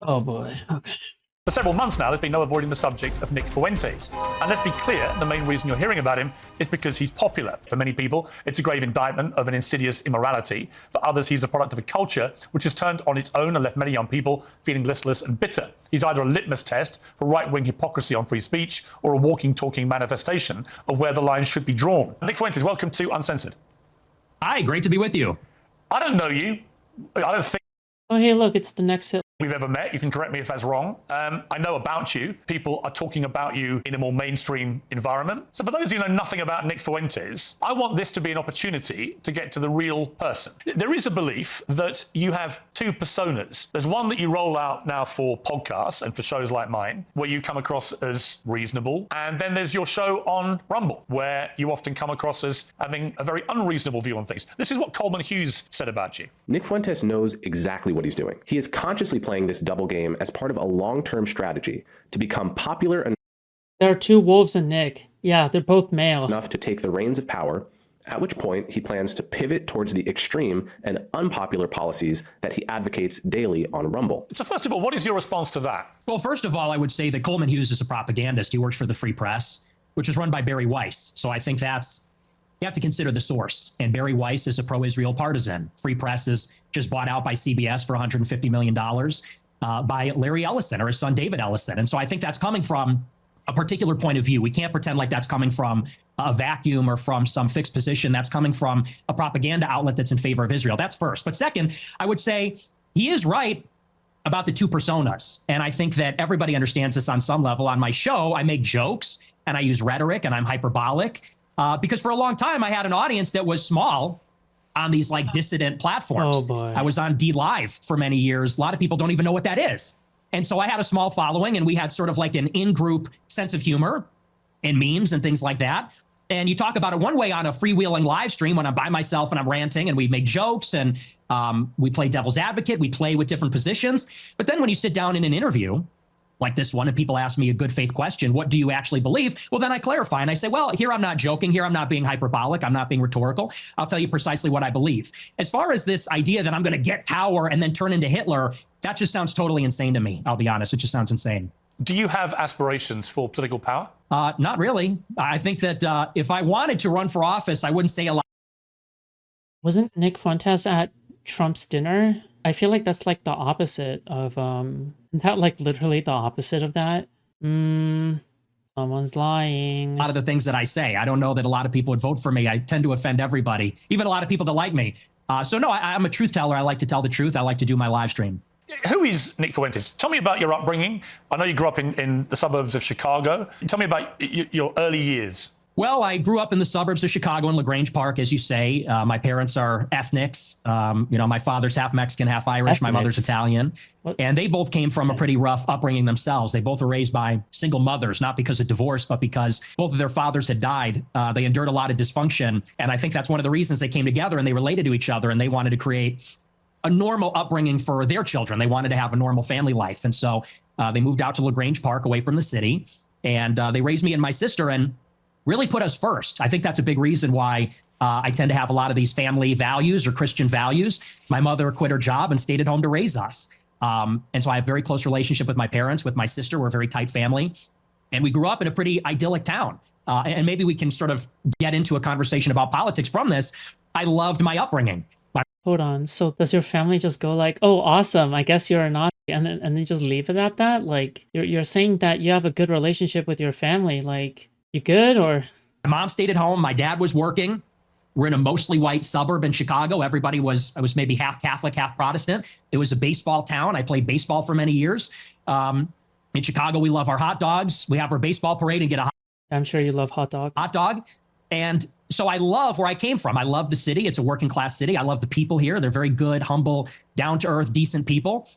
Oh boy. Okay. For several months now, there's been no avoiding the subject of Nick Fuentes. And let's be clear, the main reason you're hearing about him is because he's popular. For many people, it's a grave indictment of an insidious immorality. For others, he's a product of a culture which has turned on its own and left many young people feeling listless and bitter. He's either a litmus test for right-wing hypocrisy on free speech or a walking, talking manifestation of where the lines should be drawn. Nick Fuentes, welcome to Uncensored. Hi, great to be with you. I don't know you. I don't think Oh, hey, look, it's the next hit. we've ever met. You can correct me if that's wrong. I know about you. People are talking about you in a more mainstream environment. So for those who know nothing about Nick Fuentes, I want this to be an opportunity to get to the real person. There is a belief that you have two personas. There's one that you roll out now for podcasts and for shows like mine, where you come across as reasonable. And then there's your show on Rumble, where you often come across as having a very unreasonable view on things. This is what Coleman Hughes said about you. Nick Fuentes knows exactly what he's doing. He is consciously playing this double game as part of a long-term strategy to become popular There are two wolves in Nick. Yeah, they're both male. enough to take the reins of power, at which point he plans to pivot towards the extreme and unpopular policies that he advocates daily on Rumble. So first of all, what is your response to that? Well, first of all, I would say that Coleman Hughes is a propagandist. He works for the Free Press, which is run by Barry Weiss. So I think you have to consider the source. And Barry Weiss is a pro-Israel partisan. Free Press is just bought out by CBS for $150 million by Larry Ellison or his son David Ellison. And so I think that's coming from a particular point of view. We can't pretend like that's coming from a vacuum or from some fixed position. That's coming from a propaganda outlet that's in favor of Israel. That's first. But second, I would say he is right about the two personas. And I think that everybody understands this on some level. On my show, I make jokes and I use rhetoric and I'm hyperbolic because for a long time I had an audience that was small on these like dissident platforms. Oh boy. I was on D Live for many years. A lot of people don't even know what that is. And so I had a small following and we had sort of like an in-group sense of humor and memes and things like that. And you talk about it one way on a freewheeling live stream when I'm by myself and I'm ranting and we make jokes and we play devil's advocate, we play with different positions. But then when you sit down in an interview like this one and people ask me a good faith question, what do you actually believe? Well, then I clarify and I say, well, here I'm not joking. Here I'm not being hyperbolic. I'm not being rhetorical. I'll tell you precisely what I believe. As far as this idea that I'm going to get power and then turn into Hitler, that just sounds totally insane to me. I'll be honest. It just sounds insane. Do you have aspirations for political power? Not really. I think that if I wanted to run for office, I wouldn't say a lot. Wasn't Nick Fuentes at Trump's dinner? I feel like that's like the opposite of isn't that like literally the opposite of that? Someone's lying. A lot of the things that I say. I don't know that a lot of people would vote for me. I tend to offend everybody, even a lot of people that like me. So no, I'm a truth teller. I like to tell the truth. I like to do my live stream. Who is Nick Fuentes? Tell me about your upbringing. I know you grew up in the suburbs of Chicago. Tell me about your early years. Well, I grew up in the suburbs of Chicago in LaGrange Park, as you say. My parents are ethnics. My father's half Mexican, half Irish. My mother's Italian. What? And they both came from a pretty rough upbringing themselves. They both were raised by single mothers, not because of divorce, but because both of their fathers had died. They endured a lot of dysfunction. And I think that's one of the reasons they came together and they related to each other and they wanted to create a normal upbringing for their children. They wanted to have a normal family life. And so they moved out to LaGrange Park away from the city. And they raised me and my sister and really put us first. I think that's a big reason why I tend to have a lot of these family values or Christian values. My mother quit her job and stayed at home to raise us. And so I have a very close relationship with my parents, with my sister. We're a very tight family. And we grew up in a pretty idyllic town. And maybe we can sort of get into a conversation about politics from this. I loved my upbringing. Hold on. So does your family just go like, "Oh, awesome, I guess you're a Nazi," and then just leave it at that? Like you're saying that you have a good relationship with your family, like. You good or? My mom stayed at home. My dad was working. We're in a mostly white suburb in Chicago. I was maybe half Catholic, half Protestant. It was a baseball town. I played baseball for many years. In Chicago, we love our hot dogs. We have our baseball parade and get a I'm sure you love hot dogs. hot dog. And so I love where I came from. I love the city. It's a working class city. I love the people here. They're very good, humble, down to earth, decent people.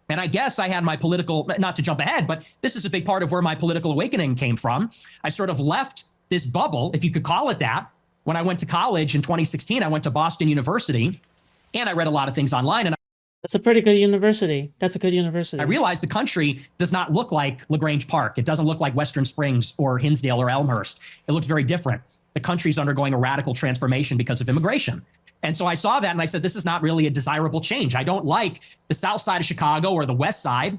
And I guess I had my political, not to jump ahead, but this is a big part of where my political awakening came from. I sort of left this bubble, if you could call it that. When I went to college in 2016, I went to Boston University and I read a lot of things online. And That's a pretty good university. That's a good university. I realized the country does not look like LaGrange Park. It doesn't look like Western Springs or Hinsdale or Elmhurst. It looks very different. The country's undergoing a radical transformation because of immigration. And so I saw that and I said, this is not really a desirable change. I don't like the south side of Chicago or the west side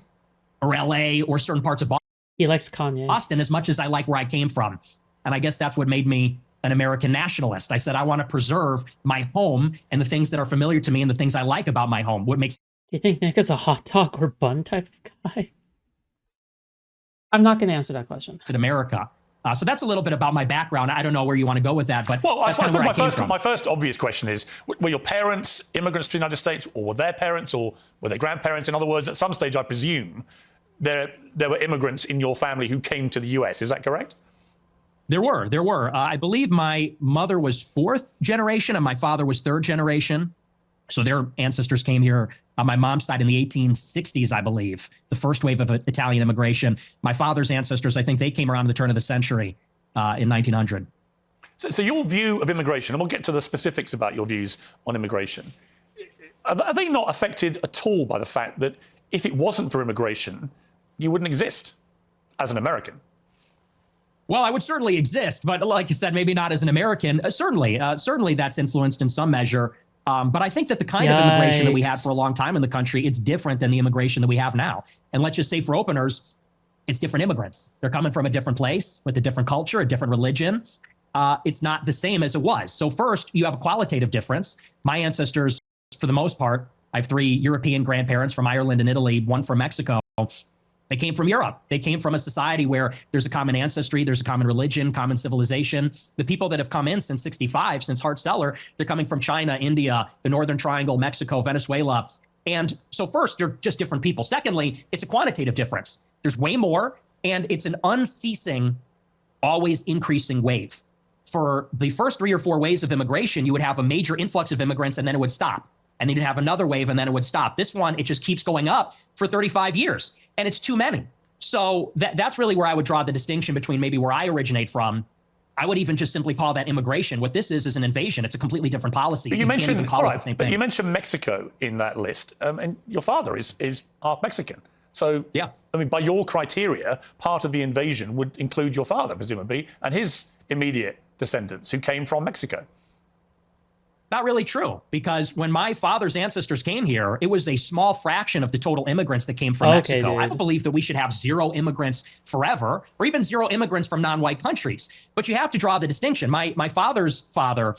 or LA or certain parts of He likes Kanye. Boston as much as I like where I came from. And I guess that's what made me an American nationalist. I said, I want to preserve my home and the things that are familiar to me and the things I like about my home. What makes Do you think Nick is a hot dog or bun type of guy? I'm not going to answer that question. it America. So that's a little bit about my background. I don't know where you want to go with that, but well, I that's kind suppose of where I came from. my first obvious question is, were your parents immigrants to the United States, or were their parents, or were their grandparents? In other words, at some stage, I presume, there were immigrants in your family who came to the US. Is that correct? There were. I believe my mother was fourth generation and my father was third generation. So their ancestors came here on my mom's side in the 1860s, I believe, the first wave of Italian immigration. My father's ancestors, I think they came around the turn of the century in 1900. So your view of immigration, and we'll get to the specifics about your views on immigration, are they not affected at all by the fact that if it wasn't for immigration, you wouldn't exist as an American? Well, I would certainly exist, but like you said, maybe not as an American. Certainly that's influenced in some measure. But I think that the kind of immigration that we had for a long time in the country, it's different than the immigration that we have now. And let's just say for openers, it's different immigrants. They're coming from a different place with a different culture, a different religion. It's not the same as it was. So first, you have a qualitative difference. My ancestors, for the most part, I have 3 European grandparents from Ireland and Italy, 1 from Mexico. They came from Europe. They came from a society where there's a common ancestry, there's a common religion, common civilization. The people that have come in since 65, since Hart-Celler, they're coming from China, India, the Northern Triangle, Mexico, Venezuela. And so first, they're just different people. Secondly, it's a quantitative difference. There's way more, and it's an unceasing, always increasing wave. For the first 3 or 4 waves of immigration, you would have a major influx of immigrants, and then it would stop. And then you'd have another wave, and then it would stop. This one, it just keeps going up for 35 years, and it's too many. So that's really where I would draw the distinction between maybe where I originate from. I would even just simply call that immigration. What this is an invasion. It's a completely different policy. But you mentioned, can't even call it the same thing. But you mentioned Mexico in that list, and your father is half Mexican. So, yeah, I mean, by your criteria, part of the invasion would include your father, presumably, and his immediate descendants who came from Mexico. Not really true, because when my father's ancestors came here, it was a small fraction of the total immigrants that came from Mexico. Dude. I don't believe that we should have 0 immigrants forever, or even 0 immigrants from non-white countries. But you have to draw the distinction. My father's father,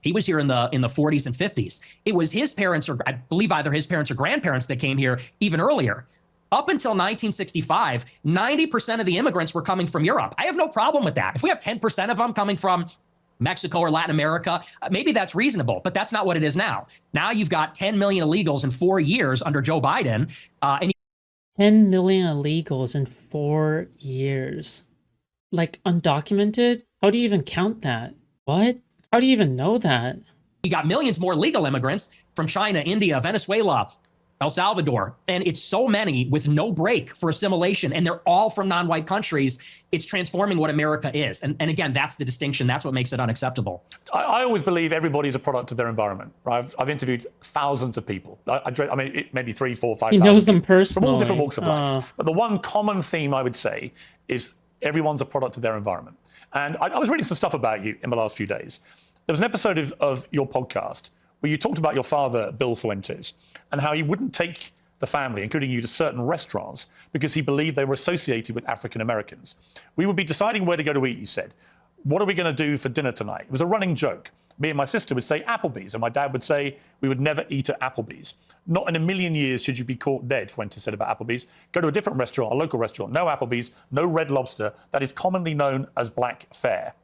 he was here in the 40s and 50s. It was his parents, or I believe either his parents or grandparents, that came here even earlier. Up until 1965, 90% of the immigrants were coming from Europe. I have no problem with that. If we have 10% of them coming from Mexico or Latin America, maybe that's reasonable, but that's not what it is now. Now you've got 10 million illegals in 4 years under Joe Biden. 10 million illegals in 4 years. Like, undocumented? How do you even count that? What? How do you even know that? You got millions more legal immigrants from China, India, Venezuela, El Salvador, and it's so many with no break for assimilation, and they're all from non-white countries. It's transforming what America is. And again, that's the distinction. That's what makes it unacceptable. I always believe everybody's a product of their environment. Right? I've interviewed thousands of people. I mean, maybe 3, 4, 5. He knows them personally. From all different walks of life. But the one common theme I would say is everyone's a product of their environment. And I was reading some stuff about you in the last few days. There was an episode of your podcast where you talked about your father, Bill Fuentes, and how he wouldn't take the family, including you, to certain restaurants because he believed they were associated with African Americans. We would be deciding where to go to eat, you said. What are we going to do for dinner tonight? It was a running joke. Me and my sister would say Applebee's, and my dad would say we would never eat at Applebee's. Not in a million years should you be caught dead, Fuentes said about Applebee's. Go to a different restaurant, a local restaurant. No Applebee's, no Red Lobster. That is commonly known as black fare.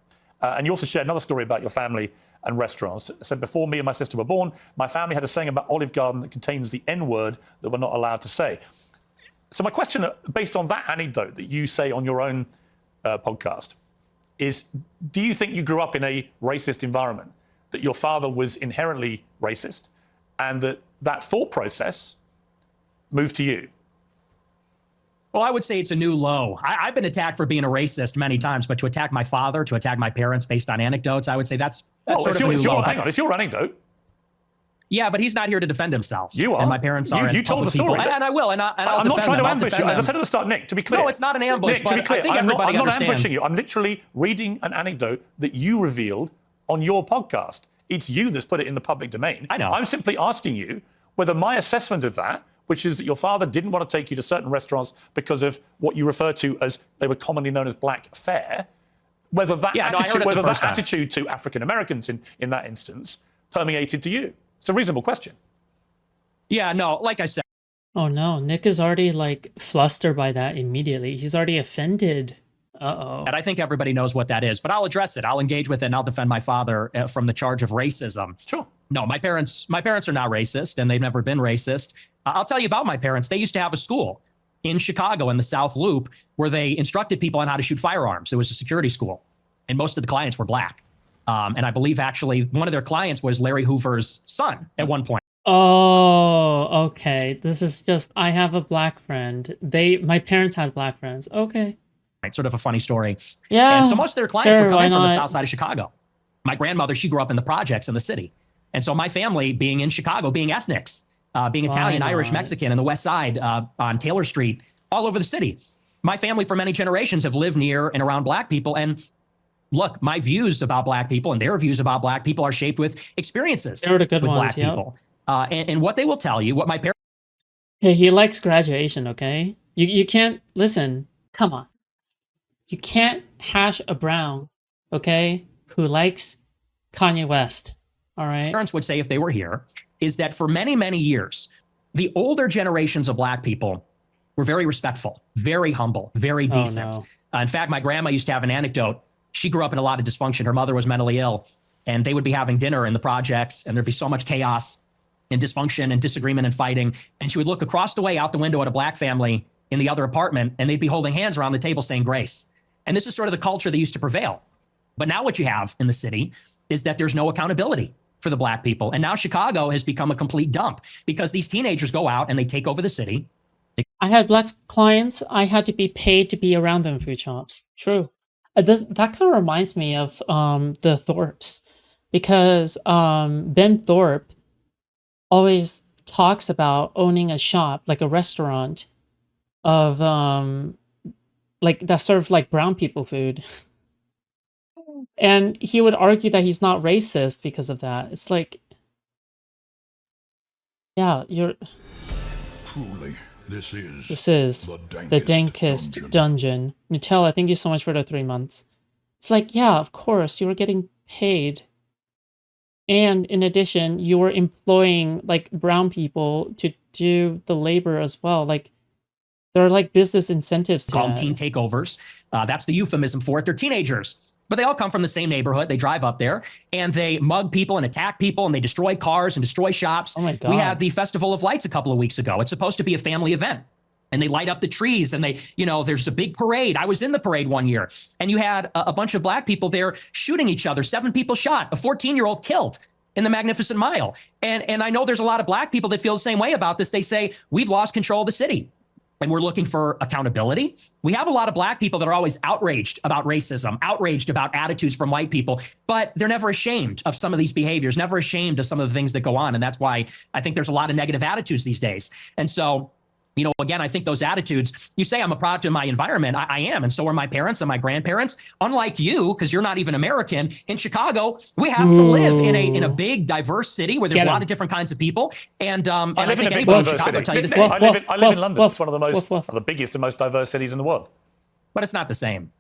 And you also shared another story about your family and restaurants. Said before me and my sister were born, my family had a saying about Olive Garden that contains the N-word that we're not allowed to say. So my question, based on that anecdote that you say on your own podcast, is do you think you grew up in a racist environment, that your father was inherently racist, and that thought process moved to you? Well, I would say it's a new low. I've been attacked for being a racist many times, but to attack my father, to attack my parents based on anecdotes, I would say that's sort of a new low. Hang on, it's your anecdote. Yeah, but he's not here to defend himself. You are. And my parents are. You told the story. And I will. And I'll I'm not trying to ambush you. Them. As I said at the start, Nick, to be clear. No, it's not an ambush. Nick, to be clear, I think I'm not understands. ambushing you. I'm literally reading an anecdote that you revealed on your podcast. It's you that's put it in the public domain. I know. I'm simply asking you whether my assessment of that which is that your father didn't want to take you to certain restaurants because of what you refer to as, they were commonly known as black fare, whether that attitude to African Americans in that instance permeated to you. It's a reasonable question. Yeah, no, like I said. Oh no, Nick is already like flustered by that immediately. He's already offended. Uh-oh. And I think everybody knows what that is, but I'll address it. I'll engage with it, and I'll defend my father from the charge of racism. Sure. No, my parents are not racist, and they've never been racist. I'll tell you about my parents. They used to have a school in Chicago in the South Loop where they instructed people on how to shoot firearms. It was a security school, and most of the clients were black. And I believe actually one of their clients was Larry Hoover's son at one point. Oh, okay. This is just, I have a black friend. My parents had black friends. Okay. Right, sort of a funny story. Yeah. And so most of their clients sure, were coming from the not? South side of Chicago. My grandmother, she grew up in the projects in the city. And so my family being in Chicago, being ethnics, being Italian, Irish, Mexican, in the West Side on Taylor Street, all over the city. My family for many generations have lived near and around black people. And look, my views about black people and their views about black people are shaped with experiences with black people. And what they will tell you, what my parents... Hey, he likes graduation, okay? You can't... Listen, come on. You can't hash a brown, okay, who likes Kanye West, all right? Parents would say if they were here, is that for many, many years, the older generations of black people were very respectful, very humble, very decent. Oh, no. In fact, my grandma used to have an anecdote. She grew up in a lot of dysfunction. Her mother was mentally ill, and they would be having dinner in the projects, and there'd be so much chaos and dysfunction and disagreement and fighting. And she would look across the way out the window at a black family in the other apartment, and they'd be holding hands around the table saying grace. And this is sort of the culture that used to prevail. But now what you have in the city is that there's no accountability for the black people. And now Chicago has become a complete dump because these teenagers go out and they take over the city. I had black clients. I had to be paid to be around them in Foodshops. True. That kind of reminds me of the Thorpes, because Ben Thorpe always talks about owning a shop, like a restaurant of like that served like brown people food. And he would argue that he's not racist because of that. It's like, yeah, you're... Truly, this is the dankest dungeon. Nutella, thank you so much for the 3 months. It's like, yeah, of course, you were getting paid. And in addition, you were employing like brown people to do the labor as well. Like, there are like business incentives to called that. teen takeovers. That's the euphemism for it. They're teenagers, but they all come from the same neighborhood. They drive up there and they mug people and attack people and they destroy cars and destroy shops. Oh my God. We had the Festival of Lights a couple of weeks ago. It's supposed to be a family event. And they light up the trees and they, there's a big parade. I was in the parade one year and you had a bunch of black people there shooting each other. 7 people shot, a 14-year-old killed in the Magnificent Mile. And I know there's a lot of black people that feel the same way about this. They say, we've lost control of the city and we're looking for accountability. We have a lot of black people that are always outraged about racism, outraged about attitudes from white people, but they're never ashamed of some of these behaviors, never ashamed of some of the things that go on. And that's why I think there's a lot of negative attitudes these days. And so, again, I think those attitudes, you say I'm a product of my environment. I am. And so are my parents and my grandparents. Unlike you, because you're not even American, in Chicago, we have to live in a big, diverse city where there's a lot of different kinds of people. And I think anybody in Chicago will tell you the same. I live in London. It's one of the biggest and most diverse cities in the world. But it's not the same.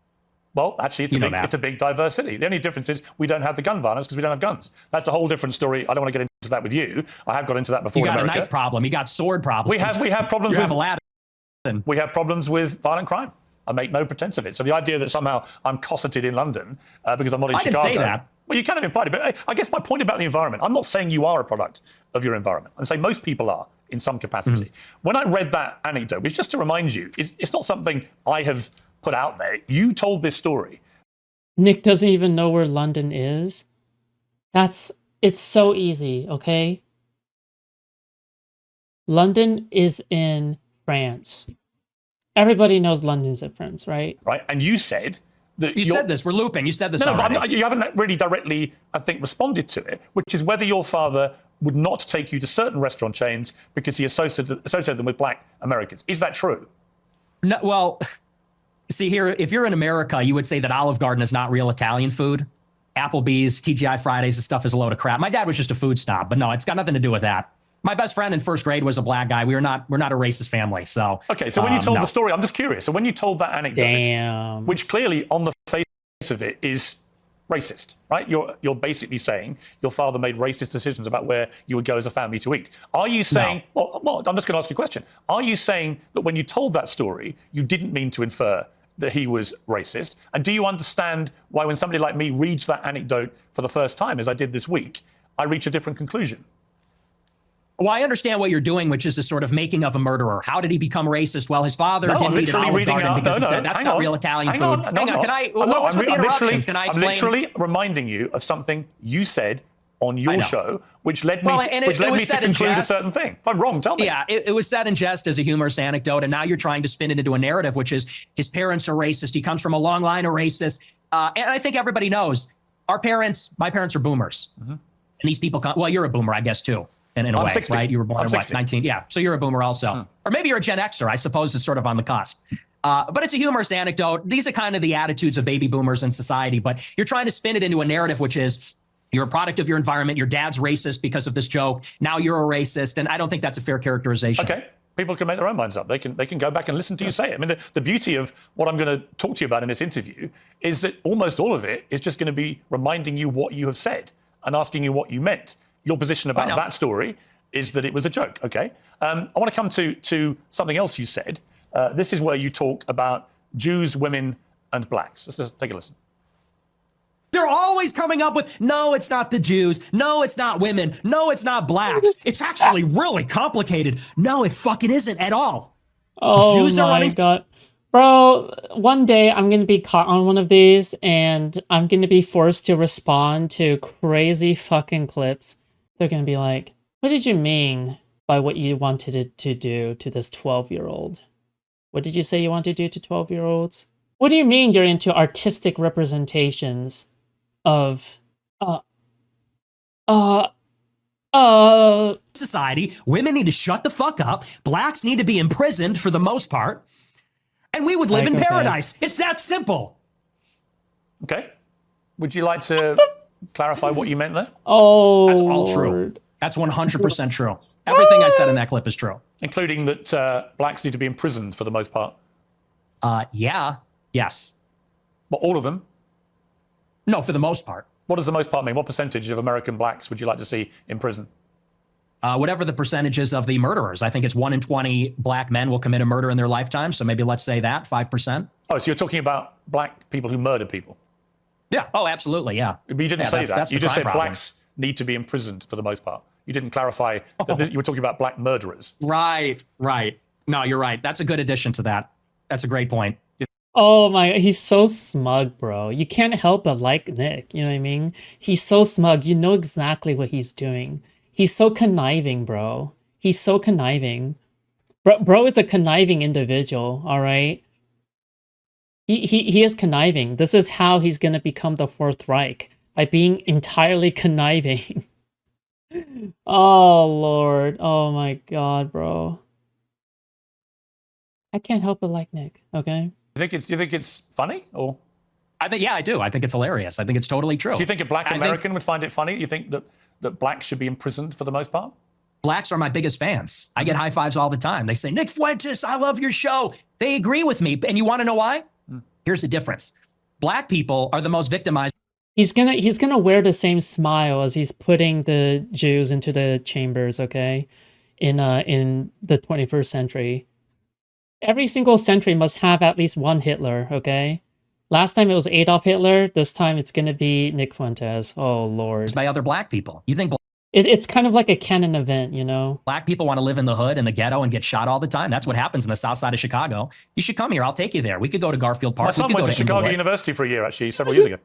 Well, actually, it's a big, diverse city. The only difference is we don't have the gun violence because we don't have guns. That's a whole different story. I don't want to get into that with you. I have got into that before in America. You got a knife problem. You got sword problems. We have problems with violent crime. I make no pretense of it. So the idea that somehow I'm cosseted in London because I'm not in Chicago. I didn't say that. Well, you kind of implied it. But I guess my point about the environment, I'm not saying you are a product of your environment. I'm saying most people are in some capacity. Mm-hmm. When I read that anecdote, it's just to remind you, it's not something I have put out there. You told this story. Nick doesn't even know where London is. It's so easy, okay? London is in France. Everybody knows London's in France, right? Right, and you said that you said this. We're looping. You said this already. But you haven't really directly, I think, responded to it, which is whether your father would not take you to certain restaurant chains because he associated them with black Americans. Is that true? No, well, see here, if you're in America, you would say that Olive Garden is not real Italian food. Applebee's, TGI Fridays, this stuff is a load of crap. My dad was just a food snob, but no, it's got nothing to do with that. My best friend in first grade was a black guy. We're not a racist family. So okay. So when you told no. the story, I'm just curious. So when you told that anecdote, Damn. which clearly on the face of it is racist, right? You're basically saying your father made racist decisions about where you would go as a family to eat. Are you saying? No. Well, I'm just going to ask you a question. Are you saying that when you told that story, you didn't mean to infer that he was racist? And do you understand why when somebody like me reads that anecdote for the first time, as I did this week, I reach a different conclusion? Well, I understand what you're doing, which is a sort of making of a murderer. How did he become racist? Well, his father didn't eat an Olive Garden because he said that's not real Italian food. Hang on, can I? What's with the interruptions? Can I explain? I'm literally reminding you of something you said on your show, which led me to conclude a certain thing. If I'm wrong, tell me. Yeah, it was said in jest as a humorous anecdote, and now you're trying to spin it into a narrative, which is his parents are racist. He comes from a long line of racists, and I think everybody knows my parents are boomers, and these people come. Well, you're a boomer, I guess, too. In a way, 60. right? You were born in what, 19? Yeah, so you're a boomer also. Or maybe you're a Gen Xer. I suppose it's sort of on the cusp. But it's a humorous anecdote. These are kind of the attitudes of baby boomers in society, but you're trying to spin it into a narrative, which is you're a product of your environment. Your dad's racist because of this joke. Now you're a racist. And I don't think that's a fair characterization. Okay. People can make their own minds up. They can go back and listen to you say it. I mean, the beauty of what I'm going to talk to you about in this interview is that almost all of it is just going to be reminding you what you have said and asking you what you meant. Your position about that story is that it was a joke, okay? I want to come to something else you said. This is where you talk about Jews, women, and blacks. Let's just take a listen. They're always coming up with, no, it's not the Jews. No, it's not women. No, it's not blacks. It's actually really complicated. No, it fucking isn't at all. Oh Jews my God. Bro, one day I'm going to be caught on one of these and I'm going to be forced to respond to crazy fucking clips. They're going to be like, what did you mean by what you wanted to do to this 12-year-old? What did you say you want to do to 12-year-olds? What do you mean you're into artistic representations of society? Women need to shut the fuck up. Blacks need to be imprisoned for the most part. And we would live in paradise. It's that simple. Okay. Would you like to clarify what you meant there? Oh, that's all true. That's 100% true. Everything I said in that clip is true. Including that blacks need to be imprisoned for the most part. Yeah. Yes. But all of them? No, for the most part. What does the most part mean? What percentage of American blacks would you like to see in prison? Whatever the percentages of the murderers. I think it's 1 in 20 black men will commit a murder in their lifetime. So maybe let's say that, 5%. Oh, so you're talking about black people who murder people? Yeah. Oh, absolutely. Yeah. But you didn't say that. You just said blacks need to be imprisoned for the most part. You didn't clarify that you were talking about black murderers. Right. No, you're right. That's a good addition to that. That's a great point. Oh my, he's so smug, bro. You can't help but like Nick, you know what I mean? He's so smug. You know exactly what he's doing. He's so conniving, bro. He's so conniving. Bro is a conniving individual, all right? He is conniving. This is how he's going to become the Fourth Reich, by being entirely conniving. Oh, Lord. Oh, my God, bro. I can't help but like Nick, okay? Do you think it's funny? Or I do. I think it's hilarious. I think it's totally true. Do you think a black American would find it funny? You think that blacks should be imprisoned for the most part? Blacks are my biggest fans. I get high fives all the time. They say, Nick Fuentes, I love your show. They agree with me. And you want to know why? Here's the difference. Black people are the most victimized. He's gonna wear the same smile as he's putting the Jews into the chambers, okay? In the 21st century. Every single century must have at least one Hitler, okay? Last time it was Adolf Hitler. This time it's gonna be Nick Fuentes. Oh, Lord. By other black people. You think it's kind of like a canon event, you know? Black people want to live in the hood and the ghetto and get shot all the time. That's what happens in the south side of Chicago. You should come here. I'll take you there. We could go to Garfield Park. My son went to Chicago University for a year, actually, several years ago.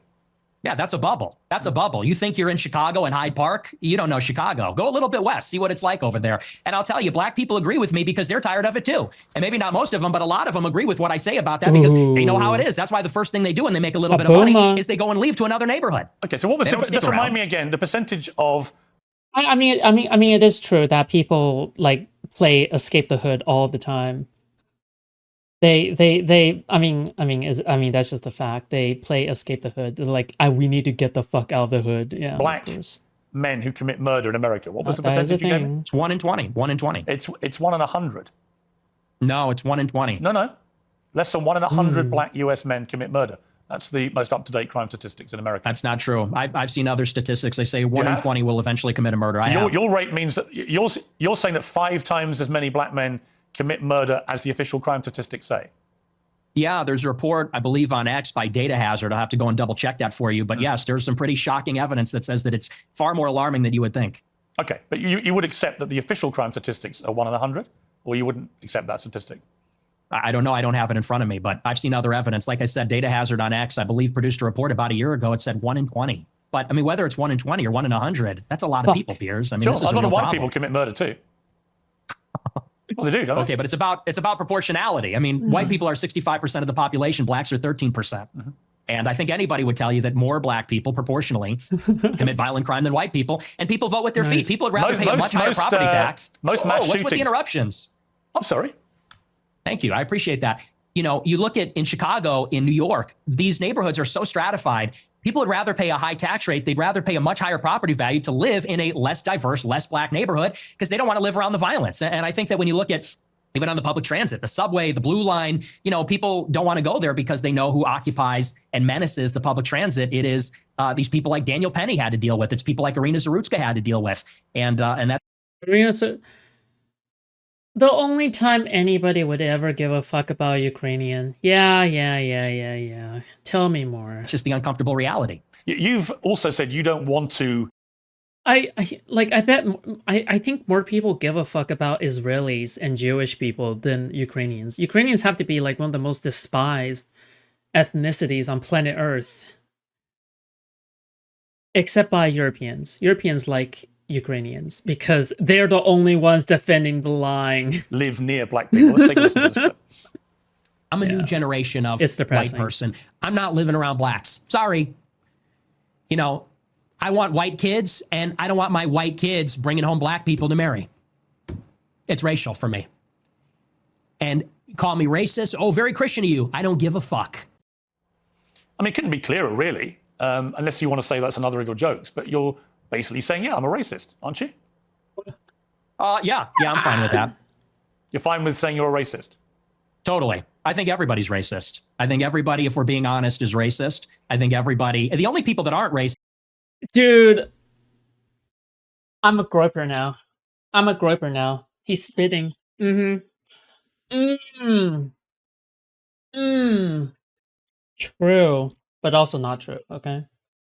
Yeah, that's a bubble. That's a bubble. You think you're in Chicago and Hyde Park? You don't know Chicago. Go a little bit west. See what it's like over there. And I'll tell you, black people agree with me because they're tired of it too. And maybe not most of them, but a lot of them agree with what I say about that because they know how it is. That's why the first thing they do when they make a little bit of money is they go and leave to another neighborhood. Okay, so what was just remind me again, the percentage of... I mean, it is true that people like play Escape the Hood all the time. That's just the fact. They play Escape the Hood. They're like, we need to get the fuck out of the hood. Yeah, Black men who commit murder in America? What was the That is a percentage you gave me? thing. It's 1 in 20. 1 in 20. It's 1 in 100. No, it's 1 in 20. No. Less than 1 in 100 black US men commit murder. That's the most up-to-date crime statistics in America. That's not true. I've seen other statistics. They say 1 in have? 20 will eventually commit a murder. So your rate means that you're saying that 5 times as many black men commit murder as the official crime statistics say. Yeah, there's a report, I believe, on X by Data Hazard. I'll have to go and double check that for you. But yes, there's some pretty shocking evidence that says that it's far more alarming than you would think. Okay, but you would accept that the official crime statistics are 1 in 100, or you wouldn't accept that statistic? I don't know. I don't have it in front of me, but I've seen other evidence. Like I said, Data Hazard on X, I believe, produced a report about a year ago. It said 1 in 20. But I mean, whether it's 1 in 20 or 1 in 100, that's a lot of people, Piers. I mean, sure, this is a lot of white problem. people commit murder too. Well, they do, don't they? Okay, but it's about proportionality. I mean, white people are 65% of the population. Blacks are 13%. And I think anybody would tell you that more black people proportionally commit violent crime than white people. And people vote with their feet. People would rather pay a much higher property tax. Most mass what's with the shootings- interruptions? I'm sorry. Thank you. I appreciate that. You know, you look at in Chicago, in New York, these neighborhoods are so stratified. People would rather pay a high tax rate. They'd rather pay a much higher property value to live in a less diverse, less black neighborhood because they don't want to live around the violence. And I think that when you look at even on the public transit, the subway, the blue line, you know, people don't want to go there because they know who occupies and menaces the public transit. It is these people like Daniel Penny had to deal with. It's people like Irina Zarutska had to deal with. And that's the only time anybody would ever give a fuck about Ukrainian. Yeah. Tell me more. it's just the uncomfortable reality. You've also said you don't want to. I think more people give a fuck about Israelis and Jewish people than Ukrainians. Ukrainians have to be like one of the most despised ethnicities on planet Earth. Except by Europeans. Europeans like Ukrainians because they're the only ones defending the line. Live near black people. Let's take a listen to this clip. I'm a new generation of It's white depressing. person. I'm not living around blacks. Sorry. You know, I want white kids, and I don't want my white kids bringing home black people to marry. It's racial for me. And call me racist. Oh, very Christian of you. I don't give a fuck. I mean, it couldn't be clearer, really, unless you want to say that's another of your jokes. But you're basically saying, yeah, I'm a racist, aren't you? Yeah, I'm fine with that. You're fine with saying you're a racist? Totally. I think everybody's racist. I think everybody, if we're being honest, is racist. I think everybody, the only people that aren't racist. Dude, I'm a groper now. He's spitting. True, but also not true, okay?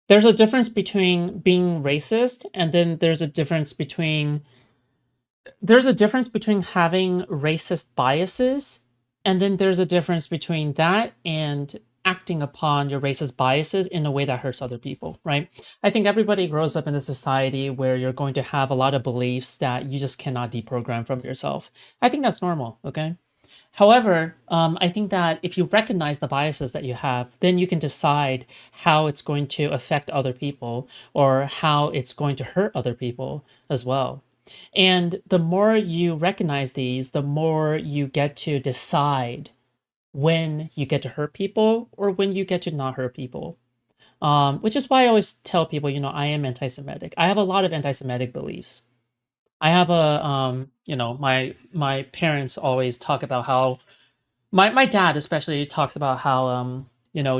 There's a difference between being racist and then there's a difference between having racist biases and then there's a difference between that and acting upon your racist biases in a way that hurts other people, right? I think everybody grows up in a society where you're going to have a lot of beliefs that you just cannot deprogram from yourself. I think that's normal, okay? However, I think that if you recognize the biases that you have, then you can decide how it's going to affect other people or how it's going to hurt other people as well. And the more you recognize these, the more you get to decide when you get to hurt people or when you get to not hurt people. Which is why I always tell people, you know, I am anti-Semitic. I have a lot of anti-Semitic beliefs. I have my parents always talk about how, my dad especially talks about how,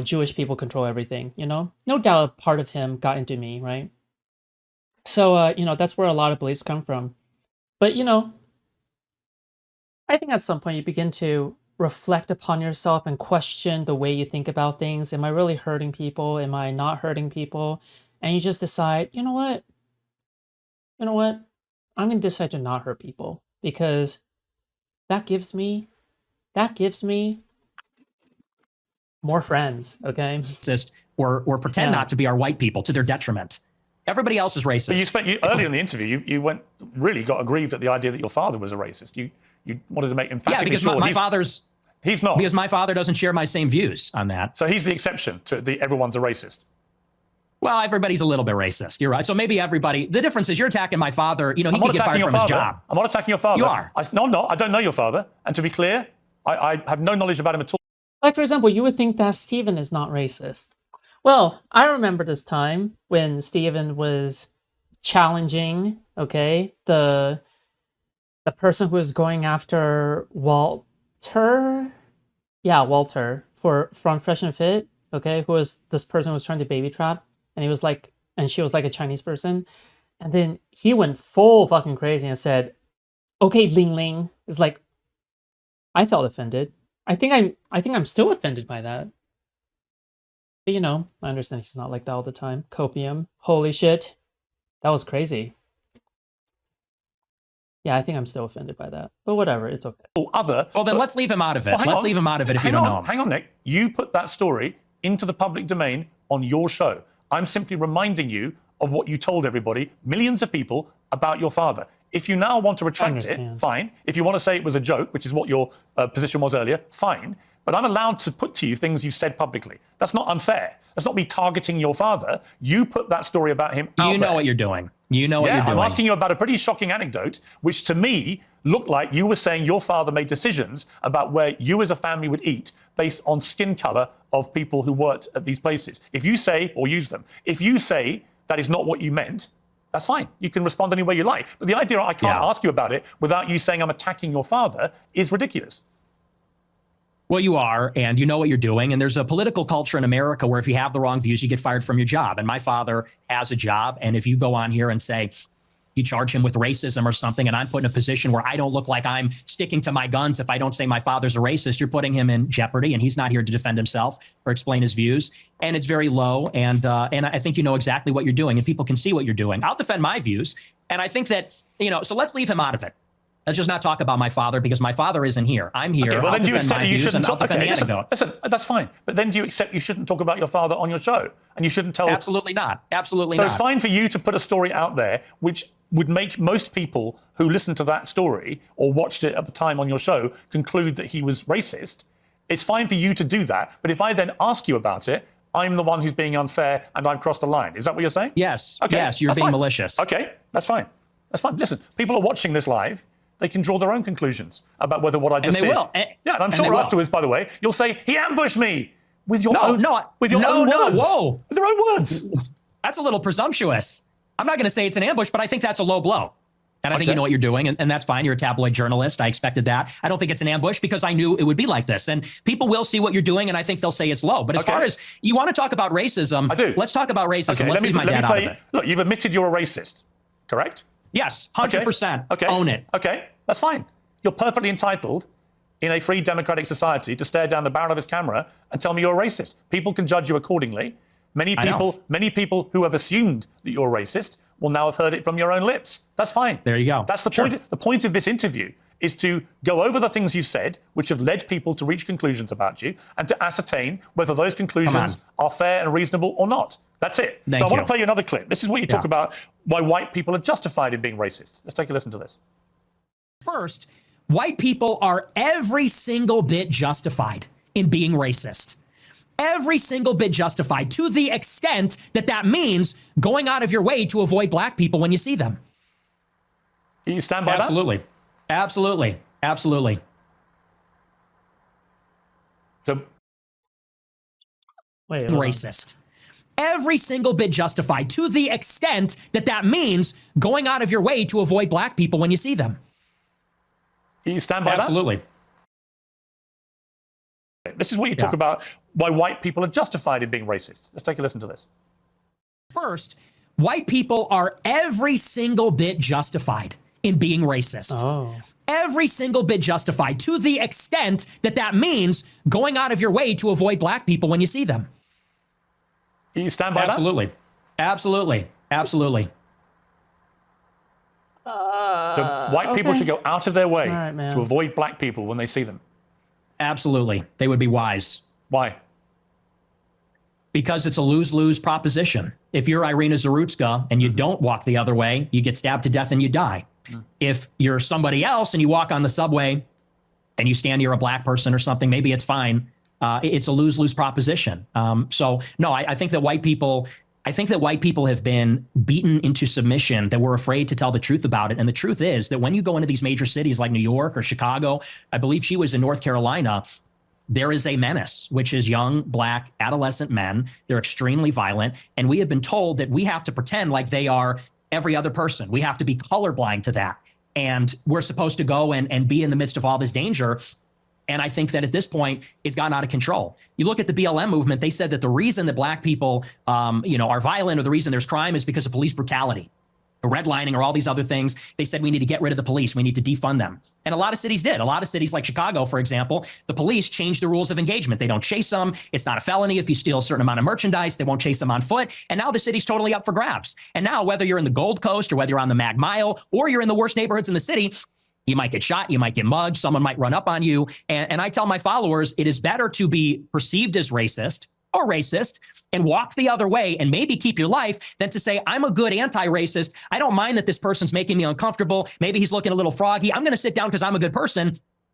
Jewish people control everything, no doubt a part of him got into me, right? So, that's where a lot of beliefs come from. But, I think at some point you begin to reflect upon yourself and question the way you think about things. Am I really hurting people? Am I not hurting people? And you just decide, you know what? I'm going to decide to not hurt people because that gives me more friends, okay? Or pretend not to be our white people to their detriment. Everybody else is racist. But earlier in the interview, you got aggrieved at the idea that your father was a racist. You wanted to make emphatically sure. He's not. Because my father doesn't share my same views on that. So he's the exception to everyone's a racist. Well, everybody's a little bit racist. You're right. So maybe everybody. The difference is you're attacking my father. He I'm could get fired from his job. I'm not attacking your father. You are. No, I'm not. I don't know your father. And to be clear, I have no knowledge about him at all. Like, for example, you would think that Stephen is not racist. Well, I remember this time when Stephen was challenging, okay, the person who was going after Walter, from Fresh and Fit, okay, who was this person who was trying to baby trap, and she was like a Chinese person, and then he went full fucking crazy and said, "Okay, Ling Ling," it's like, I felt offended. I think I'm still offended by that. But you know, I understand he's not like that all the time. Copium, holy shit, that was crazy. Yeah, I think I'm still offended by that. But whatever, it's okay. Well, then let's leave him out of it. Let's leave him out of it if you don't know him. Hang on, Nick. You put that story into the public domain on your show. I'm simply reminding you of what you told everybody, millions of people, about your father. If you now want to retract it, fine. If you want to say it was a joke, which is what your position was earlier, fine. But I'm allowed to put to you things you've said publicly. That's not unfair. That's not me targeting your father. You put that story about him out there. You know what you're doing. You know what you're doing. I'm asking you about a pretty shocking anecdote, which to me looked like you were saying your father made decisions about where you as a family would eat based on skin color of people who worked at these places. If you say, or use them, if you say that is not what you meant, that's fine. You can respond any way you like. But the idea I can't ask you about it without you saying I'm attacking your father is ridiculous. Well, you are, and you know what you're doing. And there's a political culture in America where if you have the wrong views, you get fired from your job. And my father has a job. And if you go on here and say you charge him with racism or something, and I'm put in a position where I don't look like I'm sticking to my guns if I don't say my father's a racist, you're putting him in jeopardy. And he's not here to defend himself or explain his views. And it's very low. And I think you know exactly what you're doing, and people can see what you're doing. I'll defend my views. And I think that, so let's leave him out of it. Let's just not talk about my father because my father isn't here. I'm here. Okay, well, then do you accept that you shouldn't talk? Okay, listen, that's fine. But then do you accept you shouldn't talk about your father on your show? And you shouldn't tell... Absolutely not. Absolutely not. So it's fine for you to put a story out there which would make most people who listened to that story or watched it at the time on your show conclude that he was racist. It's fine for you to do that. But if I then ask you about it, I'm the one who's being unfair and I've crossed the line. Is that what you're saying? Yes. Okay. Yes, you're being malicious. Okay, that's fine. That's fine. Listen, people are watching this live. They can draw their own conclusions about what I just did. And they will. And I'm sure afterwards, by the way, you'll say, he ambushed me with your own words. Whoa. With your own words. That's a little presumptuous. I'm not going to say it's an ambush, but I think that's a low blow. And I think you know what you're doing, and that's fine. You're a tabloid journalist. I expected that. I don't think it's an ambush because I knew it would be like this. And people will see what you're doing, and I think they'll say it's low. But as far as you want to talk about racism, I do. Let's talk about racism. Okay, let's leave my dad out of it. Look, you've admitted you're a racist, correct? Yes, 100%. Okay. Own it. Okay, that's fine. You're perfectly entitled in a free democratic society to stare down the barrel of his camera and tell me you're a racist. People can judge you accordingly. Many people who have assumed that you're racist will now have heard it from your own lips. That's fine. There you go. That's the point. The point of this interview is to go over the things you've said, which have led people to reach conclusions about you, and to ascertain whether those conclusions are fair and reasonable or not. That's it. So I want to play you another clip. This is what you talk about why white people are justified in being racist. Let's take a listen to this. First, white people are every single bit justified in being racist. Every single bit justified, to the extent that that means going out of your way to avoid black people when you see them. You stand by that? Absolutely. So, racist. Every single bit justified, to the extent that that means going out of your way to avoid black people when you see them. You stand by that? Absolutely. This is what you talk about why white people are justified in being racist. Let's take a listen to this. First, white people are every single bit justified in being racist. Every single bit justified, to the extent that that means going out of your way to avoid black people when you see them. You stand by that? Absolutely. So white people should go out of their way to avoid black people when they see them. Absolutely. They would be wise. Why? Because it's a lose-lose proposition. If you're Irina Zarutska and you don't walk the other way, you get stabbed to death and you die. If you're somebody else and you walk on the subway and you stand near a black person or something, maybe it's fine. It's a lose-lose proposition. So no, I think that white people have been beaten into submission, that we're afraid to tell the truth about it. And the truth is that when you go into these major cities like New York or Chicago, I believe she was in North Carolina, there is a menace, which is young, black, adolescent men. They're extremely violent. And we have been told that we have to pretend like they are every other person. We have to be colorblind to that. And we're supposed to go and be in the midst of all this danger. And I think that at this point, it's gotten out of control. You look at the BLM movement, they said that the reason that black people, are violent, or the reason there's crime, is because of police brutality, redlining, or all these other things. They said we need to get rid of the police. We need to defund them. And a lot of cities did. A lot of cities like Chicago, for example, the police changed the rules of engagement. They don't chase them. It's not a felony if you steal a certain amount of merchandise. They won't chase them on foot. And now the city's totally up for grabs. And now, whether you're in the Gold Coast, or whether you're on the Mag Mile, or you're in the worst neighborhoods in the city, you might get shot, you might get mugged, someone might run up on you. And I tell my followers, it is better to be perceived as racist or racist and walk the other way and maybe keep your life, than to say, I'm a good anti-racist. I don't mind that this person's making me uncomfortable. Maybe he's looking a little froggy. I'm going to sit down because I'm a good person,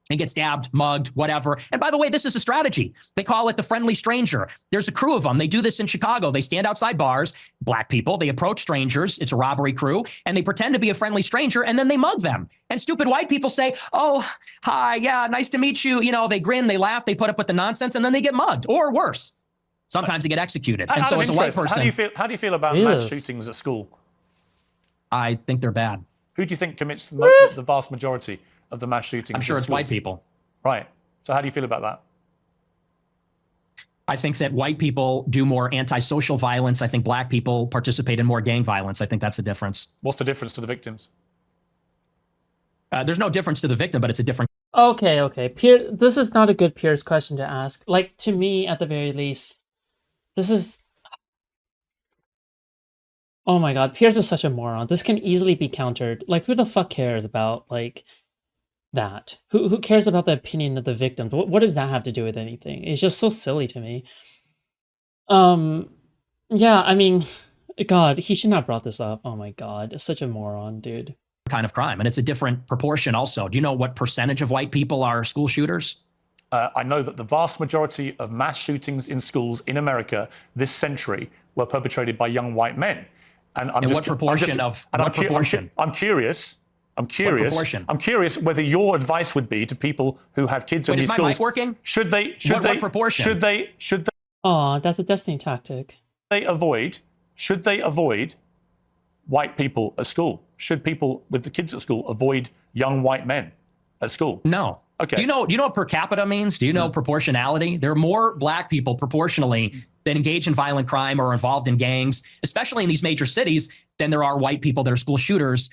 and get stabbed, mugged, whatever. And by the way, this is a strategy. They call it the friendly stranger. There's a crew of them. They do this in Chicago. They stand outside bars, black people. They approach strangers. It's a robbery crew. And they pretend to be a friendly stranger, and then they mug them. And stupid white people say, oh, hi, yeah, nice to meet you. They grin, they laugh, they put up with the nonsense, and then they get mugged, or worse. Sometimes they get executed. And so as a white person, how do you feel about mass shootings at school? I think they're bad. Who do you think commits the vast majority of the mass shootings? I'm sure it's white people. Right. So how do you feel about that? I think that white people do more antisocial violence. I think black people participate in more gang violence. I think that's the difference. What's the difference to the victims? There's no difference to the victim, but it's a different. Okay. This is not a good Piers question to ask. Like, to me, at the very least, this is... Oh my god, Piers is such a moron. This can easily be countered. Like, who the fuck cares about, like, that? Who cares about the opinion of the victim? What does that have to do with anything? It's just so silly to me. Yeah, I mean, god, he should not have brought this up. Oh my god, it's such a moron, dude. Kind of crime, and it's a different proportion also. Do you know what percentage of white people are school shooters? I know that the vast majority of mass shootings in schools in America this century were perpetrated by young white men. And what proportion? I'm curious whether your advice would be to people who have kids in these schools. Is my mic working? What proportion? Should they Oh, that's a Destiny tactic. Should they avoid white people at school? Should people with the kids at school avoid young white men at school? No. Okay. Do you know what per capita means? Do you know proportionality? There are more black people proportionally that engage in violent crime or are involved in gangs, especially in these major cities, than there are white people that are school shooters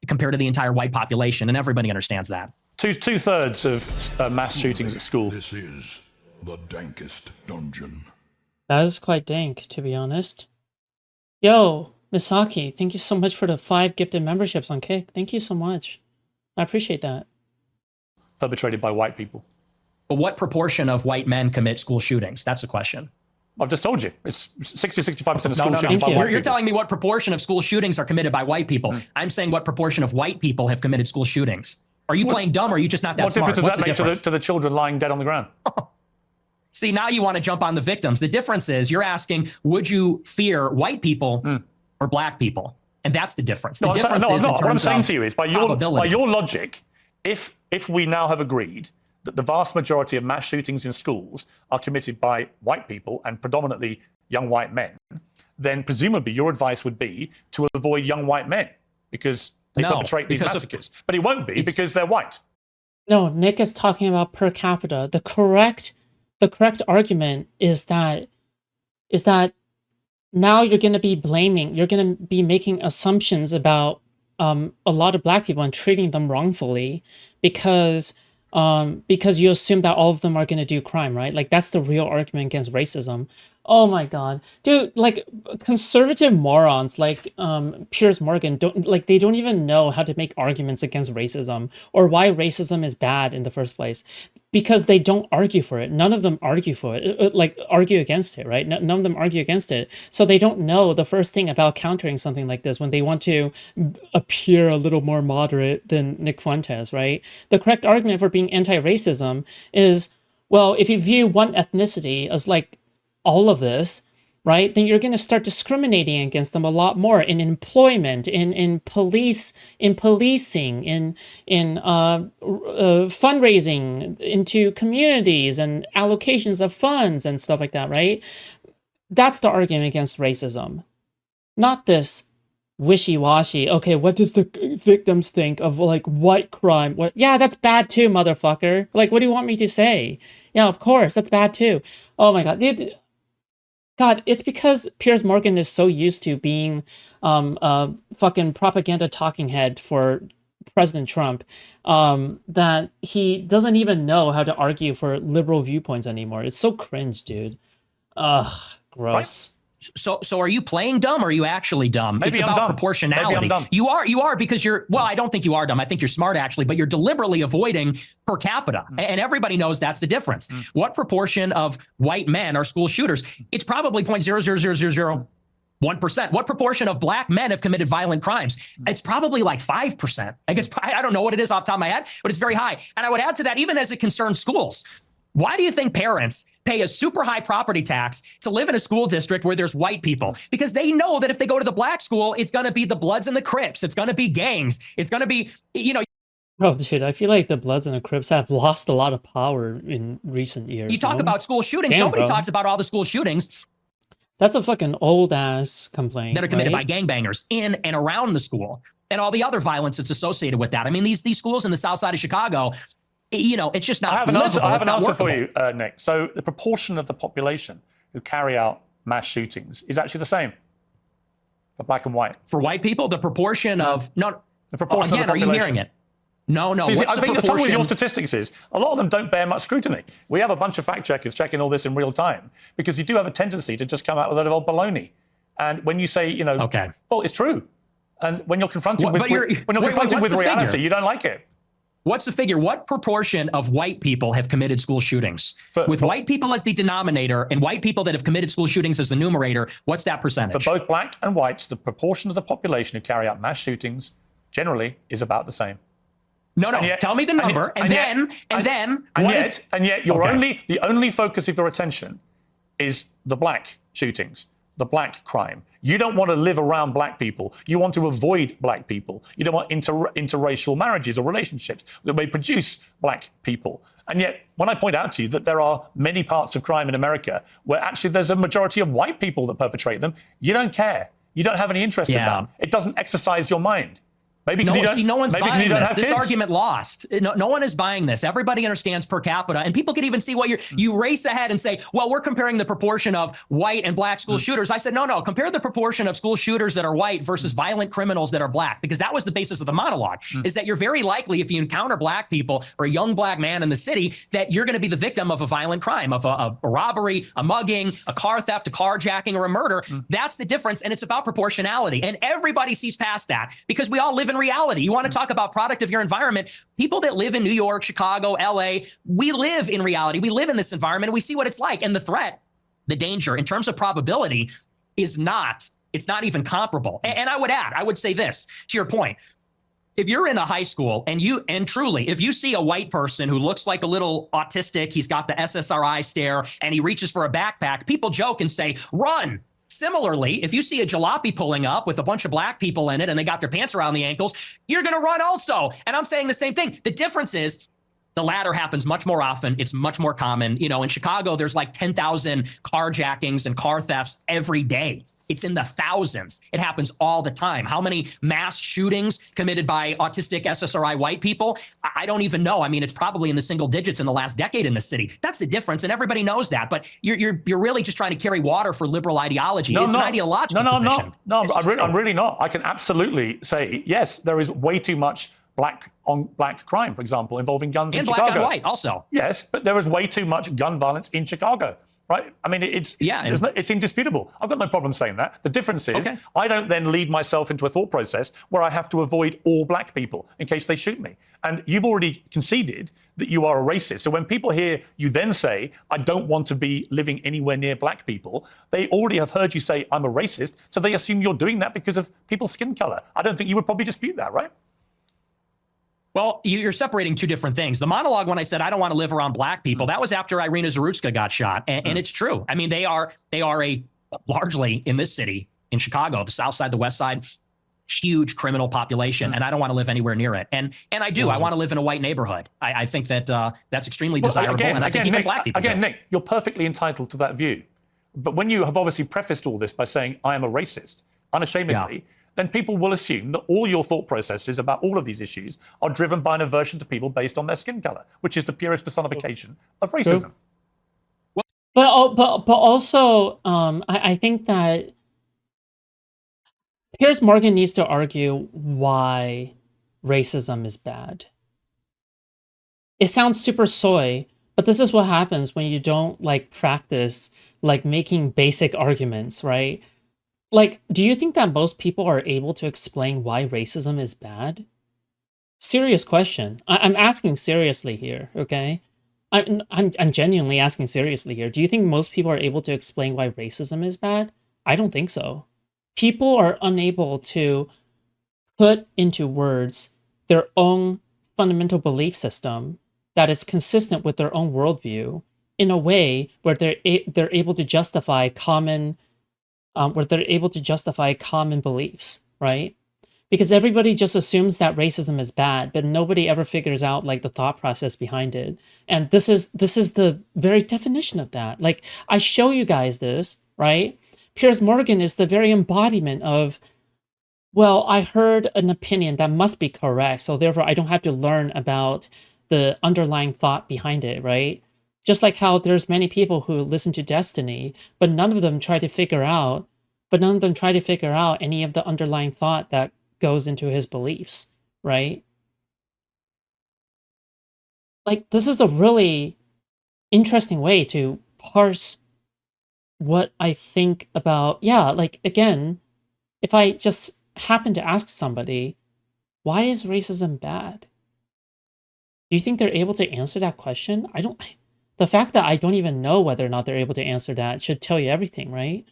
compared to the entire white population. And everybody understands that. Two-thirds of mass shootings at school. This is the dankest dungeon. That is quite dank, to be honest. Yo, Misaki, thank you so much for the 5 gifted memberships on Kick. Thank you so much. I appreciate that. Perpetrated by white people. But what proportion of white men commit school shootings? That's the question. I've just told you. It's 60-65% of school shootings by white people. You're telling me what proportion of school shootings are committed by white people. I'm saying what proportion of white people have committed school shootings. Are you playing dumb, or are you just not that smart? What difference does that make to the children lying dead on the ground? See, now you want to jump on the victims. The difference is you're asking, would you fear white people or black people? And that's the difference. The difference is what I'm saying to you is, by your logic, if we now have agreed that the vast majority of mass shootings in schools are committed by white people and predominantly young white men, then presumably your advice would be to avoid young white men because they perpetrate these massacres. But it won't be because they're white. No, Nick is talking about per capita. The correct argument is that now you're going to be making assumptions about a lot of black people and treating them wrongfully because you assume that all of them are going to do crime, right? Like, that's the real argument against racism. Oh my god, dude! Like, conservative morons like Piers Morgan they don't even know how to make arguments against racism or why racism is bad in the first place, because they don't argue for it. None of them argue for it, argue against it, right? None of them argue against it, so they don't know the first thing about countering something like this when they want to appear a little more moderate than Nick Fuentes, right? The correct argument for being anti-racism is, well, if you view one ethnicity as like all of this, right, then you're going to start discriminating against them a lot more in employment, in policing, in fundraising into communities and allocations of funds and stuff like that, right? That's the argument against racism, not this wishy-washy. Okay, what does the victims think of like white crime? What? Yeah, that's bad too, motherfucker. Like, what do you want me to say? Yeah, of course, that's bad too. Oh my god, God, it's because Piers Morgan is so used to being a fucking propaganda talking head for President Trump that he doesn't even know how to argue for liberal viewpoints anymore. It's so cringe, dude. Ugh, gross. So are you playing dumb or are you actually dumb? Maybe it's I'm about dumb. proportionality. Maybe I'm dumb. You are because you're, well, I don't think you are dumb. I think you're smart actually, but you're deliberately avoiding per capita. And everybody knows that's the difference. What proportion of white men are school shooters? It's probably 0.00001%. What proportion of black men have committed violent crimes? It's probably like 5%. I don't know what it is off the top of my head, but it's very high. And I would add to that, even as it concerns schools. Why do you think parents pay a super high property tax to live in a school district where there's white people? Because they know that if they go to the black school, it's going to be the Bloods and the Crips. It's going to be gangs. It's going to be, Oh, dude, I feel like the Bloods and the Crips have lost a lot of power in recent years. You talk about school shootings. Damn, Nobody bro. talks about all the school shootings That's a fucking old ass complaint that are committed right? by gangbangers in and around the school and all the other violence that's associated with that. I mean, these schools in the south side of Chicago, it's just not I have an answer, for workable. you, Nick. So the proportion of the population who carry out mass shootings is actually the same for black and white. For white people, the proportion of The proportion again, of the population. are you hearing it? No. See, What's I the think the trouble with proportion? your statistics is a lot of them don't bear much scrutiny. We have a bunch of fact checkers checking all this in real time because you do have a tendency to just come out with a lot of old baloney. And when you say, Okay. well, it's true. And when you're confronted What- with but you're- when you're wait, confronted what's with the reality, figure? you don't like it. What's the figure? What proportion of white people have committed school shootings? With white people as the denominator and white people that have committed school shootings as the numerator, what's that percentage? For both black and whites, the proportion of the population who carry out mass shootings generally is about the same. No. yet- Tell me the number, and then the only focus of your attention is the black shootings, the black crime. You don't want to live around black people. You want to avoid black people. You don't want interracial marriages or relationships that may produce black people. And yet, when I point out to you that there are many parts of crime in America where actually there's a majority of white people that perpetrate them, you don't care. You don't have any interest in that. It doesn't exercise your mind. Maybe because no one's buying this. This kids. argument lost. No one is buying this. Everybody understands per capita, and people can even see what you race ahead and say, well, we're comparing the proportion of white and black school shooters. I said, no, compare the proportion of school shooters that are white versus violent criminals that are black, because that was the basis of the monologue, is that you're very likely, if you encounter black people or a young black man in the city, that you're going to be the victim of a violent crime, of a robbery, a mugging, a car theft, a carjacking, or a murder. That's the difference, and it's about proportionality. And everybody sees past that because we all live in reality. You want to talk about product of your environment? People that live in New York, Chicago, LA, we live in reality. We live in this environment and we see what it's like. And the threat, the danger in terms of probability it's not even comparable. And I would say this to your point. If you're in a high school and truly, if you see a white person who looks like a little autistic, he's got the SSRI stare and he reaches for a backpack, people joke and say, run. Similarly, if you see a jalopy pulling up with a bunch of black people in it and they got their pants around the ankles, you're going to run also. And I'm saying the same thing. The difference is the latter happens much more often. It's much more common. In Chicago, there's like 10,000 carjackings and car thefts every day. It's in the thousands. It happens all the time. How many mass shootings committed by autistic SSRI white people? I don't even know. I mean, it's probably in the single digits in the last decade in the city. That's the difference, and everybody knows that. But you're really just trying to carry water for liberal ideology. It's an ideological position. I'm really not. I can absolutely say, yes, there is way too much black on black crime, for example, involving guns in Chicago. And black on white also. Yes, but there is way too much gun violence in Chicago. Right? I mean, it's indisputable. I've got no problem saying that. The difference is I don't then lead myself into a thought process where I have to avoid all black people in case they shoot me. And you've already conceded that you are a racist. So when people hear you then say, I don't want to be living anywhere near black people, they already have heard you say, I'm a racist. So they assume you're doing that because of people's skin color. I don't think you would probably dispute that, right? Well, you're separating two different things. The monologue, when I said I don't want to live around black people, that was after Irina Zarutska got shot. And it's true. I mean, they are largely in this city, in Chicago, the South Side, the West Side, huge criminal population. And I don't want to live anywhere near it. And I do. I want to live in a white neighborhood. I think that that's extremely desirable. And I think even black people do. Nick, you're perfectly entitled to that view. But when you have obviously prefaced all this by saying, I am a racist, unashamedly, then people will assume that all your thought processes about all of these issues are driven by an aversion to people based on their skin color, which is the purest personification of racism. But also, I think that Piers Morgan needs to argue why racism is bad. It sounds super soy, but this is what happens when you don't like practice like making basic arguments, right? Like, do you think that most people are able to explain why racism is bad? Serious question. I'm asking seriously here, okay? I'm genuinely asking seriously here. Do you think most people are able to explain why racism is bad? I don't think so. People are unable to put into words their own fundamental belief system that is consistent with their own worldview in a way where they're able to justify common beliefs, right? Because everybody just assumes that racism is bad, but nobody ever figures out like the thought process behind it. And this is the very definition of that. Like, I show you guys this, right? Piers Morgan is the very embodiment of, well, I heard an opinion that must be correct, so therefore I don't have to learn about the underlying thought behind it, right? Just like how there's many people who listen to Destiny, but none of them try to figure out any of the underlying thought that goes into his beliefs, right? Like, this is a really interesting way to parse what I think about, yeah, like, again, if I just happen to ask somebody, why is racism bad? Do you think they're able to answer that question? The fact that I don't even know whether or not they're able to answer that should tell you everything, right?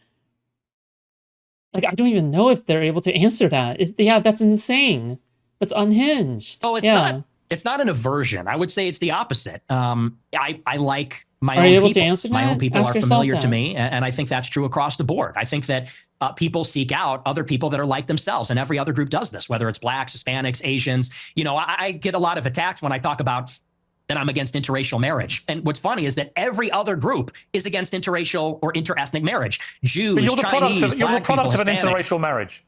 Like, I don't even know if they're able to answer that. Yeah, that's insane. That's unhinged. Oh, it's not an aversion. I would say it's the opposite. I like my Are you own able people. to answer My that? own people Ask are yourself familiar to that. me, and I think that's true across the board. I think that people seek out other people that are like themselves, and every other group does this, whether it's blacks, Hispanics, Asians. You know, I get a lot of attacks when I talk about that I'm against interracial marriage. And what's funny is that every other group is against interracial or interethnic marriage. Jews, But you're the Chinese, product of an Hispanics. interracial marriage.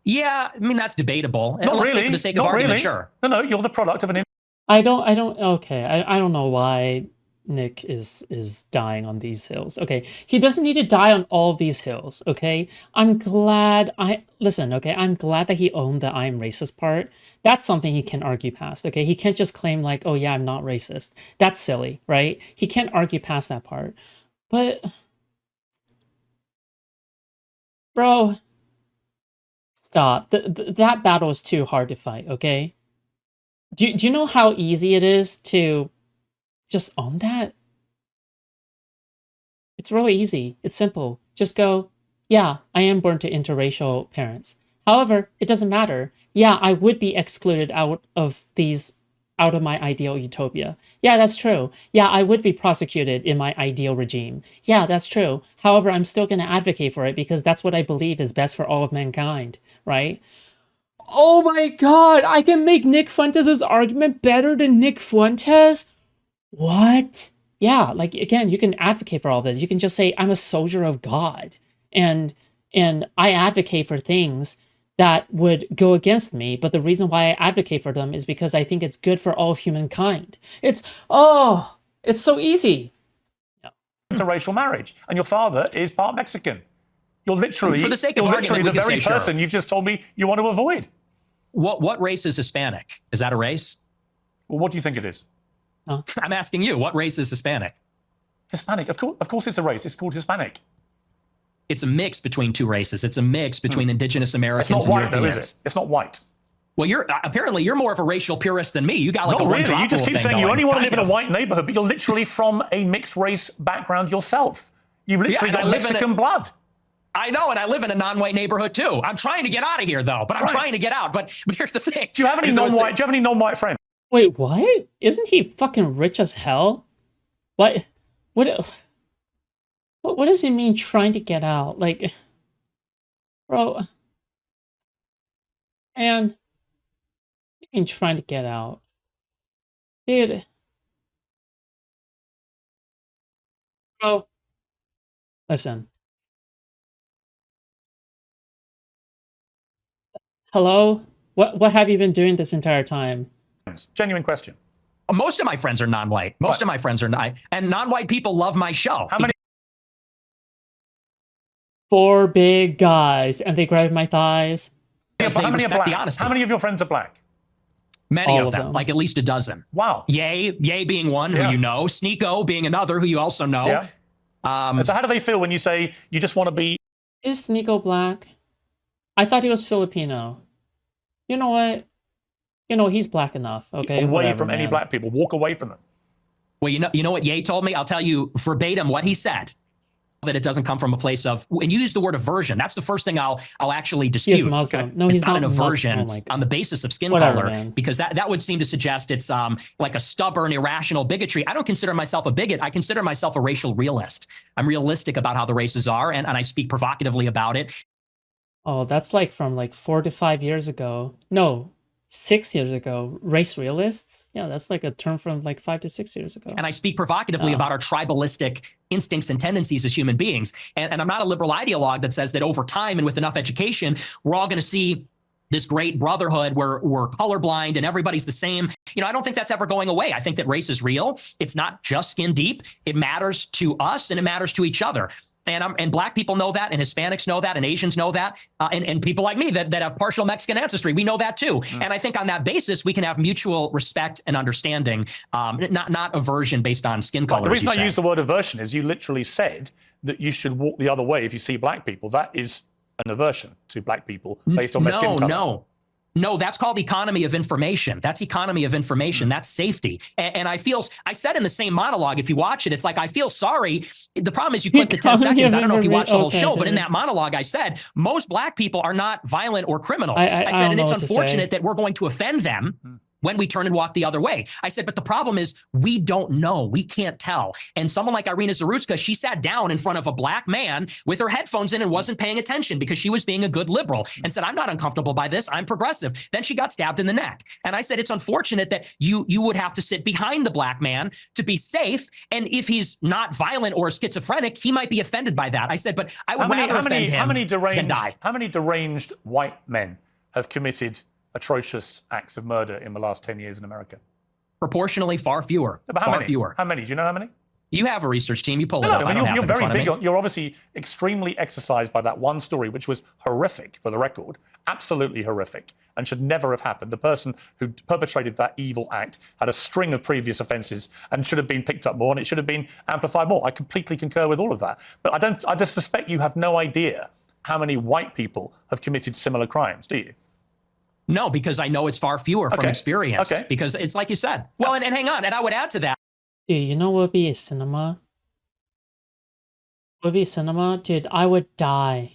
Yeah, I mean, that's debatable. Not Let's say really. for the sake Not of argument, really. sure. No, you're the product of an. Okay, I don't know why Nick is dying on these hills. Okay, he doesn't need to die on all of these hills, okay? I'm glad I'm glad that he owned the I'm racist part. That's something he can argue past, okay? He can't just claim like, oh yeah, I'm not racist. That's silly, right? He can't argue past that part. But, bro, stop. That battle is too hard to fight, okay? Do you know how easy it is to just own that? It's really easy. It's simple. Just go, yeah, I am born to interracial parents. However, it doesn't matter. Yeah, I would be excluded out of my ideal utopia. Yeah, that's true. Yeah, I would be prosecuted in my ideal regime. Yeah, that's true. However, I'm still going to advocate for it because that's what I believe is best for all of mankind, right? Oh my god, I can make Nick Fuentes' argument better than Nick Fuentes? What? Yeah, like, again, you can advocate for all this. You can just say, I'm a soldier of God, and I advocate for things that would go against me, but the reason why I advocate for them is because I think it's good for all of humankind. It's so easy. Yeah. Interracial marriage, and your father is part Mexican. You're literally, for the sake of argument, the we can very say, person sure. you've just told me you want to avoid. What race is Hispanic? Is that a race? Well, what do you think it is? I'm asking you, what race is Hispanic? Hispanic. Of course it's a race. It's called Hispanic. It's a mix between two races. It's a mix between indigenous Americans It's not white, and though, Europeans. is it? It's not white. Well, apparently you're more of a racial purist than me. You got like Not a really. You just keep saying you only want to live in a white. white neighborhood, but you're literally from a mixed race background yourself. You've literally got Mexican blood. I know, and I live in a non-white neighborhood too. I'm trying to get out of here, though. But I'm trying to get out. But here's the thing. Do you have any non-white friends? Wait, what? Isn't he fucking rich as hell? What does it mean trying to get out? Like, bro, man, you mean trying to get out? Dude. Bro, listen. Hello? What have you been doing this entire time? Genuine question. Most of my friends are non-white. Most of my friends are not, and non-white people love my show. How many? 4 big guys, and they grabbed my thighs. How many are respect the black? honesty. How many of your friends are black? Many All of of them, them. like at least a dozen. Wow. Ye being one who Yeah. you know, Sneeko being another who you also know. Yeah. So how do they feel when you say you just want to be? Is Nico black? I thought he was Filipino. You know what? You know, he's black enough, okay? Away Whatever, from any man. black people. Walk away from them. Well, you know what Ye told me? I'll tell you verbatim what he said. That it doesn't come from a place of, and you use the word aversion. That's the first thing I'll actually dispute. He's Muslim. Okay? No, it's he's not an Muslim. aversion Oh my God. on the basis of skin Whatever, color, man. because that would seem to suggest it's like a stubborn, irrational bigotry. I don't consider myself a bigot. I consider myself a racial realist. I'm realistic about how the races are, and I speak provocatively about it. Oh, that's like from like 4 to 5 years ago. No, 6 years ago. Race realists? Yeah, that's like a term from like 5 to 6 years ago. And I speak provocatively about our tribalistic instincts and tendencies as human beings. And I'm not a liberal ideologue that says that over time and with enough education, we're all going to see this great brotherhood where we're colorblind and everybody's the same. You know, I don't think that's ever going away. I think that race is real. It's not just skin deep. It matters to us and it matters to each other. And black people know that, and Hispanics know that, and Asians know that, and people like me that have partial Mexican ancestry, we know that too. And I think on that basis, we can have mutual respect and understanding, not aversion based on skin color. The reason I use the word aversion is you literally said that you should walk the other way if you see black people. That is an aversion to black people based on their skin color. No, that's called economy of information. That's economy of information. That's safety. And I said in the same monologue, if you watch it, it's like, I feel sorry. The problem is you clip the 10 seconds. I don't know if you watched the whole show, but in that monologue, I said, most black people are not violent or criminals. I said, and it's unfortunate that we're going to offend them when we turn and walk the other way. I said, but the problem is we don't know. We can't tell. And someone like Irina Zarutska, she sat down in front of a black man with her headphones in and wasn't paying attention because she was being a good liberal and said, I'm not uncomfortable by this. I'm progressive. Then she got stabbed in the neck. And I said, it's unfortunate that you would have to sit behind the black man to be safe. And if he's not violent or schizophrenic, he might be offended by that. I said, but I would rather offend him than die. How many deranged white men have committed atrocious acts of murder in the last 10 years in America? Proportionally far fewer. But far fewer. How many? Do you know how many? You have a research team. You pull it No, up. I don't have you're it in very front of big me. on, you're obviously extremely exercised by that one story, which was horrific for the record, absolutely horrific, and should never have happened. The person who perpetrated that evil act had a string of previous offences and should have been picked up more, and it should have been amplified more. I completely concur with all of that. But I just suspect you have no idea how many white people have committed similar crimes, do you? No, because I know it's far fewer from experience. Okay. Because it's like you said. Well, and hang on, and I would add to that. Dude, you know what would be a cinema? Would be cinema? Dude, I would die.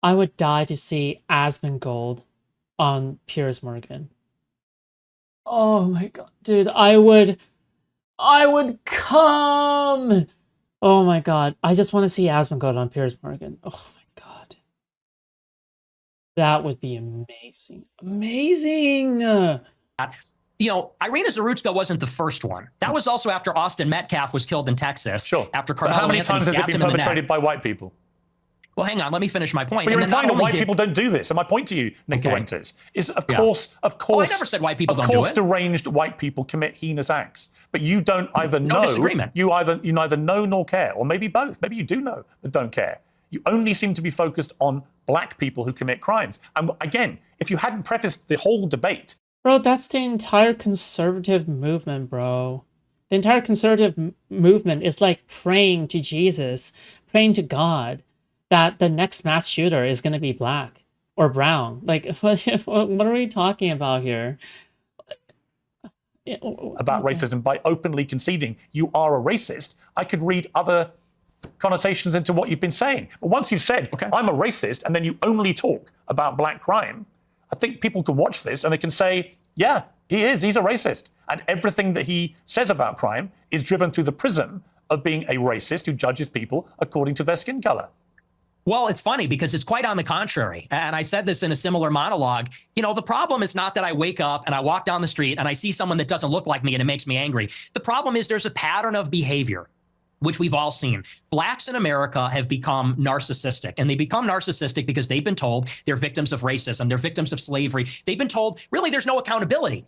I would die to see Asmongold on Piers Morgan. Oh my god. Dude, I would come! Oh my god. I just want to see Asmongold on Piers Morgan. Oh my god. That would be amazing. Amazing! You know, Irina Zarutska wasn't the first one. That was also after Austin Metcalf was killed in Texas. Sure. After But Carmelo how many Anthony times has it stabbed been him in the perpetrated neck. by white people? Well, hang on. Let me finish my point. But you're And then implying not that only white did- people don't do this. And my point to you, Nick Okay. Fuentes, is of Yeah. course, Oh, I never said white people don't do Of course, it. deranged white people commit heinous acts, but you don't either No know. disagreement. You neither know nor care, or maybe both. Maybe you do know but don't care. You only seem to be focused on black people who commit crimes. And again, if you hadn't prefaced the whole debate. Bro, that's the entire conservative movement, bro. The entire conservative movement is like praying to Jesus, praying to God that the next mass shooter is going to be black or brown. Like, what are we talking about here? About racism by openly conceding you are a racist, I could read other connotations into what you've been saying. But once you've said, I'm a racist, and then you only talk about black crime, I think people can watch this and they can say, yeah, he's a racist. And everything that he says about crime is driven through the prism of being a racist who judges people according to their skin color. Well, it's funny because it's quite on the contrary. And I said this in a similar monologue. You know, the problem is not that I wake up and I walk down the street and I see someone that doesn't look like me and it makes me angry. The problem is there's a pattern of behavior. which we've all seen. Blacks in America have become narcissistic, and they become narcissistic because they've been told they're victims of racism, they're victims of slavery. They've been told, really, there's no accountability.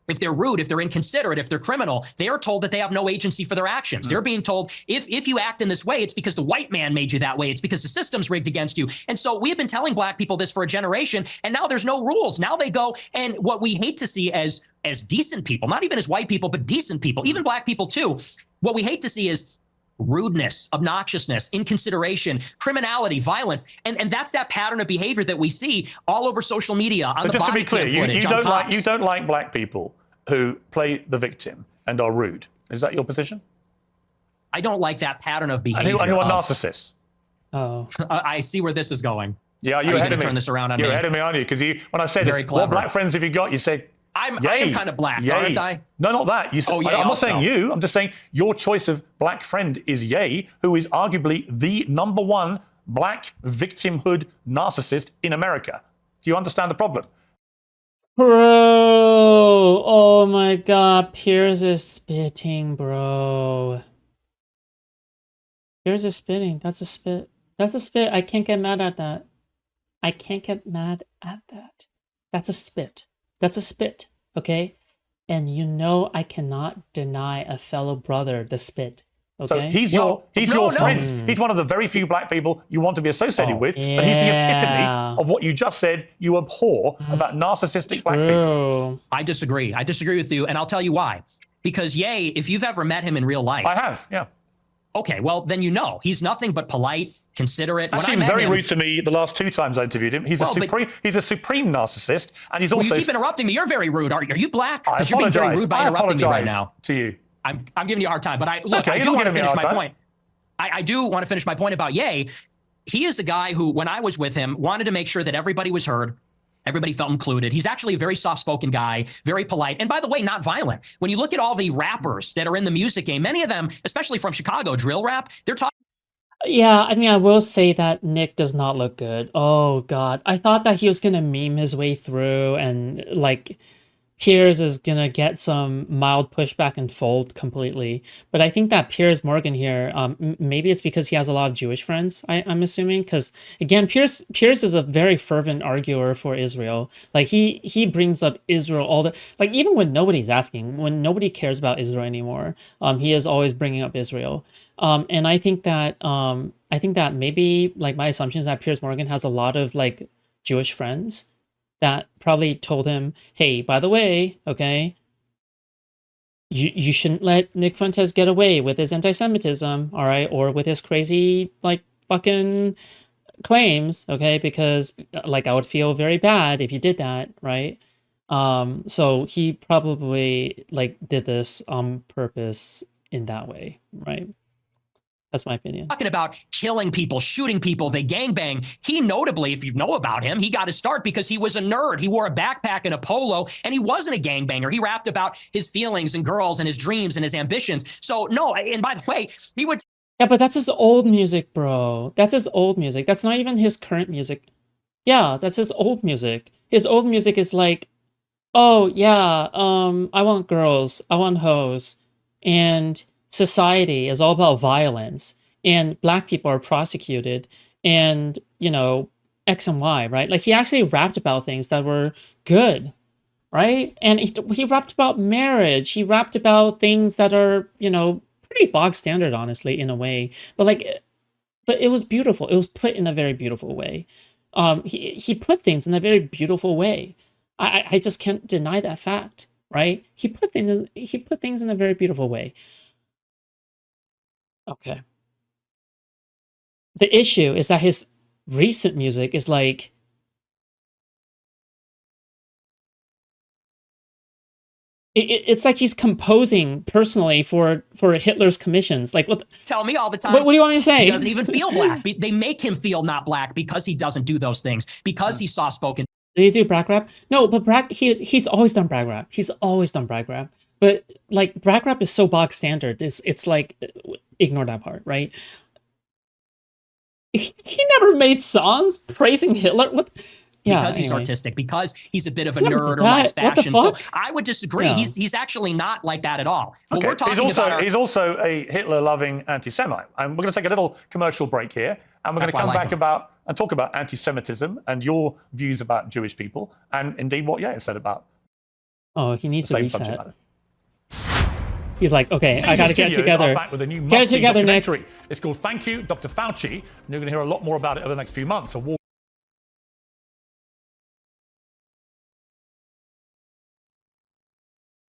If they're rude, if they're inconsiderate, if they're criminal, they are told that they have no agency for their actions. They're being told, if you act in this way, it's because the white man made you that way. It's because the system's rigged against you. And so we have been telling black people this for a generation, and now there's no rules. Now they go, and what we hate to see as decent people, not even as white people, but decent people, even black people too, what we hate to see is rudeness, obnoxiousness, inconsideration, criminality, violence. And that's that pattern of behavior that we see all over social media. On So the just to body be clear, cam footage, you don't like black people who play the victim and are rude. Is that your position? I don't like that pattern of behavior. And who are narcissists? Oh, I see where this is going. Yeah, Are you're you ahead gonna of me. turn this around on You're me? ahead of me, aren't you? Because when I said, Very what clever. black friends have you got? You said, I yay. am kind of black, Yay. aren't I? No, not that. You said, Oh, yay I'm not also. saying you. I'm just saying your choice of black friend is Ye, who is arguably the #1 black victimhood narcissist in America. Do you understand the problem? bro! Oh my God, Piers is spitting, bro. Piers is spitting. That's a spit. That's a spit. I can't get mad at that. I can't get mad at that. That's a spit. That's a spit, okay? And you know I cannot deny a fellow brother the spit, okay? So he's your friend. He's one of the very few black people you want to be associated with, but he's the epitome of what you just said you abhor about narcissistic black people. I disagree. I disagree with you, and I'll tell you why. Because Ye, if you've ever met him in real life, I have, yeah. Okay, well then you know he's nothing but polite, considerate. Actually, he was very rude to me the last 2 times I interviewed him. He's a supreme narcissist, and he's also. You keep interrupting me. You're very rude. Are you black? I Because you're being very rude by interrupting me right now. To you. I'm giving you a hard time, but I okay, do want to finish my point. I do want to finish my point about Ye. He is a guy who, when I was with him, wanted to make sure that everybody was heard. Everybody felt included. He's actually a very soft-spoken guy, very polite. And by the way, not violent. When you look at all the rappers that are in the music game, many of them, especially from Chicago, drill rap, they're talking. Yeah, I mean, I will say that Nick does not look good. Oh, God. I thought that he was going to meme his way through and, like, Piers is going to get some mild pushback and fold completely. But I think that Piers Morgan here, maybe it's because he has a lot of Jewish friends, I'm assuming. Because, again, Piers is a very fervent arguer for Israel. Like, he brings up Israel all the... Like, even when nobody's asking, when nobody cares about Israel anymore, he is always bringing up Israel. And I think that maybe, like, my assumption is that Piers Morgan has a lot of, like, Jewish friends that probably told him, hey, by the way, okay, you shouldn't let Nick Fuentes get away with his anti-Semitism, all right, or with his crazy, like, fucking claims, okay, because, like, I would feel very bad if you did that, right? So he probably, like, did this on purpose in that way, right? That's my opinion. Talking about killing people, shooting people, they gangbang. He notably, if you know about him, he got his start because he was a nerd. He wore a backpack and a polo, and he wasn't a gangbanger. He rapped about his feelings and girls and his dreams and his ambitions. So no, and by the way, he would... Yeah, but that's his old music, bro. That's his old music. That's not even his current music. Yeah, that's his old music. His old music is like, oh, yeah, I want girls, I want hoes, and society is all about violence, and black people are prosecuted, and, you know, X and Y, right? Like, he actually rapped about things that were good, right? And he rapped about marriage. He rapped about things that are, you know, pretty bog standard, honestly, in a way. But it was beautiful. It was put in a very beautiful way. He put things in a very beautiful way. I just can't deny that fact, right? He put things in a very beautiful way. Okay. The issue is that his recent music is like, it's like he's composing personally for Hitler's commissions. Like, what? Tell me all the time. What do you want me to say? He doesn't even feel black. They make him feel not black because he doesn't do those things, because he's soft-spoken. Did he do brag rap? No, but brag, he's always done brag rap. He's always done brag rap. But, like, brag rap is so bog standard. It's like, ignore that part, right? He never made songs praising Hitler. What? Yeah, because he's anyway. artistic, because he's a bit of a Yeah, but nerd or likes what the fashion. So fuck? I would disagree. Yeah. He's actually not like that at all. But Okay. we're talking He's also a Hitler-loving anti-Semite. And we're going to take a little commercial break here, and we're going to come back and talk about anti-Semitism and your views about Jewish people, and indeed what Yair said about Oh, he needs the to same reset. subject matter. He's like, okay, I gotta get it together. Back with a new Get it must-see together, Nick. documentary. It's called Thank You, Dr. Fauci, and you're going to hear a lot more about it over the next few months. So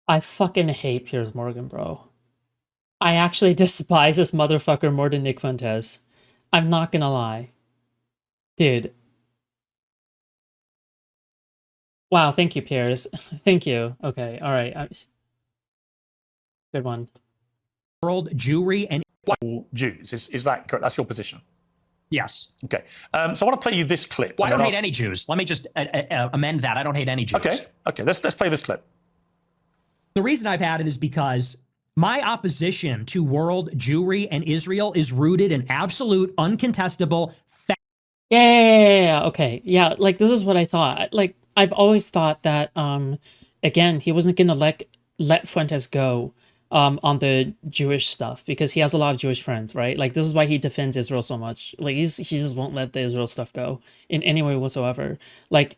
I fucking hate Piers Morgan, bro. I actually despise this motherfucker more than Nick Fuentes. I'm not gonna lie. Dude. Wow, thank you, Piers. Thank you. Okay, alright. Good one. world Jewry and all Jews. Is that correct? That's your position? yes. Okay. So I want to play you this clip. Well, I don't hate any Jews. Let me just amend that. I don't hate any Jews. Okay. Let's play this clip. The reason I've had it is because my opposition to world Jewry and Israel is rooted in absolute, uncontestable fact. Yeah, okay. Yeah, like, this is what I thought. Like, I've always thought that, again, he wasn't gonna let Fuentes go on the Jewish stuff because he has a lot of Jewish friends, right? Like, this is why he defends Israel so much. Like, he just won't let the Israel stuff go in any way whatsoever. Like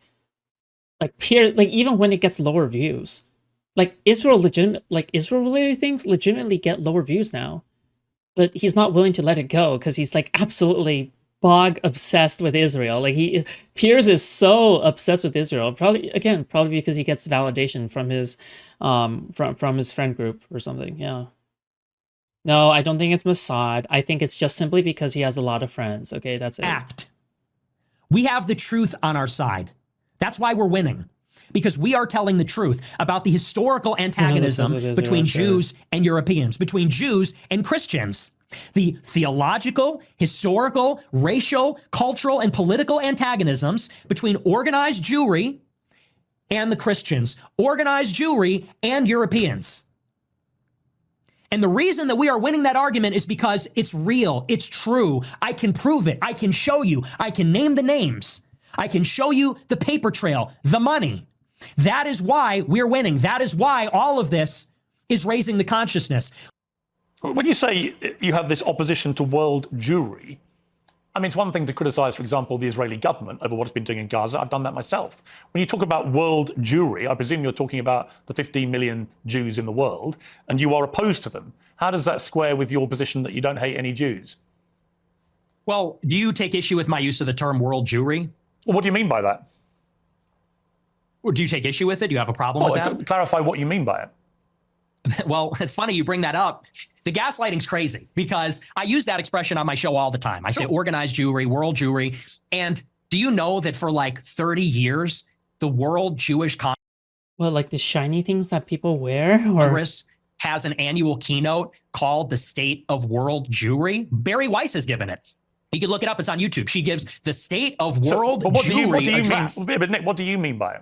Pierre, like, even when it gets lower views, like, Israel-related things legitimately get lower views now, but he's not willing to let it go because he's like absolutely bog obsessed with Israel. Like, Piers is so obsessed with Israel, probably because he gets validation from his from his friend group or something. Yeah. No, I don't think it's Mossad. I think it's just simply because he has a lot of friends. Okay, that's it. We have the truth on our side. That's why we're winning. Because we are telling the truth about the historical antagonism between Jews and Europeans, between Jews and Christians. The theological, historical, racial, cultural, and political antagonisms between organized Jewry and the Christians, organized Jewry and Europeans. And the reason that we are winning that argument is because it's real, it's true. I can prove it, I can show you, I can name the names. I can show you the paper trail, the money. That is why we're winning. That is why all of this is raising the consciousness. When you say you have this opposition to world Jewry, I mean, it's one thing to criticize, for example, the Israeli government over what it's been doing in Gaza. I've done that myself. When you talk about world Jewry, I presume you're talking about the 15 million Jews in the world, and you are opposed to them. How does that square with your position that you don't hate any Jews? Well, do you take issue with my use of the term world Jewry? Well, what do you mean by that? Or do you take issue with it? Do you have a problem with that? Clarify what you mean by it. Well, it's funny you bring that up. The gaslighting's crazy because I use that expression on my show all the time. I say organized Jewry, world Jewry. And do you know that for like 30 years, the World Jewish Well, like the shiny things that people wear? Congress has an annual keynote called the State of World Jewry. Barry Weiss has given it. You can look it up. It's on YouTube. She gives the State of World Jewry address. But Nick, what do you mean by it?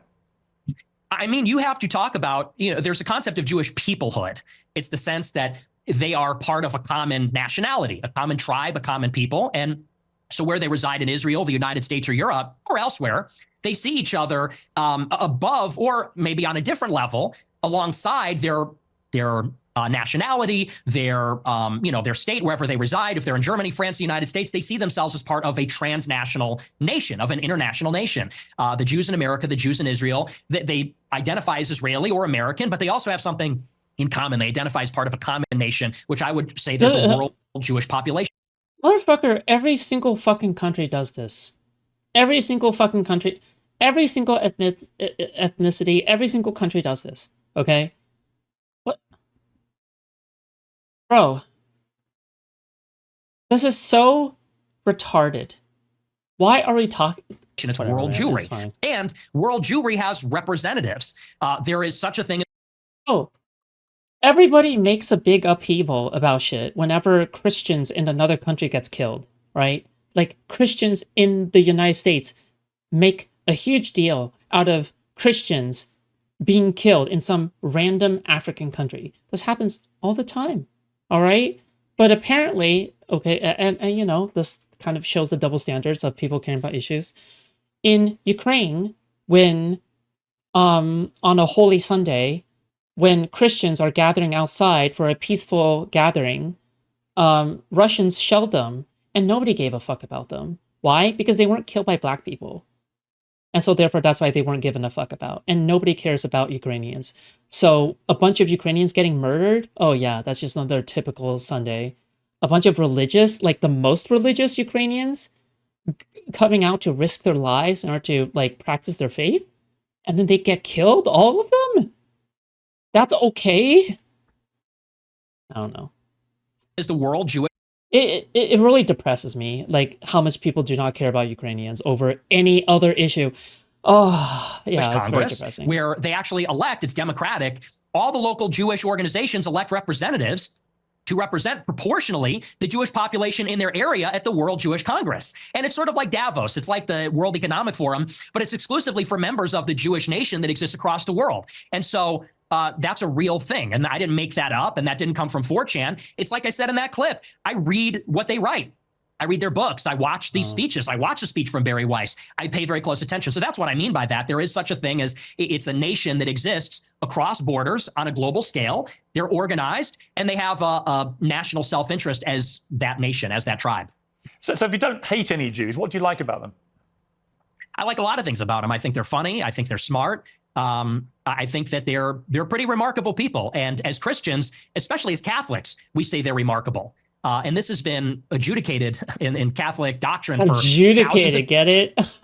I mean, you have to talk about, there's a concept of Jewish peoplehood. It's the sense that they are part of a common nationality, a common tribe, a common people. And so where they reside in Israel, the United States or Europe or elsewhere, they see each other above or maybe on a different level alongside their nationality, their state, wherever they reside. If they're in Germany, France, the United States, they see themselves as part of a transnational nation, of an international nation. The Jews in America, the Jews in Israel, they identify as Israeli or American, but they also have something in common. They identify as part of a common nation, which I would say there's a world Jewish population. Motherfucker, every single fucking country does this. Every single fucking country, every single ethnicity, every single country does this. Okay? What? Bro. This is so retarded. Why are we talking? It's world Jewry. And world Jewry has representatives. There is such a thing. Oh. Everybody makes a big upheaval about shit whenever Christians in another country gets killed, right? Like, Christians in the United States make a huge deal out of Christians being killed in some random African country. This happens all the time, all right? But apparently, okay, and this kind of shows the double standards of people caring about issues. In Ukraine, when on a holy Sunday, when Christians are gathering outside for a peaceful gathering, Russians shelled them, and nobody gave a fuck about them. Why? Because they weren't killed by black people. And so therefore, that's why they weren't given a fuck about. And nobody cares about Ukrainians. So a bunch of Ukrainians getting murdered, oh yeah, that's just another typical Sunday. A bunch of religious, like the most religious Ukrainians, coming out to risk their lives in order to like practice their faith, and then they get killed, all of them? That's okay? I don't know. Is the world Jewish? It really depresses me, like how much people do not care about Ukrainians over any other issue. Oh, yeah, it's very Congress, depressing. where they actually elect, it's democratic, all the local Jewish organizations elect representatives to represent proportionally the Jewish population in their area at the World Jewish Congress. And it's sort of like Davos. It's like the World Economic Forum, but it's exclusively for members of the Jewish nation that exists across the world. And so that's a real thing. And I didn't make that up, and that didn't come from 4chan. It's like I said in that clip, I read what they write. I read their books. I watch these speeches. I watch a speech from Barry Weiss. I pay very close attention. So that's what I mean by that. There is such a thing as it's a nation that exists across borders on a global scale. They're organized, and they have a national self-interest as that nation, as that tribe. So if you don't hate any Jews, what do you like about them? I like a lot of things about them. I think they're funny. I think they're smart. I think that they're pretty remarkable people. And as Christians, especially as Catholics, we say they're remarkable. And this has been adjudicated in Catholic doctrine. Adjudicated, get it?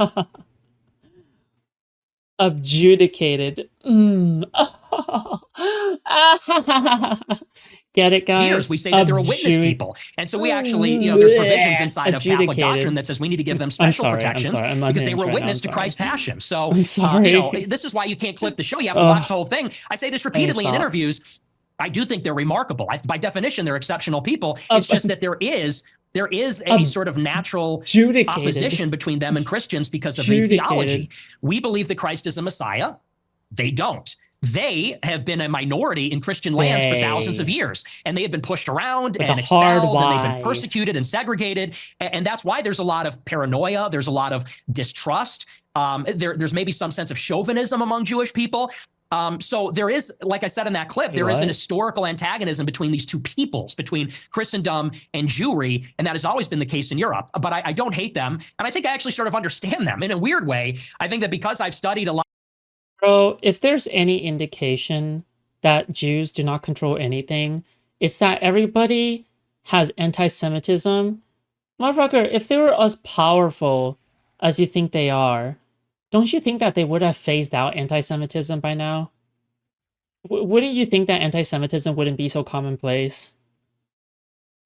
Adjudicated. Get it, guys? Years, we say that they're a witness people. And so we actually, there's provisions inside of Catholic doctrine that says we need to give them special protections because they were witness to Christ's passion. So, this is why you can't clip the show. You have to watch the whole thing. I say this repeatedly in interviews. I do think they're remarkable. By definition, they're exceptional people. It's just that there is a sort of natural opposition between them and Christians because of their theology. We believe that Christ is a Messiah. They don't. They have been a minority in Christian lands for thousands of years, and they have been pushed around and expelled, and they've been persecuted and segregated. And that's why there's a lot of paranoia. There's a lot of distrust. There's maybe some sense of chauvinism among Jewish people. So there is, like I said in that clip, there is an historical antagonism between these two peoples, between Christendom and Jewry, and that has always been the case in Europe. But I don't hate them, and I think I actually sort of understand them in a weird way. I think that because I've studied a lot. Bro, if there's any indication that Jews do not control anything, it's that everybody has anti-Semitism. Motherfucker, if they were as powerful as you think they are, don't you think that they would have phased out anti-Semitism by now? Wouldn't you think that anti-Semitism wouldn't be so commonplace?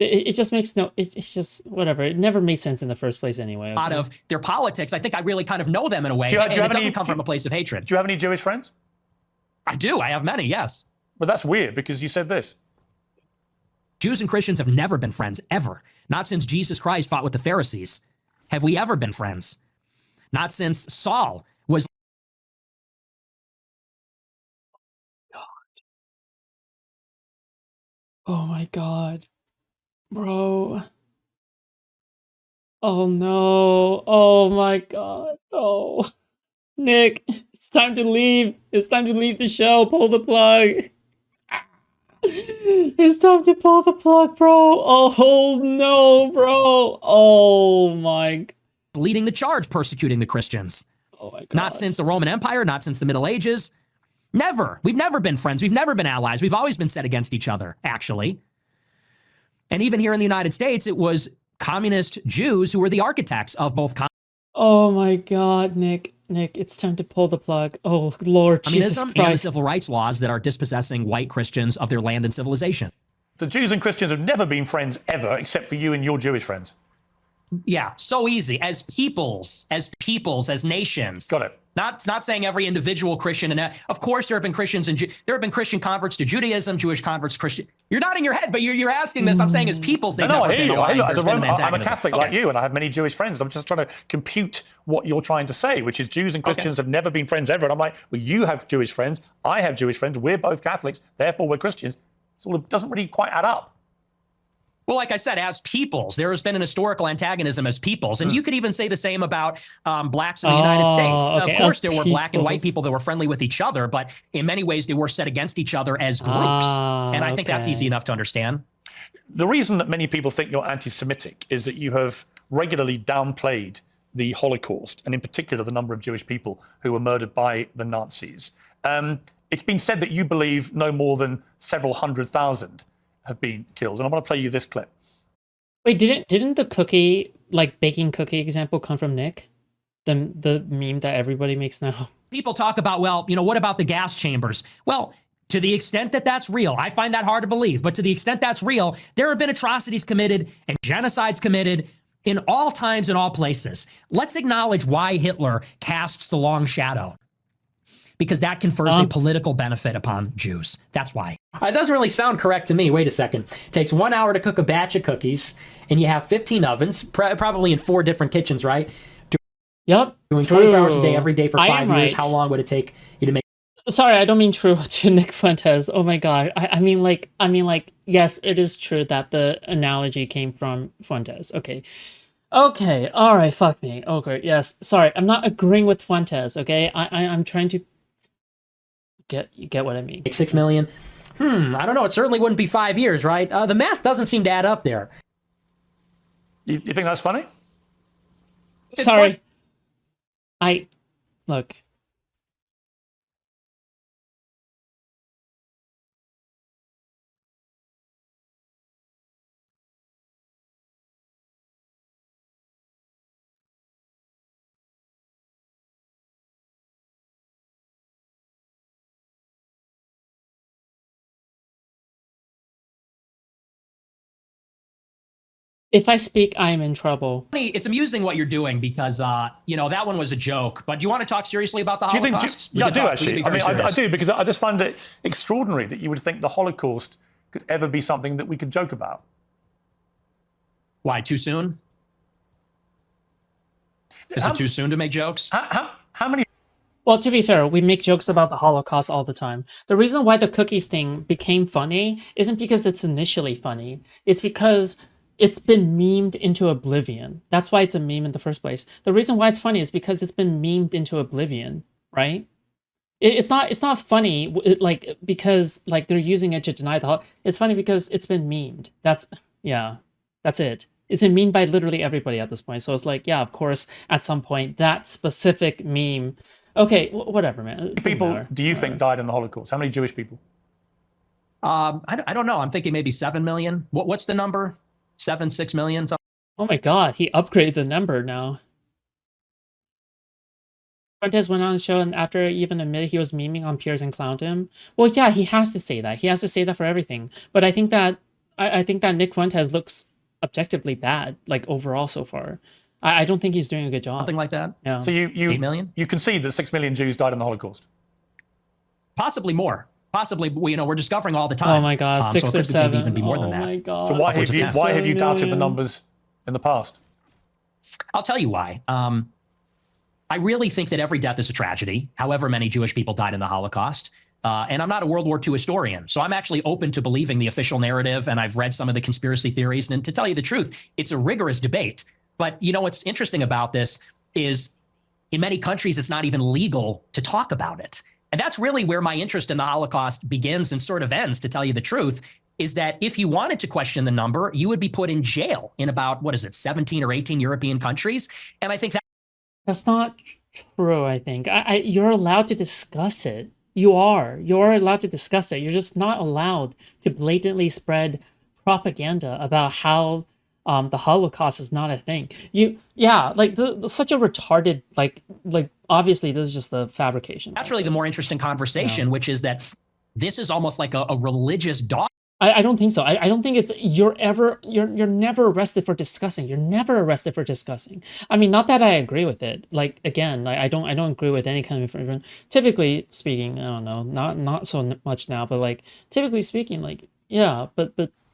It just makes it's just whatever. It never made sense in the first place anyway. Out of their politics, I think I really kind of know them in a way. And it doesn't come from a place of hatred. Do you have any Jewish friends? I do. I have many, yes. But that's weird because you said this. Jews and Christians have never been friends, ever. Not since Jesus Christ fought with the Pharisees. Have we ever been friends? Not since Saul was. Oh my God. Bro. Oh no. Oh my God. Oh. Nick, it's time to leave. It's time to leave the show. Pull the plug. It's time to pull the plug, bro. Oh no, bro. Oh my. Leading the charge, persecuting the Christians. Oh my God. Not since the Roman Empire, not since the Middle Ages. Never. We've never been friends. We've never been allies. We've always been set against each other, actually. And even here in the United States, it was communist Jews who were the architects of both. Oh my God, Nick, it's time to pull the plug. Oh Lord Jesus Christ. And the civil rights laws that are dispossessing white Christians of their land and civilization. The Jews and Christians have never been friends ever, except for you and your Jewish friends. Yeah, so easy. As peoples, as nations. Got it. Not saying every individual Christian, and of course there have been Christians and there have been Christian converts to Judaism, Jewish converts to Christian. You're nodding your head, but you're asking this. I'm saying as peoples, they've never been aligned. As a Roman, I'm a Catholic like you, and I have many Jewish friends. I'm just trying to compute what you're trying to say, which is Jews and Christians have never been friends ever. And I'm like, well, you have Jewish friends, I have Jewish friends, we're both Catholics, therefore we're Christians. So it doesn't really quite add up. Well, like I said, as peoples, there has been an historical antagonism as peoples. And you could even say the same about blacks in the United States. Okay. Of course, there were As black and white peoples. people that were friendly with each other, but in many ways, they were set against each other as groups. And I think that's easy enough to understand. The reason that many people think you're anti-Semitic is that you have regularly downplayed the Holocaust, and in particular, the number of Jewish people who were murdered by the Nazis. It's been said that you believe no more than several 100,000 have been killed. And I want to play you this clip. Wait, didn't the cookie, like baking cookie example come from Nick? The meme that everybody makes now? People talk about, well, you know, what about the gas chambers? Well, to the extent that that's real, I find that hard to believe, but to the extent that's real, there have been atrocities committed and genocides committed in all times and all places. Let's acknowledge why Hitler casts the long shadow. Because that confers a political benefit upon Jews. That's why. It doesn't really sound correct to me. Wait a second. It takes 1 hour to cook a batch of cookies, and you have 15 ovens, probably in 4 different kitchens, right? Yep. Doing 24 hours a day, every day for 5 years. Right. How long would it take you to make? Sorry, I don't mean true to Nick Fuentes. Oh my God. I mean like, yes, it is true that the analogy came from Fuentes. Okay. All right. Fuck me. Okay. Yes. Sorry. I'm not agreeing with Fuentes. Okay. I'm trying to get what I mean. 6 million? I don't know. It certainly wouldn't be 5 years, right? The math doesn't seem to add up there. You think that's funny? Sorry. Look. If I speak, I am in trouble. It's amusing what you're doing because, you know, that one was a joke. But do you want to talk seriously about the Holocaust? Yeah, I do actually. I mean, I do because I just find it extraordinary that you would think the Holocaust could ever be something that we could joke about. Why, too soon? Is it too soon to make jokes? How many? Well, to be fair, we make jokes about the Holocaust all the time. The reason why the cookies thing became funny isn't because it's initially funny. It's because it's been memed into oblivion. That's why it's a meme in the first place. The reason why it's funny is because it's been memed into oblivion, right? It's not funny like because like they're using it to deny the Holocaust. It's funny because it's been memed. That's it. It's been memed by literally everybody at this point. So it's like, yeah, of course, at some point that specific meme. Okay, whatever, man. How many people do you think died in the Holocaust? How many Jewish people? I don't know. I'm thinking maybe 7 million. What's the number? 6 million? Oh my God, he upgraded the number now. Fuentes went on the show and after even admitted he was memeing on Piers and clowned him. Well, yeah, he has to say that. He has to say that for everything. But I think that I think that Nick Fuentes looks objectively bad, like overall so far. I don't think he's doing a good job. Something like that? Yeah. So you 8 million? You concede that 6 million Jews died in the Holocaust? Possibly more. Possibly, you know, we're discovering all the time. Oh my God, 6 so or 7. Even be more than that. Oh my God. So why have you doubted the numbers in the past? I'll tell you why. I really think that every death is a tragedy, however many Jewish people died in the Holocaust. And I'm not a World War II historian, so I'm actually open to believing the official narrative, and I've read some of the conspiracy theories. And to tell you the truth, it's a rigorous debate. But you know what's interesting about this is in many countries, it's not even legal to talk about it. And that's really where my interest in the Holocaust begins and sort of ends, to tell you the truth, is that if you wanted to question the number, you would be put in jail in about, 17 or 18 European countries. And I think that's not true, I think. You're allowed to discuss it. You're allowed to discuss it. You're just not allowed to blatantly spread propaganda about how the Holocaust is not a thing. Such a retarded, like obviously this is just the fabrication. That's really the more interesting conversation, which is that this is almost like a religious dogma. I don't think so. I don't think it's you're never arrested for discussing. You're never arrested for discussing. I mean, not that I agree with it. Like again, I don't agree with any kind of information. Typically speaking, I don't know, not so much now, but like typically speaking, like yeah, but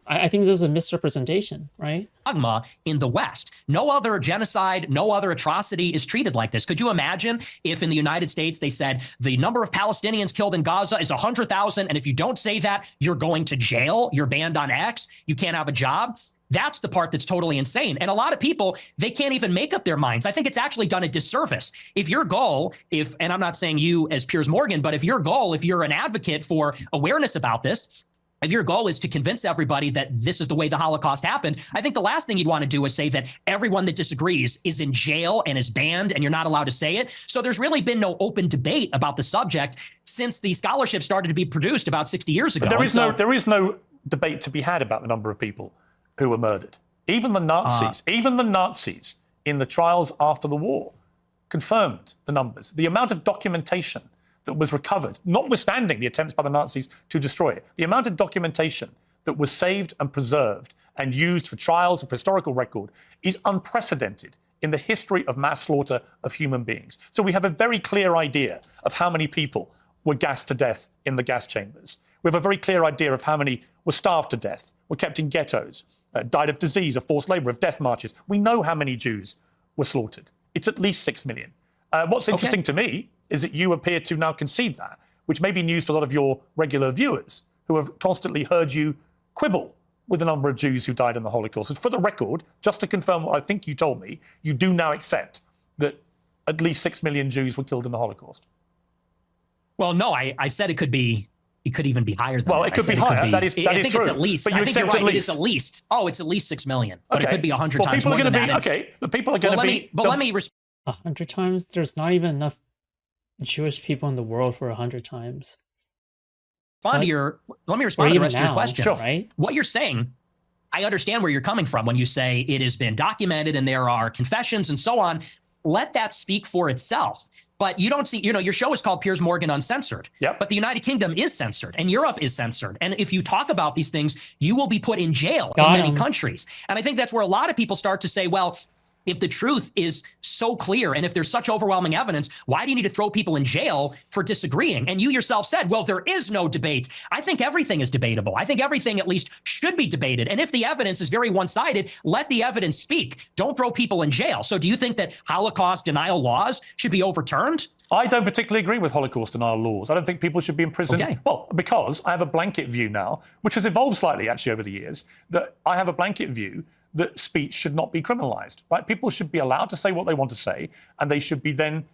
I think this is a misrepresentation, right? Dogma in the West. No other genocide, no other atrocity is treated like this. Could you imagine if in the United States they said the number of Palestinians killed in Gaza is 100,000, and if you don't say that, you're going to jail, you're banned on X, you can't have a job? That's the part that's totally insane. And a lot of people, they can't even make up their minds. I think it's actually done a disservice. If your goal, and I'm not saying you as Piers Morgan, but if your goal, if you're an advocate for awareness about this, if your goal is to convince everybody that this is the way the Holocaust happened, I think the last thing you'd want to do is say that everyone that disagrees is in jail and is banned and you're not allowed to say it. So there's really been no open debate about the subject since the scholarship started to be produced about 60 years ago. But there is no debate to be had about the number of people who were murdered. Even the Nazis in the trials after the war confirmed the numbers. The amount of documentation that was recovered, notwithstanding the attempts by the Nazis to destroy it, the amount of documentation that was saved and preserved and used for trials and for historical record is unprecedented in the history of mass slaughter of human beings. So we have a very clear idea of how many people were gassed to death in the gas chambers. We have a very clear idea of how many were starved to death, were kept in ghettos, died of disease, of forced labor, of death marches. We know how many Jews were slaughtered. It's at least 6 million. What's interesting to me is that you appear to now concede that, which may be news to a lot of your regular viewers who have constantly heard you quibble with the number of Jews who died in the Holocaust. And for the record, just to confirm what I think you told me, you do now accept that at least 6 million Jews were killed in the Holocaust. Well, no, I said it could even be higher than that. Well, it could be higher. That is true. I think it's at least. But you accept right. at least. It is at least. Oh, it's at least 6 million. But Okay. it could be 100 well, times more than that. Okay, the people are going to be... But let me... 100 times? There's not even enough Jewish people in the world for 100 times. Let me respond to the rest of your question. Sure. Right? What you're saying, I understand where you're coming from when you say it has been documented and there are confessions and so on. Let that speak for itself. But you don't see, your show is called Piers Morgan Uncensored. Yep. But the United Kingdom is censored and Europe is censored. And if you talk about these things, you will be put in jail in many countries. And I think that's where a lot of people start to say, well, if the truth is so clear and if there's such overwhelming evidence, why do you need to throw people in jail for disagreeing? And you yourself said, well, there is no debate. I think everything is debatable. I think everything at least should be debated. And if the evidence is very one-sided, let the evidence speak. Don't throw people in jail. So do you think that Holocaust denial laws should be overturned? I don't particularly agree with Holocaust denial laws. I don't think people should be imprisoned. Okay. Well, because I have a blanket view now, which has evolved slightly actually over the years, that I have a blanket view that speech should not be criminalized, right? People should be allowed to say what they want to say, and they should be then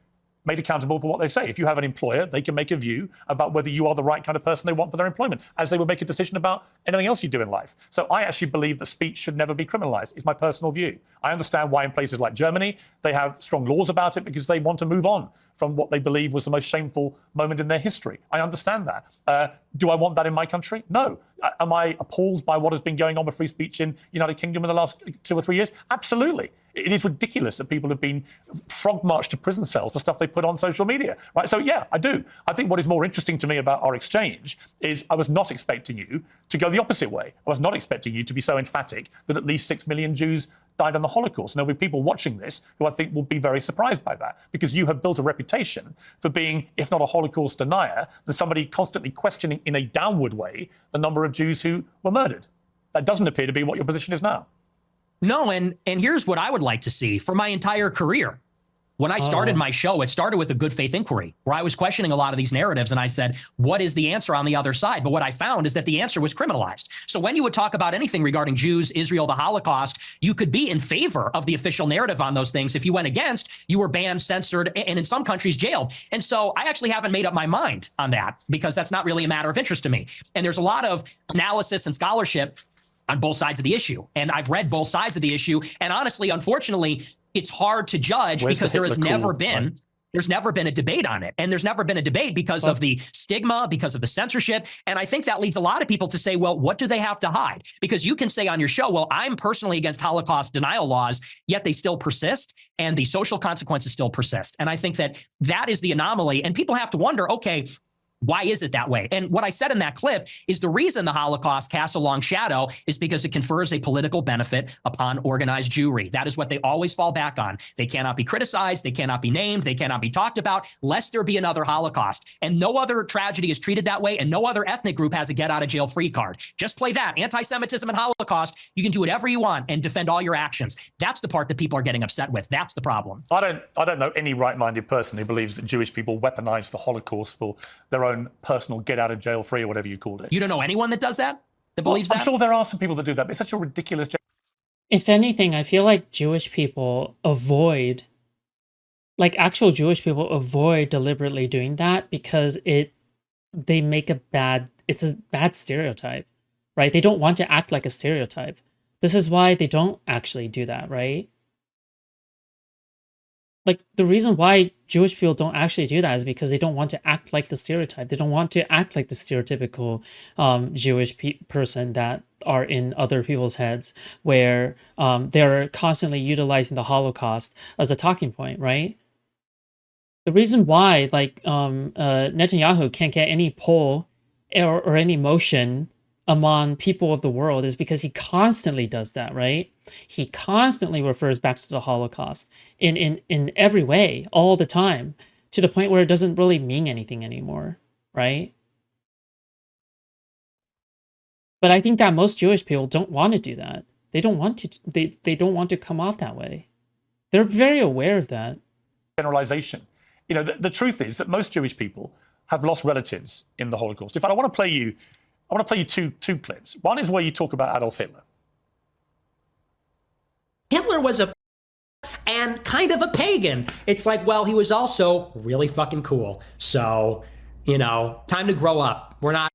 made accountable for what they say. If you have an employer, they can make a view about whether you are the right kind of person they want for their employment, as they would make a decision about anything else you do in life. So I actually believe that speech should never be criminalized. It's my personal view. I understand why in places like Germany, they have strong laws about it because they want to move on from what they believe was the most shameful moment in their history. I understand that. Do I want that in my country? No. Am I appalled by what has been going on with free speech in the United Kingdom in the last 2 or 3 years? Absolutely. It is ridiculous that people have been frog marched to prison cells for stuff they put on social media, right? So yeah, I do. I think what is more interesting to me about our exchange is I was not expecting you to go the opposite way. I was not expecting you to be so emphatic that at least 6 million Jews died in the Holocaust. And there'll be people watching this who I think will be very surprised by that, because you have built a reputation for being, if not a Holocaust denier, then somebody constantly questioning in a downward way the number of Jews who were murdered. That doesn't appear to be what your position is now. No, and here's what I would like to see for my entire career. When I started my show, it started with a good faith inquiry where I was questioning a lot of these narratives. And I said, what is the answer on the other side? But what I found is that the answer was criminalized. So when you would talk about anything regarding Jews, Israel, the Holocaust, you could be in favor of the official narrative on those things. If you went against, you were banned, censored, and in some countries jailed. And so I actually haven't made up my mind on that because that's not really a matter of interest to me. And there's a lot of analysis and scholarship on both sides of the issue. And I've read both sides of the issue. And honestly, unfortunately, it's hard to judge because there has never been There's never been a debate on it. And there's never been a debate because of the stigma, because of the censorship. And I think that leads a lot of people to say, well, what do they have to hide? Because you can say on your show, well, I'm personally against Holocaust denial laws, yet they still persist and the social consequences still persist. And I think that that is the anomaly. And people have to wonder, okay, why is it that way? And what I said in that clip is the reason the Holocaust casts a long shadow is because it confers a political benefit upon organized Jewry. That is what they always fall back on. They cannot be criticized. They cannot be named. They cannot be talked about, lest there be another Holocaust. And no other tragedy is treated that way. And no other ethnic group has a get out of jail free card. Just play that. Anti-Semitism and Holocaust. You can do whatever you want and defend all your actions. That's the part that people are getting upset with. That's the problem. I don't know any right-minded person who believes that Jewish people weaponized the Holocaust for their own personal get out of jail free or whatever you called it. You don't know anyone that does that? That believes that? I'm sure there are some people that do that, but it's such a ridiculous If anything, I feel like Jewish people avoid, like actual Jewish people avoid deliberately doing that because they make it's a bad stereotype, right? They don't want to act like a stereotype. This is why they don't actually do that, right? Like the reason why Jewish people don't actually do that is because they don't want to act like the stereotype. They don't want to act like the stereotypical Jewish person that are in other people's heads, where they're constantly utilizing the Holocaust as a talking point, right? The reason why Netanyahu can't get any pull or any motion among people of the world is because he constantly does that, right? He constantly refers back to the Holocaust in every way, all the time, to the point where it doesn't really mean anything anymore, right? But I think that most Jewish people don't want to do that. They don't want to. They don't want to come off that way. They're very aware of that. Generalization. You know, the truth is that most Jewish people have lost relatives in the Holocaust. In fact, I want to play you two clips. One is where you talk about Adolf Hitler. Hitler was and kind of a pagan. It's like, well, he was also really fucking cool. So, time to grow up. We're not.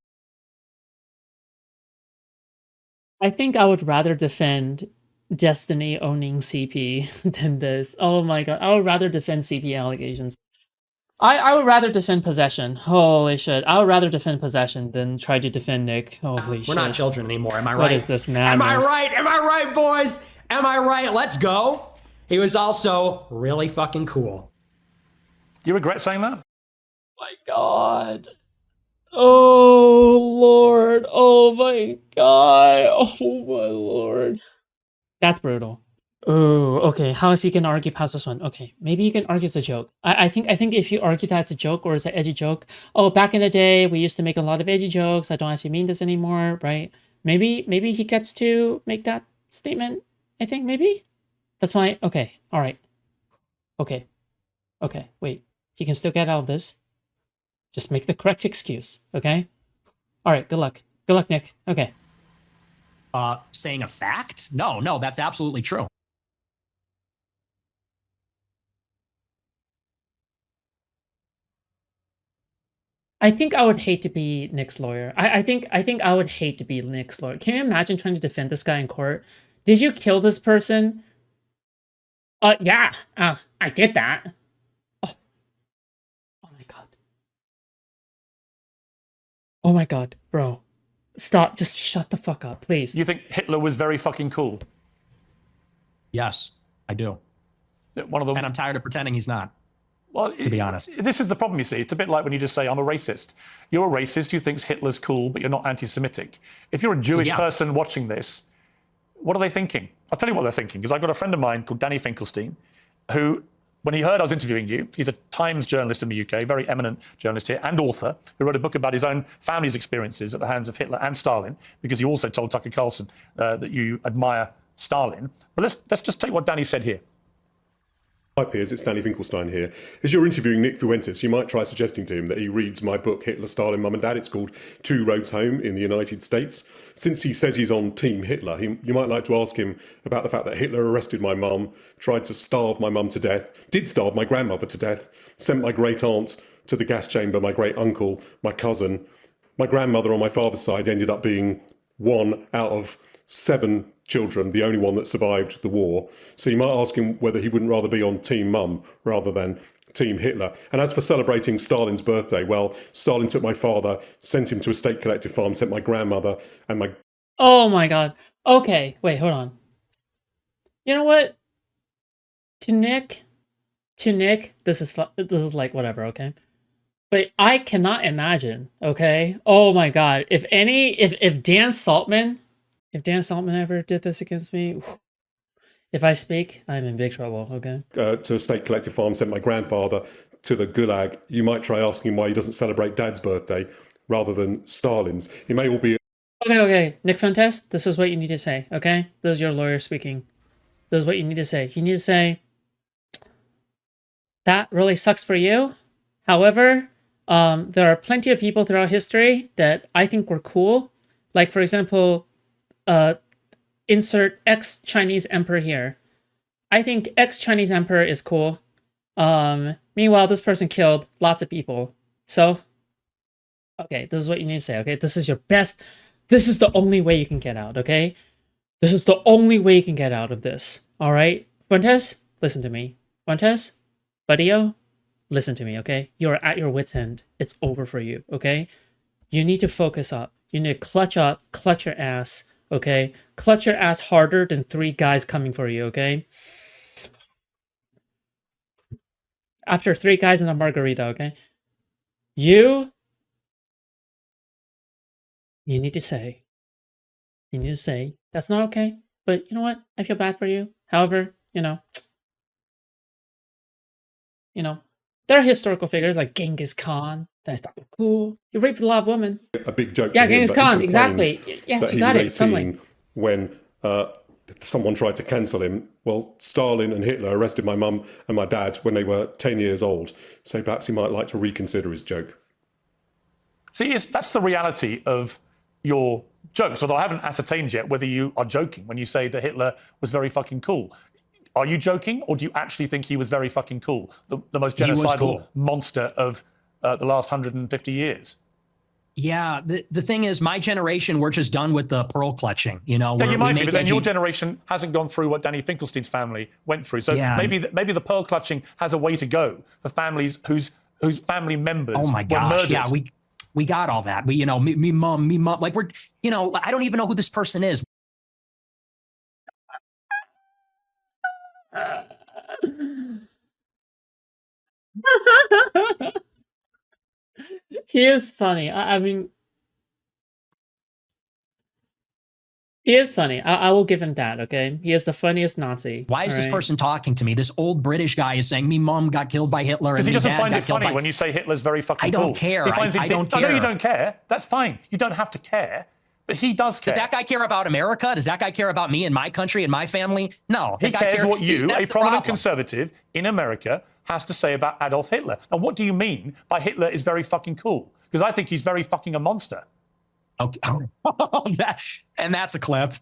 I think I would rather defend Destiny owning CP than this. Oh my god, I would rather defend CP allegations. I would rather defend possession. Holy shit. I would rather defend possession than try to defend Nick. Holy shit. We're not children anymore, am I right? What is this madness? Am I right? Am I right, boys? Am I right? Let's go. He was also really fucking cool. Do you regret saying that? My god. Oh, Lord. Oh, my God. Oh, my Lord. That's brutal. Oh, okay. How is he gonna argue past this one? Okay, maybe you can argue it's a joke. I think if you argue that it's a joke or it's an edgy joke, oh, back in the day we used to make a lot of edgy jokes. I don't actually mean this anymore, right? Maybe he gets to make that statement. I think maybe that's my okay. All right. Okay. Wait. He can still get out of this. Just make the correct excuse. Okay. All right. Good luck. Good luck, Nick. Okay. Saying a fact? No, that's absolutely true. I think I would hate to be Nick's lawyer. I think I would hate to be Nick's lawyer. Can you imagine trying to defend this guy in court? Did you kill this person? Yeah. I did that. Oh my god. Oh my god, bro. Stop. Just shut the fuck up, please. You think Hitler was very fucking cool? Yes, I do. One of them. And I'm tired of pretending he's not. Well, to be honest, this is the problem, you see. It's a bit like when you just say, I'm a racist. You're a racist who thinks Hitler's cool, but you're not anti-Semitic. If you're a Jewish person watching this, what are they thinking? I'll tell you what they're thinking, because I've got a friend of mine called Danny Finkelstein, who, when he heard I was interviewing you, he's a Times journalist in the UK, very eminent journalist here, and author, who wrote a book about his own family's experiences at the hands of Hitler and Stalin, because he also told Tucker Carlson that you admire Stalin. But let's just take what Danny said here. Hi Piers, it's Danny Finkelstein here. As you're interviewing Nick Fuentes, you might try suggesting to him that he reads my book, Hitler, Stalin, Mum and Dad. It's called Two Roads Home in the United States. Since he says he's on Team Hitler, you might like to ask him about the fact that Hitler arrested my mum, tried to starve my mum to death, did starve my grandmother to death, sent my great aunt to the gas chamber, my great uncle, my cousin. My grandmother on my father's side ended up being one out of 7 children, the only one that survived the war. So you might ask him whether he wouldn't rather be on Team Mum rather than Team Hitler. And as for celebrating Stalin's birthday, well, Stalin took my father, sent him to a state collective farm, sent my grandmother and my... Oh my god. Okay, wait, hold on. You know what? To Nick, this is like whatever, okay? But I cannot imagine, okay? Oh my god. If Dan Saltman ever did this against me, if I speak, I'm in big trouble, okay? To a state collective farm, sent my grandfather to the Gulag. You might try asking him why he doesn't celebrate Dad's birthday rather than Stalin's. He may well be... Okay. Nick Fuentes, this is what you need to say, okay? This is your lawyer speaking. This is what you need to say. You need to say, that really sucks for you. However, there are plenty of people throughout history that I think were cool. Like, for example, insert ex-Chinese emperor here. I think ex-Chinese emperor is cool. Meanwhile, this person killed lots of people. So, okay, this is what you need to say, okay? This is your best. This is the only way you can get out, okay? This is the only way you can get out of this, all right? Fuentes, listen to me. Fuentes, Buddio, listen to me, okay? You're at your wit's end. It's over for you, okay? You need to focus up. You need to clutch up, clutch your ass, okay? Clutch your ass harder than 3 guys coming for you, okay? After 3 guys and a margarita, okay? You need to say, that's not okay, but you know what? I feel bad for you. However, you know, there are historical figures like Genghis Khan that I thought were cool. He raped a lot of women. A big joke. Yeah, to him, Genghis but he Khan, complains exactly. Yes, that you he got was it. Something. 18 when someone tried to cancel him. Well, Stalin and Hitler arrested my mum and my dad when they were 10 years old. So perhaps he might like to reconsider his joke. See, that's the reality of your jokes, although I haven't ascertained yet whether you are joking when you say that Hitler was very fucking cool. Are you joking, or do you actually think he was very fucking cool? The most genocidal monster of the last 150 years? Yeah, the thing is, my generation, we're just done with the pearl clutching. You know, yeah, you might be, but then your generation hasn't gone through what Danny Finkelstein's family went through. So maybe the pearl clutching has a way to go for families whose family members oh my gosh, were murdered. Yeah, we got all that. We, you know, me mom, like we're, you know, I don't even know who this person is. He is funny. I mean, he is funny. I will give him that, okay? He is the funniest Nazi. Why is this person talking to me? This old British guy is saying, me mom got killed by Hitler. Because he doesn't find it funny when you say Hitler's very fucking cool. I don't care. He finds I don't care. I know you don't care. That's fine. You don't have to care. But he does care. Does that guy care about America? Does that guy care about me and my country and my family? No. He cares what you, a prominent conservative in America, has to say about Adolf Hitler. And what do you mean by Hitler is very fucking cool? Because I think he's very fucking a monster. Okay. And that's a clip.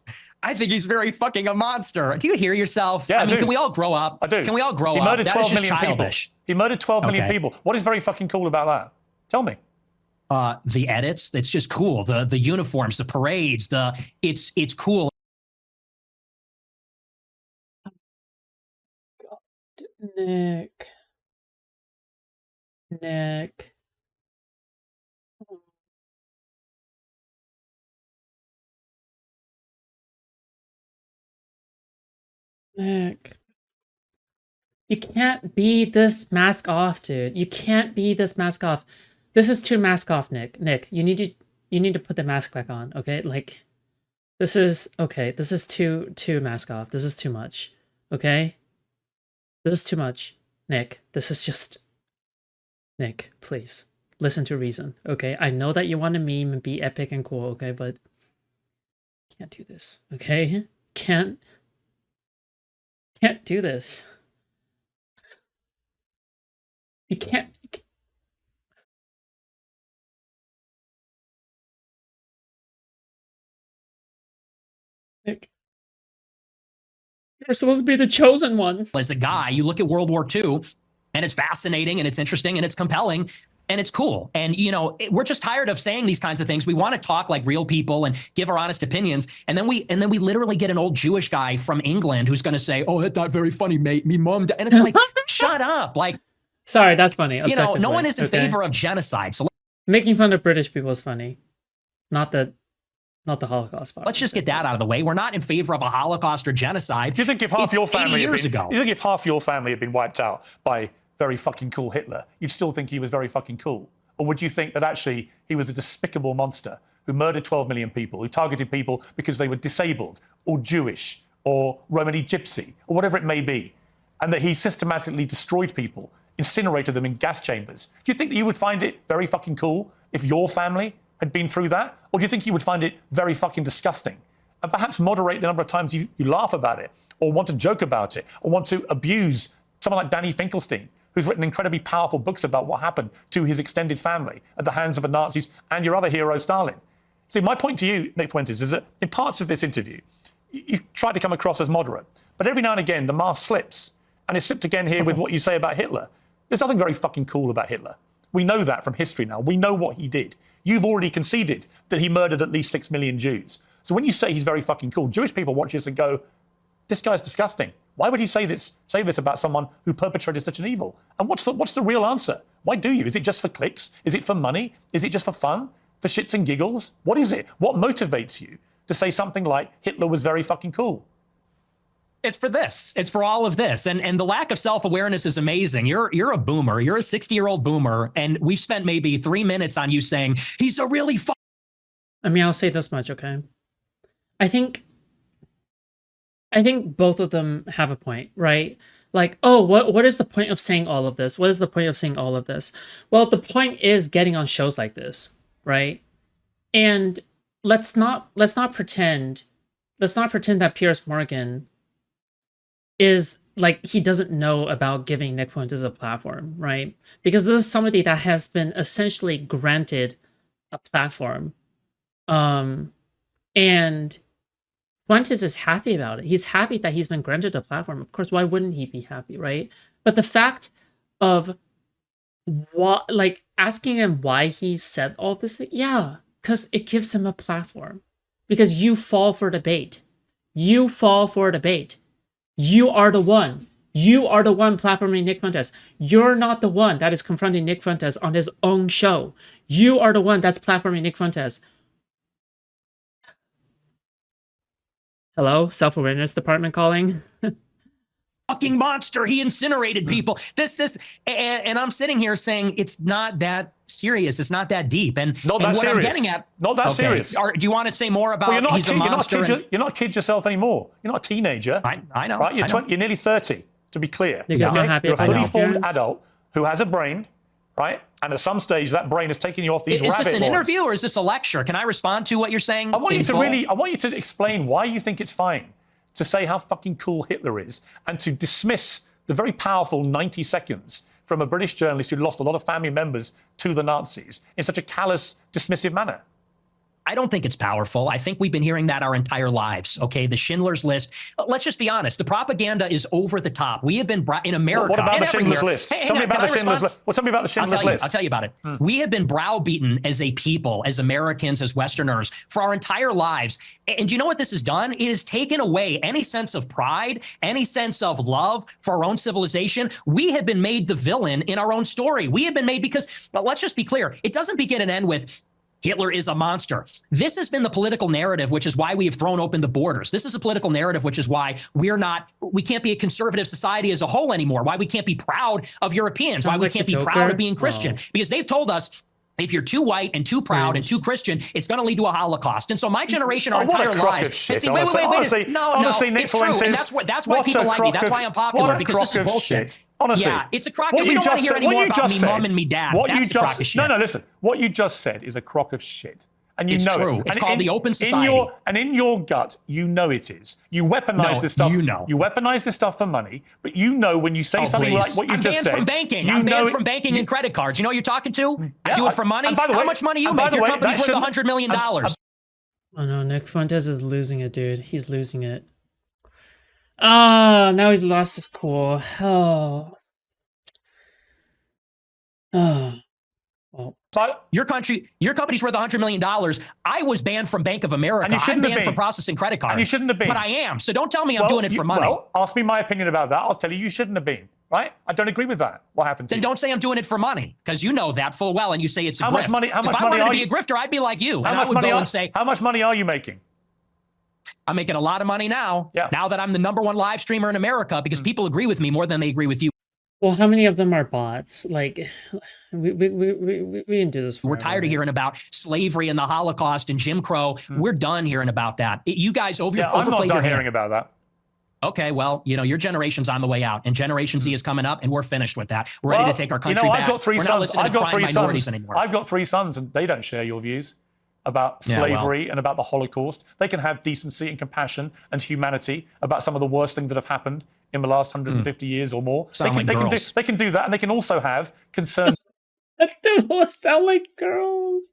I think he's very fucking a monster. Do you hear yourself? Yeah, I mean, can we all grow up? I do. Can we all grow up? He murdered 12 million childish. people. He murdered 12 million people. What is very fucking cool about that? Tell me. The edits, it's just cool. The uniforms, the parades, it's cool. Nick. Nick. You can't be this mask off, dude. You can't be this mask off. This is too mask off, Nick. Nick, you need to put the mask back on, okay? Like, this is okay. This is too mask off. This is too much, okay? This is too much, Nick. This is just Nick. Please listen to reason, okay? I know that you want to meme and be epic and cool, okay? But you can't do this, okay? Can't do this. You can't. Nick, you're supposed to be the chosen one. As a guy, you look at World War II, and it's fascinating, and it's interesting, and it's compelling, and it's cool. And, you know, we're just tired of saying these kinds of things. We want to talk like real people and give our honest opinions. And then we literally get an old Jewish guy from England who's going to say, oh, that's not very funny, mate. Me mom. And it's like, shut up. Like, sorry, that's funny. You know, no one is in favor of genocide. So making fun of British people is funny. Not the Holocaust part. Let's just get that out of the way. We're not in favor of a Holocaust or genocide. Do you think if half your family had been wiped out by very fucking cool Hitler, you'd still think he was very fucking cool? Or would you think that actually he was a despicable monster who murdered 12 million people, who targeted people because they were disabled or Jewish or Romani Gypsy or whatever it may be, and that he systematically destroyed people, incinerated them in gas chambers? Do you think that you would find it very fucking cool if your family had been through that? Or do you think you would find it very fucking disgusting? And perhaps moderate the number of times you laugh about it, or want to joke about it, or want to abuse someone like Danny Finkelstein, who's written incredibly powerful books about what happened to his extended family at the hands of the Nazis and your other hero, Stalin. See, my point to you, Nick Fuentes, is that in parts of this interview, you try to come across as moderate. But every now and again, the mask slips. And it slipped again here with what you say about Hitler. There's nothing very fucking cool about Hitler. We know that from history now. We know what he did. You've already conceded that he murdered at least 6 million Jews. So when you say he's very fucking cool, Jewish people watch this and go, this guy's disgusting. Why would he say this about someone who perpetrated such an evil? And what's the real answer? Why do you? Is it just for clicks? Is it for money? Is it just for fun? For shits and giggles? What is it? What motivates you to say something like Hitler was very fucking cool? It's for this. It's for all of this. And the lack of self-awareness is amazing. You're a boomer. You're a 60-year-old boomer. And we've spent maybe 3 minutes on you saying, he's a really I mean, I'll say this much, okay? I think both of them have a point, right? Like, oh, what is the point of saying all of this? What is the point of saying all of this? Well, the point is getting on shows like this, right? And let's not pretend that Piers Morgan is like he doesn't know about giving Nick Fuentes a platform, right? Because this is somebody that has been essentially granted a platform. And Fuentes is happy about it. He's happy that he's been granted a platform. Of course, why wouldn't he be happy, right? But the fact of what, like, asking him why he said all this, yeah, because it gives him a platform. Because you fall for the bait. You fall for the bait. You are the one. You are the one platforming Nick Fuentes. You're not the one that is confronting Nick Fuentes on his own show. You are the one that's platforming Nick Fuentes. Hello? Self-awareness department calling? fucking monster. He incinerated people. And I'm sitting here saying it's not that serious. It's not that deep. And not that what serious. I'm getting at, not that serious. Do you want to say more about he's a monster? You're not a kid yourself anymore. You're not a teenager. I know. Right? You're nearly 30, to be clear. You're not happy You're a with fully your formed parents? adult who has a brain, right? And at some stage, that brain is taking you off these rabbit Is this an warrens. interview or is this a lecture? Can I respond to what you're saying? I want you to explain why you think it's fine to say how fucking cool Hitler is and to dismiss the very powerful 90 seconds from a British journalist who lost a lot of family members to the Nazis in such a callous, dismissive manner. I don't think it's powerful. I think we've been hearing that our entire lives. Okay, the Schindler's List. Let's just be honest. The propaganda is over the top. We have been in America. What about the Schindler's everywhere. List? Tell me about the Schindler's List. Well, tell me about the Schindler's List. I'll tell you about it. We have been browbeaten as a people, as Americans, as Westerners, for our entire lives. And do you know what this has done? It has taken away any sense of pride, any sense of love for our own civilization. We have been made the villain in our own story. We have been made because, well, let's just be clear. It doesn't begin and end with Hitler is a monster. This has been the political narrative, which is why we have thrown open the borders. This is a political narrative, which is why we can't be a conservative society as a whole anymore, why we can't be proud of Europeans, why we can't be proud of being Christian, because they've told us if you're too white and too proud and too Christian, it's going to lead to a Holocaust. And so my generation, our entire lives. Honestly, it's true. And that's why people like me. That's why I'm popular, because this is bullshit. Honestly, yeah, it's a crock of shit. We don't want to hear any more about me mom and me dad. That's a crock of shit. No, listen. What you just said is a crock of shit. And you it's know true. it. It's called the open society. In your gut, you know it is. You weaponize this stuff. You know. You weaponize this stuff for money, but you know when you say something like what you just said. I'm banned from banking. I'm banned from banking and credit cards. You know who you're talking to? I do it for money. And by the way, how much money you make? Your company's worth $100 million. Oh no, Nick Fuentes is losing it, dude. He's losing it. Ah, now he's lost his cool. Well, your company's worth $100 million. I was banned from Bank of America. And you shouldn't I'm have banned been. from processing credit cards. And you shouldn't have been. But I am. So don't tell me I'm doing it for money. Well, ask me my opinion about that. I'll tell you shouldn't have been. Right? I don't agree with that. What happened to you? Then don't say I'm doing it for money, because you know that full well, and you say it's a grift. How much money if I wanted to be a grifter, I'd be like you. And I would go and say, how much money are you making? I'm making a lot of money now. Yeah. Now that I'm the #1 live streamer in America, because people agree with me more than they agree with you. well, how many of them are bots? Like, we didn't do this. We're tired of hearing about slavery and the Holocaust and Jim Crow. We're done hearing about that. You guys overplayed your hand. I'm not done hearing about that. Okay, well, your generation's on the way out, and Generation Z is coming up, and we're finished with that. We're ready to take our country back. I've got 3 we're sons. not listening to crime minorities anymore. I've got 3 sons, and they don't share your views about slavery and about the Holocaust. They can have decency and compassion and humanity about some of the worst things that have happened in the last 150 years or more. They can do that, and they can also have concern. They all sound like girls.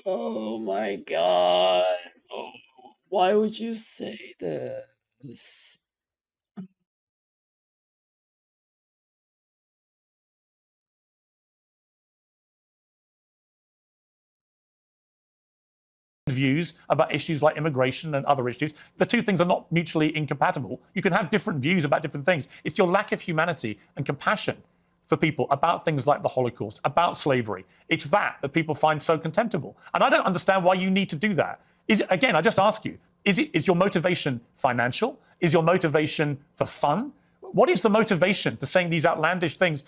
Oh my god. Oh, why would you say this? Views about issues like immigration and other issues. The two things are not mutually incompatible. You can have different views about different things. It's your lack of humanity and compassion for people about things like the Holocaust, about slavery. It's that people find so contemptible. And I don't understand why you need to do that. Again, I just ask you, is your motivation financial? Is your motivation for fun? What is the motivation for saying these outlandish things?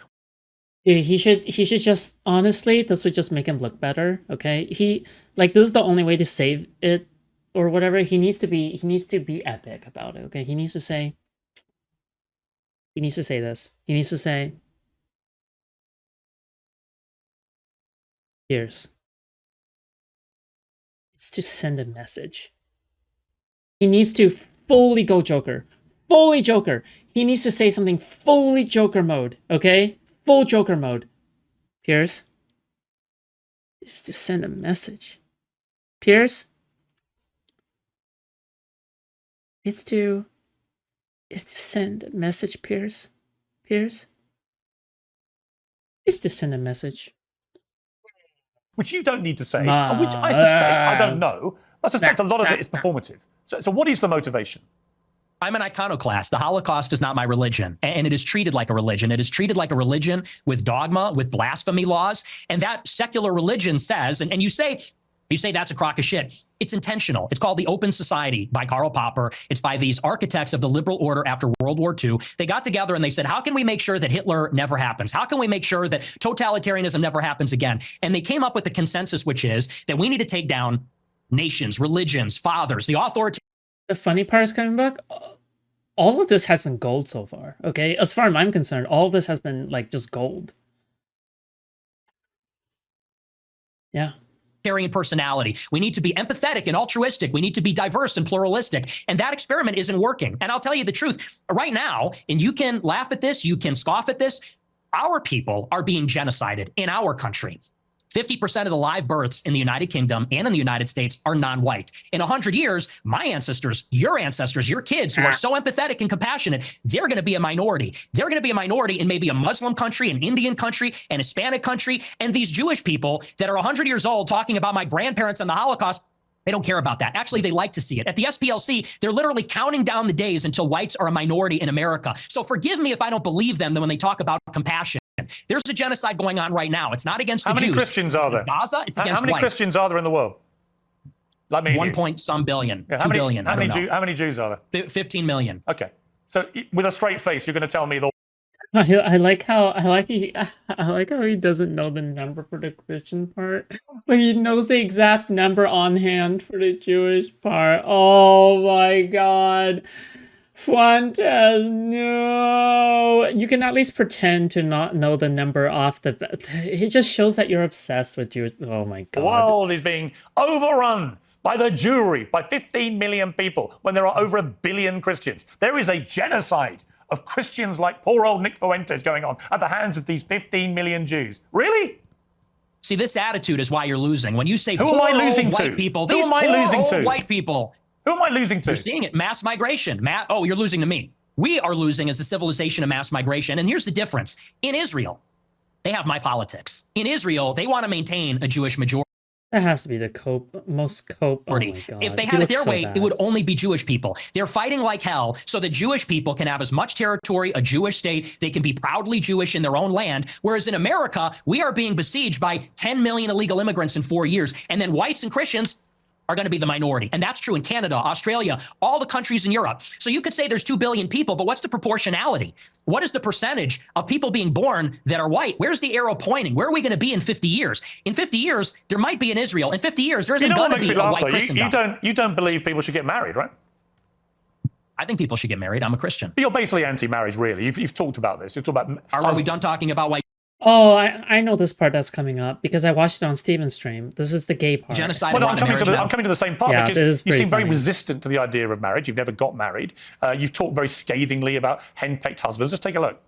He should just, honestly, this would just make him look better, okay? This is the only way to save it or whatever. He needs to be epic about it, okay? He needs to say this. He needs to say, Piers, it's to send a message. He needs to fully go Joker. Fully Joker. He needs to say something fully Joker mode, okay? Full Joker mode. Piers, it's to send a message. Piers, it's to send a message, Piers. Piers, it's to send a message. Which you don't need to say, and which I suspect, I don't know, I suspect a lot of it is performative. So what is the motivation? I'm an iconoclast. The Holocaust is not my religion, and it is treated like a religion. It is treated like a religion with dogma, with blasphemy laws, and that secular religion says, and you say that's a crock of shit. It's intentional. It's called The Open Society by Karl Popper. It's by these architects of the liberal order after World War II. They got together and they said, how can we make sure that Hitler never happens? How can we make sure that totalitarianism never happens again? And they came up with the consensus, which is that we need to take down nations, religions, fathers, the authority. The funny part is coming back. All of this has been gold so far, okay? As far as I'm concerned, all of this has been, just gold. Yeah. Carrying personality. We need to be empathetic and altruistic. We need to be diverse and pluralistic. And that experiment isn't working. And I'll tell you the truth right now, and you can laugh at this, you can scoff at this, our people are being genocided in our country. 50% of the live births in the United Kingdom and in the United States are non-white. In 100 years, my ancestors, your kids who are so empathetic and compassionate, they're going to be a minority. They're going to be a minority in maybe a Muslim country, an Indian country, an Hispanic country. And these Jewish people that are 100 years old talking about my grandparents and the Holocaust, they don't care about that. Actually, they like to see it. At the SPLC, they're literally counting down the days until whites are a minority in America. So forgive me if I don't believe them when they talk about compassion. There's a genocide going on right now. It's not against the Jews. How many Christians are there? In Gaza, it's against How many whites. Christians are there in the world? Like me. 1 point some billion. Yeah, 2 billion. How many Jews are there? 15 million. Okay. So with a straight face, you're going to tell me the I like how he doesn't know the number for the Christian part, but he knows the exact number on hand for the Jewish part. Oh my god. Fuentes, no. You can at least pretend to not know the number off the bat. It just shows that you're obsessed with Jews. Oh my god. The world is being overrun by the Jewry, by 15 million people, when there are over 1 billion Christians. There is a genocide of Christians like poor old Nick Fuentes going on at the hands of these 15 million Jews. Really? See, this attitude is why you're losing. When you say Who am I losing white to? people, Who these am I poor losing old to? white people. Who am I losing to? You're seeing it. Mass migration. Oh, you're losing to me. We are losing as a civilization of mass migration. And here's the difference. In Israel, they have my politics. In Israel, they want to maintain a Jewish majority. That has to be the most cope. Oh my god. If they had it their way, it would only be Jewish people. They're fighting like hell so that Jewish people can have as much territory, a Jewish state. They can be proudly Jewish in their own land. Whereas in America, we are being besieged by 10 million illegal immigrants in 4 years. And then whites and Christians are going to be the minority. And that's true in Canada, Australia, all the countries in Europe. So you could say there's 2 billion people, but what's the proportionality? What is the percentage of people being born that are white? Where's the arrow pointing? Where are we going to be in 50 years? In 50 years, there might be in Israel. In 50 years, there isn't going to be a white Christendom. You don't believe people should get married, right? I think people should get married. I'm a Christian. But you're basically anti-marriage, really. You've talked about this. You've talked about... Are we done talking about white? Oh, I know this part that's coming up because I watched it on Steven's stream. This is the gay part. Genocide. Well, I'm coming to the same part because you seem very resistant to the idea of marriage. You've never got married. You've talked very scathingly about henpecked husbands. Just take a look.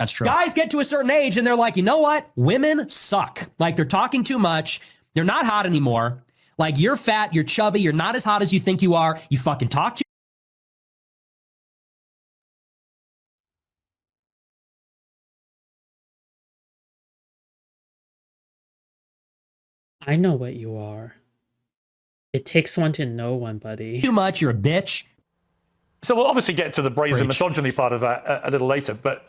That's true. Guys get to a certain age and they're like, you know what? Women suck. Like they're talking too much. They're not hot anymore. Like, you're fat, you're chubby, you're not as hot as you think you are. You fucking talk to I know what you are. It takes one to know one, buddy. too much, you're a bitch. So we'll obviously get to the brazen Preach. misogyny part of that a little later, but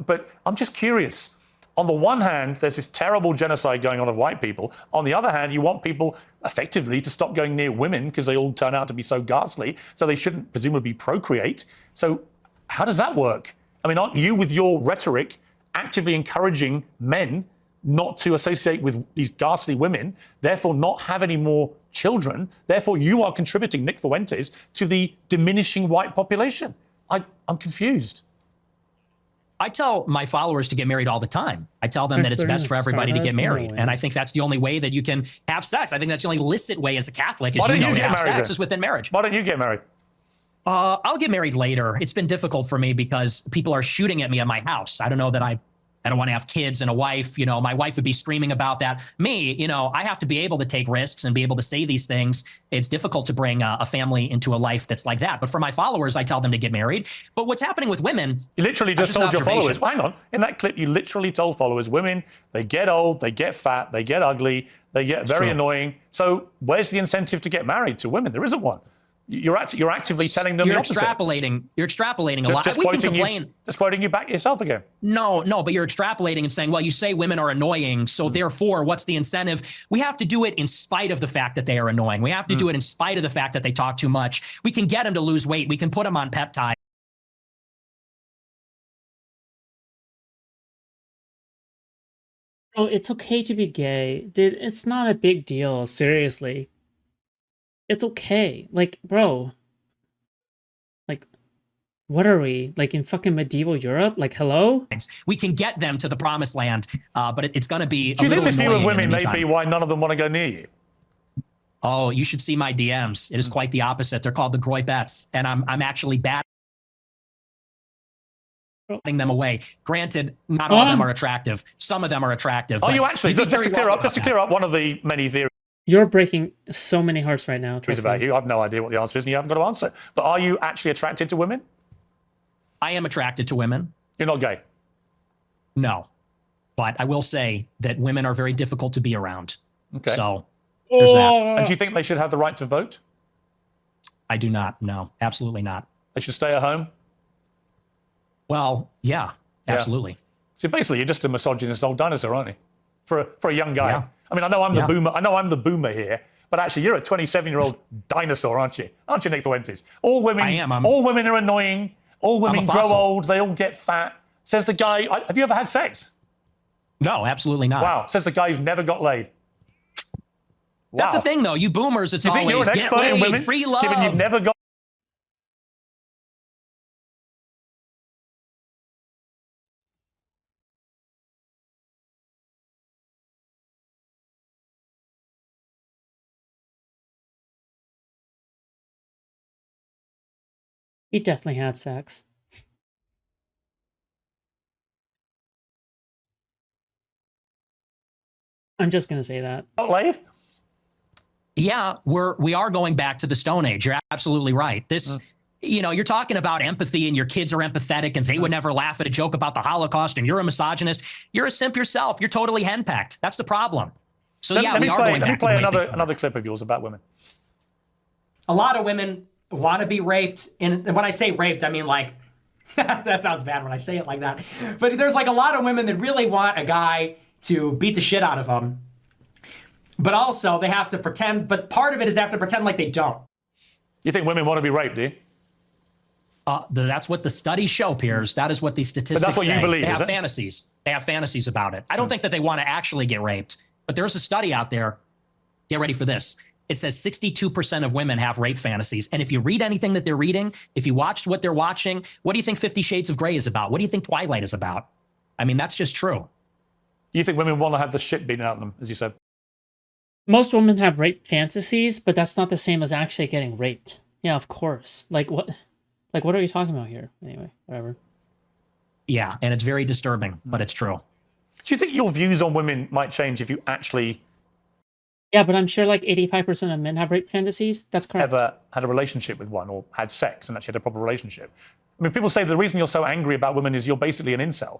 I'm just curious. On the one hand, there's this terrible genocide going on of white people. On the other hand, you want people effectively to stop going near women because they all turn out to be so ghastly, so they shouldn't presumably procreate. So how does that work? I mean, aren't you, with your rhetoric, actively encouraging men not to associate with these ghastly women, therefore not have any more children? Therefore, you are contributing, Nick Fuentes, to the diminishing white population. I'm confused. I tell my followers to get married all the time. I tell them that it's best for everybody to get married. And I think that's the only way that you can have sex. I think that's the only licit way as a Catholic, as you know, to have sex is within marriage. Why don't you get married? I'll get married later. It's been difficult for me because people are shooting at me at my house. I don't know that I don't want to have kids and a wife. You know, my wife would be screaming about that. Me, you know, I have to be able to take risks and be able to say these things. It's difficult to bring a family into a life that's like that. But for my followers, I tell them to get married. But what's happening with women? You literally just told your followers, hang on, in that clip, you literally told followers, women, they get old, they get fat, they get ugly, they get very annoying. So where's the incentive to get married to women? There isn't one. You're actively telling them the opposite. You're extrapolating a lot. Just quoting you back yourself again. No, but you're extrapolating and saying, well, you say women are annoying, so therefore, what's the incentive? We have to do it in spite of the fact that they are annoying. We have to do it in spite of the fact that they talk too much. We can get them to lose weight. We can put them on peptides. Oh, it's okay to be gay. Dude, it's not a big deal, seriously. It's okay. Like, bro. Like, what are we? Like in fucking medieval Europe? Like, hello? We can get them to the promised land, but it's going to be. Do you think this view of women may be why none of them want to go near you? Oh, you should see my DMs. It is quite the opposite. They're called the Groybettes, and I'm actually batting them away. Granted, not all of them are attractive. Some of them are attractive. Are you actually? Just to clear up one of the many theories. You're breaking so many hearts right now. Trust about me. You. I have no idea what the answer is, and you haven't got to answer. But are you actually attracted to women? I am attracted to women. You're not gay? No. But I will say that women are very difficult to be around. Okay. So there's that. And do you think they should have the right to vote? I do not. No, absolutely not. They should stay at home? Well, yeah, absolutely. So basically, you're just a misogynist old dinosaur, aren't you? For a young guy. Yeah. I mean, I know I'm the boomer. I know I'm the boomer here, but actually, you're a 27-year-old dinosaur, aren't you? Aren't you, Nick Fuentes? All women. I am. All women are annoying. All women grow fossil. old. They all get fat. Says the guy. Have you ever had sex? No, absolutely not. Wow. Says the guy who's never got laid. Wow. That's the thing, though. You boomers, it's Do you think always you're an get expert laid, in women, free love. given you've never got? He definitely had sex. I'm just gonna say that. Got laid? Yeah, we are going back to the Stone Age. You're absolutely right. This, you know, you're talking about empathy and your kids are empathetic and they would never laugh at a joke about the Holocaust and you're a misogynist. You're a simp yourself. You're totally henpecked. That's the problem. So Let me play another clip of yours about women. A lot of women want to be raped. And when I say raped, I mean like, that sounds bad when I say it like that. But there's like a lot of women that really want a guy to beat the shit out of them. But also they have to pretend, but part of it is they have to pretend like they don't. You think women want to be raped, do you? That's what the studies show, Piers. That is what these statistics say. But that's what you believe, They is have it? fantasies. They have fantasies about it. I don't think that they want to actually get raped. But there's a study out there. Get ready for this. It says 62% of women have rape fantasies. And if you read anything that they're reading, if you watched what they're watching, what do you think 50 Shades of Grey is about? What do you think Twilight is about? I mean, that's just true. You think women want to have the shit beaten out of them, as you said? Most women have rape fantasies, but that's not the same as actually getting raped. Yeah, of course. Like what are you talking about here? Anyway, whatever. Yeah, and it's very disturbing, but it's true. Do you think your views on women might change if you actually Yeah, but I'm sure like 85% of men have rape fantasies. That's correct. ever had a relationship with one or had sex and actually had a proper relationship. I mean, people say the reason you're so angry about women is you're basically an incel.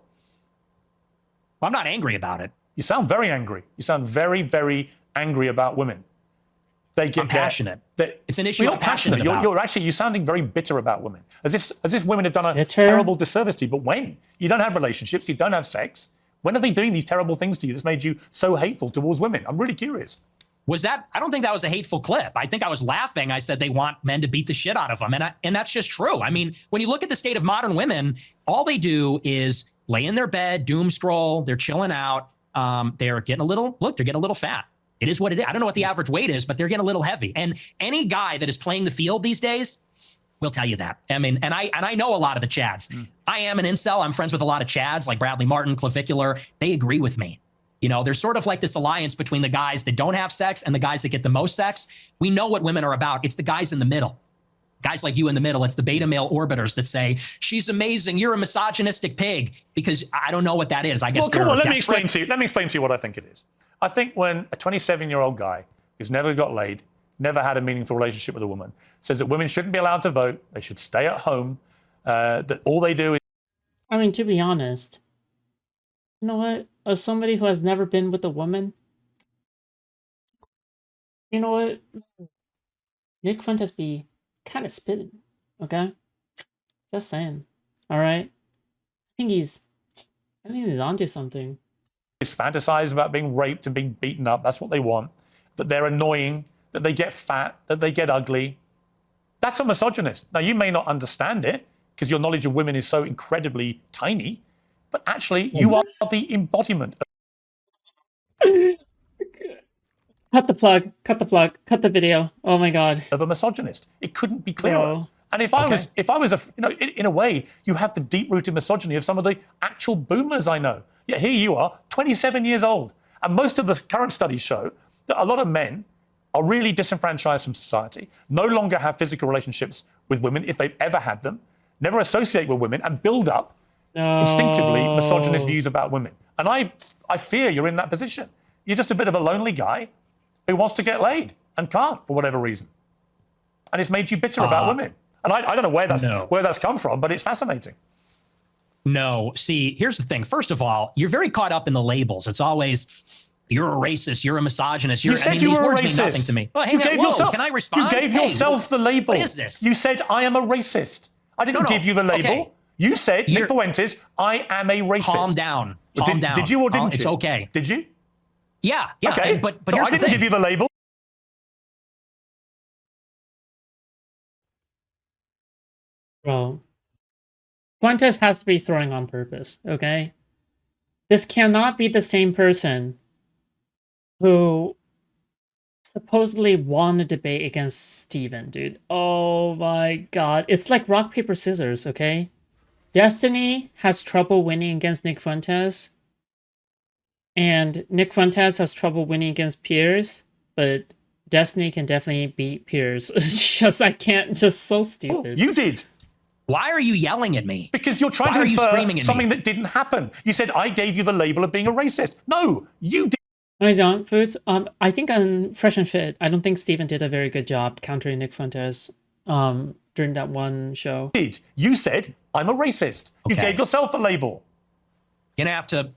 Well, I'm not angry about it. You sound very angry. You sound very, very angry about women. They get I'm passionate. It's an issue You're I'm not passionate. passionate about. You're sounding very bitter about women, as if women have done a Bitter? terrible disservice to you. But when you don't have relationships, you don't have sex. When are they doing these terrible things to you that's made you so hateful towards women? I'm really curious. Was that? I don't think that was a hateful clip. I think I was laughing. I said they want men to beat the shit out of them, and that's just true. I mean, when you look at the state of modern women, all they do is lay in their bed, doom scroll. They're chilling out. They're getting a little they're getting a little fat. It is what it is. I don't know what the average weight is, but they're getting a little heavy. And any guy that is playing the field these days will tell you that. I mean, and I know a lot of the Chads. I am an incel. I'm friends with a lot of Chads like Bradley Martin, Clavicular. They agree with me. You know, there's sort of like this alliance between the guys that don't have sex and the guys that get the most sex. We know what women are about. It's the guys in the middle. Guys like you in the middle. It's the beta male orbiters that say, she's amazing. You're a misogynistic pig. Because I don't know what that is. I guess Well, come on, let me desperate. explain to you what I think it is. I think when a 27-year-old guy who's never got laid, never had a meaningful relationship with a woman, says that women shouldn't be allowed to vote, they should stay at home, that all they do is I mean, to be honest, you know what? As somebody who has never been with a woman, you know what? Nick Fuentes be kind of spitting, okay? Just saying. All right? I think he's onto something. fantasize about being raped and being beaten up. That's what they want. That they're annoying, that they get fat, that they get ugly. That's a misogynist. Now, you may not understand it because your knowledge of women is so incredibly tiny, but actually, you are the embodiment Cut the plug. Cut the plug. Cut the video. Oh my god. of a misogynist. It couldn't be clearer. Bro. And if I was in a way, you have the deep-rooted misogyny of some of the actual boomers I know. Yet here you are, 27 years old. And most of the current studies show that a lot of men are really disenfranchised from society, no longer have physical relationships with women if they've ever had them, never associate with women, and build up instinctively misogynist views about women. And I fear you're in that position. You're just a bit of a lonely guy who wants to get laid and can't for whatever reason. And it's made you bitter about women. And I don't know where that's come from, but it's fascinating. No, see, here's the thing. First of all, you're very caught up in the labels. It's always, you're a racist, you're a misogynist. You said you these were a words mean racist. nothing to me. Oh, hey, You gave yourself, can I respond? You gave yourself the label. What is this? You said, I am a racist. I didn't give you the label. Okay. You said, Nick Fuentes, I am a racist. Calm down. Calm down. Did you or didn't you? It's okay. Did you? Yeah. Okay. But so here's I the didn't thing. give you the label. Bro. Fuentes has to be throwing on purpose, okay? This cannot be the same person who supposedly won a debate against Steven, dude. Oh my god. It's like rock, paper, scissors, okay? Destiny has trouble winning against Nick Fuentes. And Nick Fuentes has trouble winning against Piers, but Destiny can definitely beat Piers. It's just, I can't, just so stupid. You did. Why are you yelling at me? Because you're trying Why are to you infer screaming at something me? that didn't happen. You said, I gave you the label of being a racist. No, you did. Anyways, on Foods, I think on Fresh and Fit, I don't think Steven did a very good job countering Nick Fuentes during that one show. You said, I'm a racist. You Okay. gave yourself the label. You're going to have to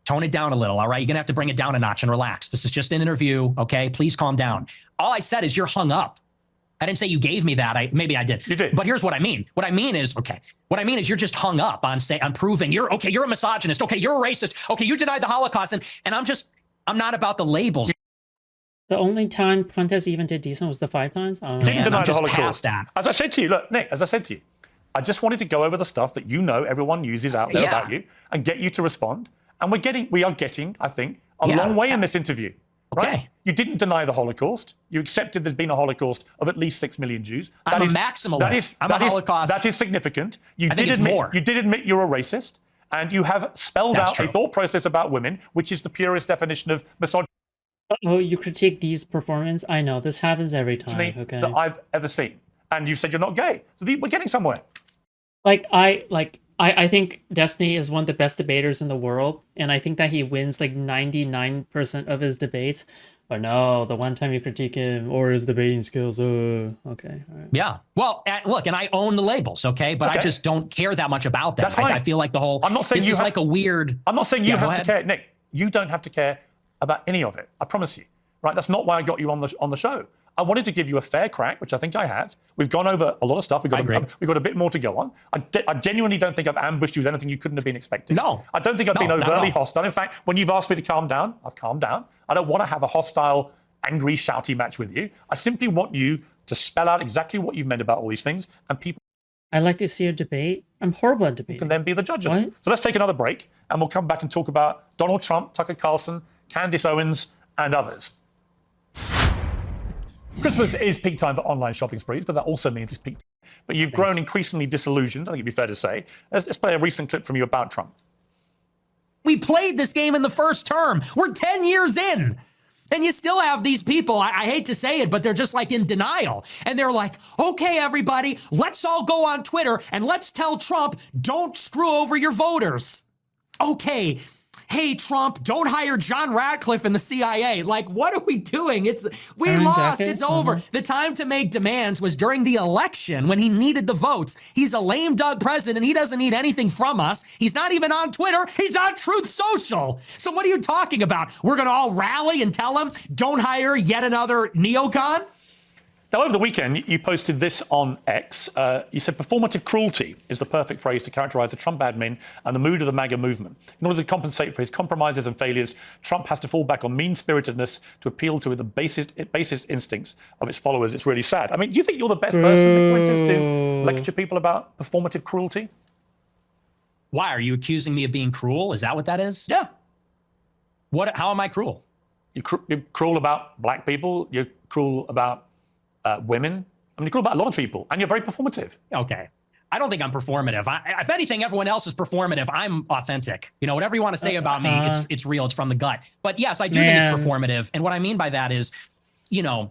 tone it down a little, all right? You're going to have to bring it down a notch and relax. This is just an interview, okay? Please calm down. All I said is you're hung up. I didn't say you gave me that. Maybe I did. You did. But here's what I mean. What I mean is you're just hung up on proving you're a misogynist. Okay, you're a racist. Okay, you denied the Holocaust. And I'm not about the labels. The only time Fuentes even did decent was the 5 times? I don't know. Didn't deny I'm the just Holocaust. past that. As I said to you, look, Nick, I just wanted to go over the stuff that you know everyone uses out there about you and get you to respond. And we are getting, I think, a long way in this interview. Right? Okay. You didn't deny the Holocaust. You accepted there's been a Holocaust of at least 6 million Jews. I'm a maximalist. I'm a Holocaust. That is significant. You I think it's admit, more. You did admit you're a racist, and you have spelled That's out true. a thought process about women, which is the purest definition of misogyny Oh, you critique Dee's performance? I know, this happens every time, okay? that I've ever seen. And you said you're not gay. So we're getting somewhere. I think Destiny is one of the best debaters in the world, and I think that he wins like 99% of his debates. But no, the one time you critique him or his debating skills, okay, all right. Yeah. Well, look, and I own the labels, okay? But I just don't care that much about them. That's fine. I feel like the whole, I'm not saying this you is have, like a weird... I'm not saying you Yeah, have to care, Nick. You don't have to care about any of it. I promise you. Right? That's not why I got you on the show. I wanted to give you a fair crack, which I think I have. We've gone over a lot of stuff. We've got a bit more to go on. I genuinely don't think I've ambushed you with anything you couldn't have been expecting. No. I don't think I've been overtly hostile. In fact, when you've asked me to calm down, I've calmed down. I don't want to have a hostile, angry, shouty match with you. I simply want you to spell out exactly what you've meant about all these things, and people I like to see a debate. I'm horrible at debating. can then be the judge of it. So let's take another break, and we'll come back and talk about Donald Trump, Tucker Carlson, Candace Owens, and others. Christmas is peak time for online shopping sprees, but that also means it's peak time. But you've grown increasingly disillusioned, I think it'd be fair to say. Let's play a recent clip from you about Trump. We played this game in the first term. We're 10 years in. And you still have these people, I hate to say it, but they're just like in denial. And they're like, okay, everybody, let's all go on Twitter and let's tell Trump, don't screw over your voters. Okay. Hey, Trump, don't hire John Radcliffe in the CIA. Like, what are we doing? We lost. It's over. The time to make demands was during the election when he needed the votes. He's a lame duck president. He doesn't need anything from us. He's not even on Twitter. He's on Truth Social. So what are you talking about? We're going to all rally and tell him, don't hire yet another neocon? Now, over the weekend, you posted this on X. You said performative cruelty is the perfect phrase to characterize the Trump admin and the mood of the MAGA movement. In order to compensate for his compromises and failures, Trump has to fall back on mean-spiritedness to appeal to the basest instincts of its followers. It's really sad. I mean, do you think you're the best person, Nick Winters, to lecture people about performative cruelty? Why? Are you accusing me of being cruel? Is that what that is? Yeah. How am I cruel? You're cruel about black people. You're cruel about women. I mean, you're cruel about a lot of people, and you're very performative. Okay. I don't think I'm performative. If anything, everyone else is performative. I'm authentic. You know, whatever you want to say about me, it's real. It's from the gut. But yes, I do think it's performative. And what I mean by that is, you know,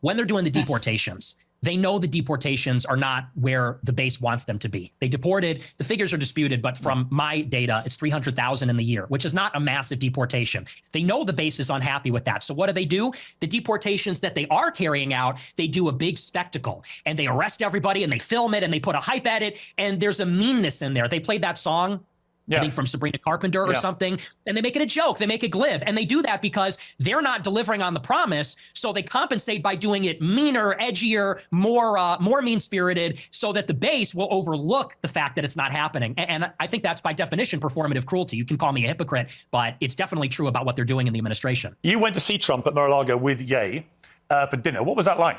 when they're doing the deportations, they know the deportations are not where the base wants them to be. They deported, the figures are disputed, but from my data, it's 300,000 in the year, which is not a massive deportation. They know the base is unhappy with that. So what do? The deportations that they are carrying out, they do a big spectacle and they arrest everybody and they film it and they put a hype at it. And there's a meanness in there. They played that song, I think from Sabrina Carpenter or something, and they make it a joke. They make it glib. And they do that because they're not delivering on the promise. So they compensate by doing it meaner, edgier, more mean-spirited so that the base will overlook the fact that it's not happening. And I think that's by definition performative cruelty. You can call me a hypocrite, but it's definitely true about what they're doing in the administration. You went to see Trump at Mar-a-Lago with Ye for dinner. What was that like?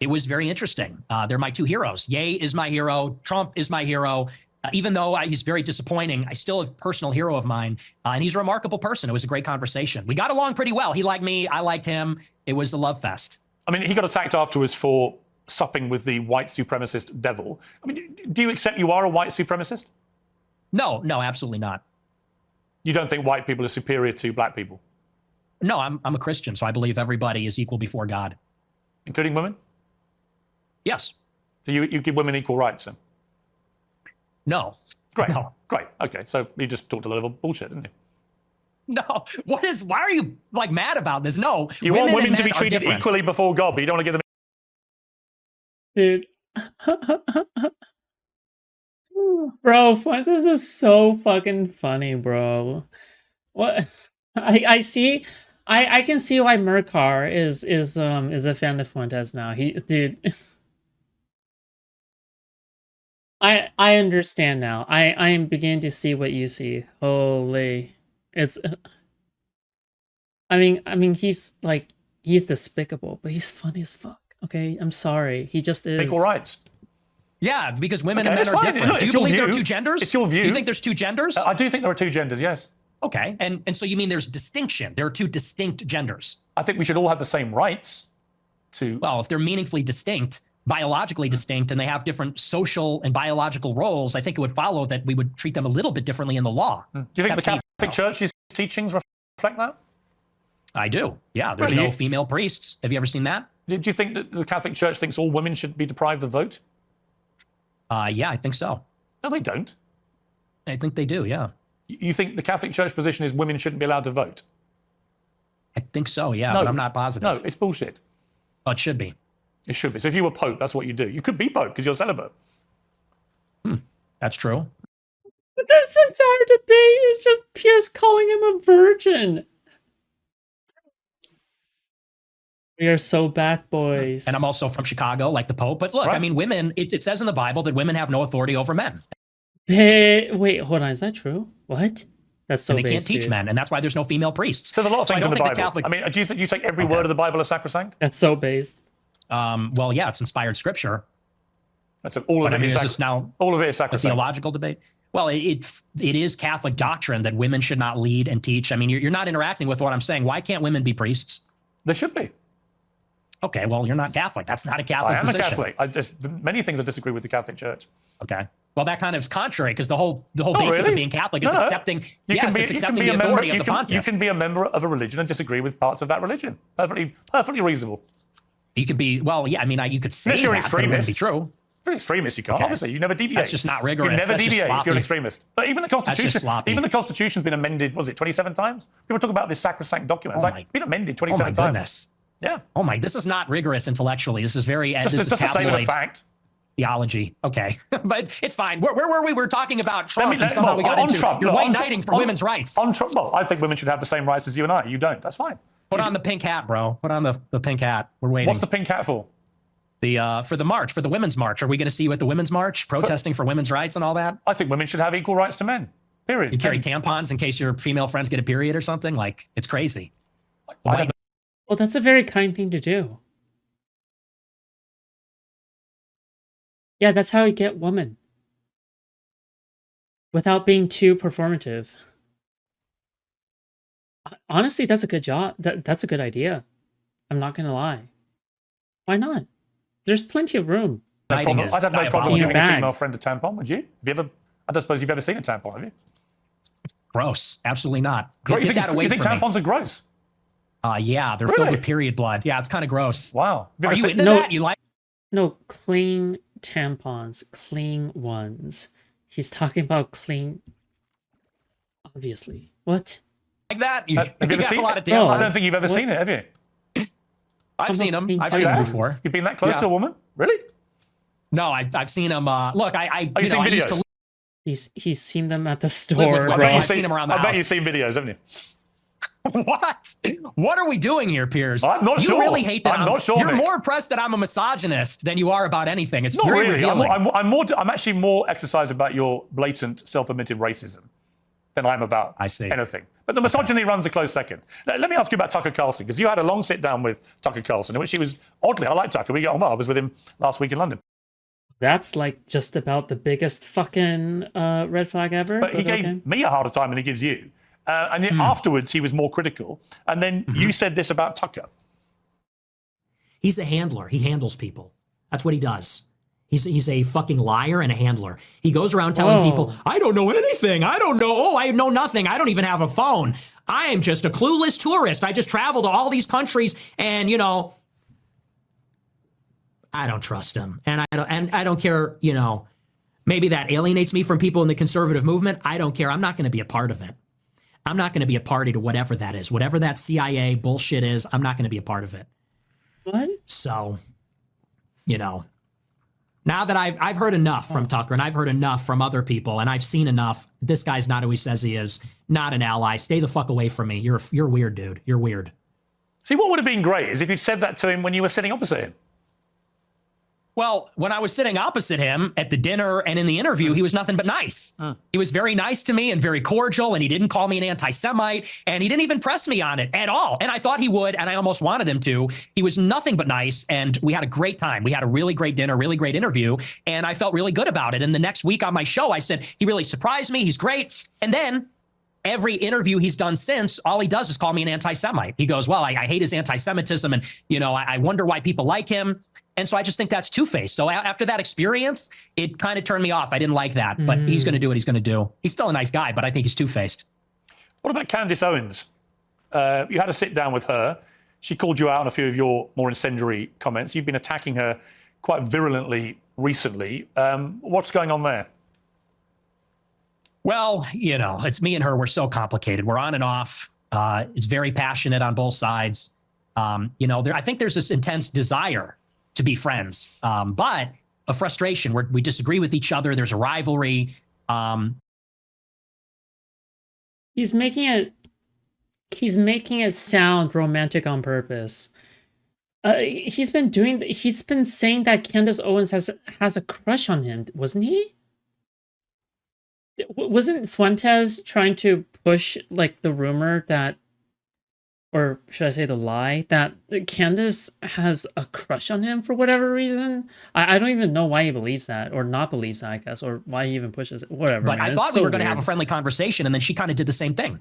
It was very interesting. They're my two heroes. Ye is my hero. Trump is my hero. Even though he's very disappointing, I still a personal hero of mine, and he's a remarkable person. It was a great conversation. We got along pretty well. He liked me. I liked him. It was a love fest. I mean, he got attacked afterwards for supping with the white supremacist devil. I mean, do you accept you are a white supremacist? No, absolutely not. You don't think white people are superior to black people? No, I'm a Christian, so I believe everybody is equal before God. Including women? Yes. So you give women equal rights, then? No. Great. No. Great. Okay. So you just talked a lot of bullshit, didn't you? No. Why are you like mad about this? No. You want women to be treated equally before God, but you don't want to give them. Dude. Bro, Fuentes is so fucking funny, bro. What? I see. I can see why Mercar is a fan of Fuentes now. Dude. I understand now. I am beginning to see what you see. Holy, it's. I mean, he's despicable, but he's funny as fuck. Okay, I'm sorry. He just is. Equal rights. Yeah, because women and men are different. Look, do you believe there are two genders? It's your view. Do you think there's two genders? I do think there are two genders. Yes. Okay, and so you mean there's distinction? There are two distinct genders. I think we should all have the same rights. Well, if they're meaningfully distinct, biologically distinct, and they have different social and biological roles, I think it would follow that we would treat them a little bit differently in the law. Do you think the Catholic Church's teachings reflect that? I do. Yeah, there's no female priests. Have you ever seen that? Do you think that the Catholic Church thinks all women should be deprived of the vote? Yeah, I think so. No, they don't. I think they do, yeah. You think the Catholic Church position is women shouldn't be allowed to vote? I think so, yeah, No. but I'm not positive. No, it's bullshit. Oh, it should be. It should be. So if you were Pope, that's what you do. You could be Pope because you're celibate. That's true. But this entire debate is just Piers calling him a virgin. We are so back, boys. And I'm also from Chicago, like the Pope. But look, Right. I mean, women, it says in the Bible that women have no authority over men. Hey, wait, hold on. Is that true? What? That's so And they can't based, teach dude. men. And that's why there's no female priests. There's a lot of So I things in don't the think Bible. Catholic- I mean, do you take every word of the Bible as sacrosanct? That's so based. Well, yeah, it's inspired scripture. That's all of But I it. mean, Is is this now all of it is a sacrosanct. theological debate? Well, it is Catholic doctrine that women should not lead and teach. I mean, you're not interacting with what I'm saying. Why can't women be priests? There should be. Okay, well, you're not Catholic. That's not a I Catholic am position. a Catholic. Many things I disagree with the Catholic Church. Okay. Well, that kind of is contrary because the whole basis really? of being Catholic is No. accepting. You can It's be accepting a the member. authority of You the can, pontiff. you can be a member of a religion and disagree with parts of that religion. Perfectly reasonable. You could be. Well, yeah. I mean, you could say Unless you're an that, but it wouldn't extremist. be true. If you're an extremist, you can't. Okay. Obviously, you never deviate. That's just not rigorous. You never That's just deviate if you're sloppy. an extremist. But even the Constitution, sloppy. even the Constitution's been amended. Was it 27 times? People talk about this sacrosanct document. It's Oh like my- it's been amended Oh 27 my times. goodness. Yeah, Oh my. This is not rigorous intellectually. This is very. This is just a statement of tabloid fact. theology. Okay, but it's fine. Where were we? We're talking about Trump, and well, somehow we got on into Trump, you're look, white on knighting Trump- for on- women's rights. On Trump, well, I think women should have the same rights as you and I. You don't. That's fine. Put on the pink hat, bro. Put on the pink hat. We're waiting. What's the pink hat for? For the march, for the women's march? Are we going to see you at the women's march protesting for women's rights and all that? I think women should have equal rights to men. Period. You carry tampons in case your female friends get a period or something? Like, it's crazy. I don't know. Well, that's a very kind thing to do. Yeah, that's how you get women. Without being too performative. Honestly, that's a good job. That's a good idea. I'm not gonna lie. Why not? There's plenty of room. No Knighting problem. is I'd have no problem diabolical. giving a Bag. female friend a tampon, would you? Have you ever? I don't suppose you've ever seen a tampon, have you? Gross. Absolutely not. You Get think, that away you think from me. tampons are gross? Yeah, they're Really? filled with period blood. Yeah, it's kind of gross. Wow. Have Are ever you seen- into No. that? You like? No, clean tampons, clean ones. He's talking about clean. Obviously. What? Like that? You, Have you ever got seen a lot it? of No. I tampons. don't think you've ever What? seen it, have you? I've seen them. I've Have seen you? them before. You've been that close Yeah. to a woman? Really? No, I've seen them. Look, I Oh, you've seen I used videos? to He's seen them at the with store, women. bro. I've seen them around the I bet house. you've seen videos, haven't you? What? What are we doing here, Piers? I'm not you sure. really hate that. I'm not sure, You're Nick. more impressed that I'm a misogynist than you are about anything. It's Not very really. revealing. I'm actually more exercised about your blatant self-admitted racism than I'm about I see. anything. But the misogyny runs a close second. Let me ask you about Tucker Carlson, because you had a long sit down with Tucker Carlson, in which he was, oddly, I like Tucker, we got on well. I was with him last week in London. That's like just about the biggest fucking red flag ever. But he gave okay. me a harder time than he gives you. And then afterwards, he was more critical. And then you said this about Tucker. He's a handler. He handles people. That's what he does. He's a fucking liar and a handler. He goes around telling Whoa. people, I don't know anything. I don't know. Oh, I know nothing. I don't even have a phone. I am just a clueless tourist. I just travel to all these countries and, I don't trust him. And I don't care, maybe that alienates me from people in the conservative movement. I don't care. I'm not going to be a part of it. I'm not going to be a party to whatever that is. Whatever that CIA bullshit is, I'm not going to be a part of it. What? So, now that I've heard enough from Tucker and I've heard enough from other people and I've seen enough, this guy's not who he says he is, not an ally. Stay the fuck away from me. You're weird, dude. You're weird. See, what would have been great is if you'd said that to him when you were sitting opposite him. Well, when I was sitting opposite him at the dinner and in the interview, he was nothing but nice. He was very nice to me and very cordial, and he didn't call me an anti-Semite, and he didn't even press me on it at all. And I thought he would, and I almost wanted him to. He was nothing but nice, and we had a great time. We had a really great dinner, really great interview, and I felt really good about it. And the next week on my show, I said, he really surprised me. He's great. And then every interview he's done since, all he does is call me an anti-Semite. He goes, well, I hate his anti-Semitism, and, I wonder why people like him. And so I just think that's two-faced. So after that experience, it kind of turned me off. I didn't like that, but he's going to do what he's going to do. He's still a nice guy, but I think he's two-faced. What about Candace Owens? You had a sit down with her. She called you out on a few of your more incendiary comments. You've been attacking her quite virulently recently. What's going on there? Well, it's me and her. We're so complicated. We're on and off. It's very passionate on both sides. I think there's this intense desire to be friends, but a frustration where we disagree with each other. There's a rivalry. He's making it sound romantic on purpose. He's been saying that Candace Owens has a crush on him, wasn't he? Wasn't Fuentes trying to push like the rumor that, or should I say the lie, that Candace has a crush on him for whatever reason? I don't even know why he believes that, or not believes that, I guess, or why he even pushes it. Whatever. But man. I thought we were going to have a friendly conversation, and then she kind of did the same thing.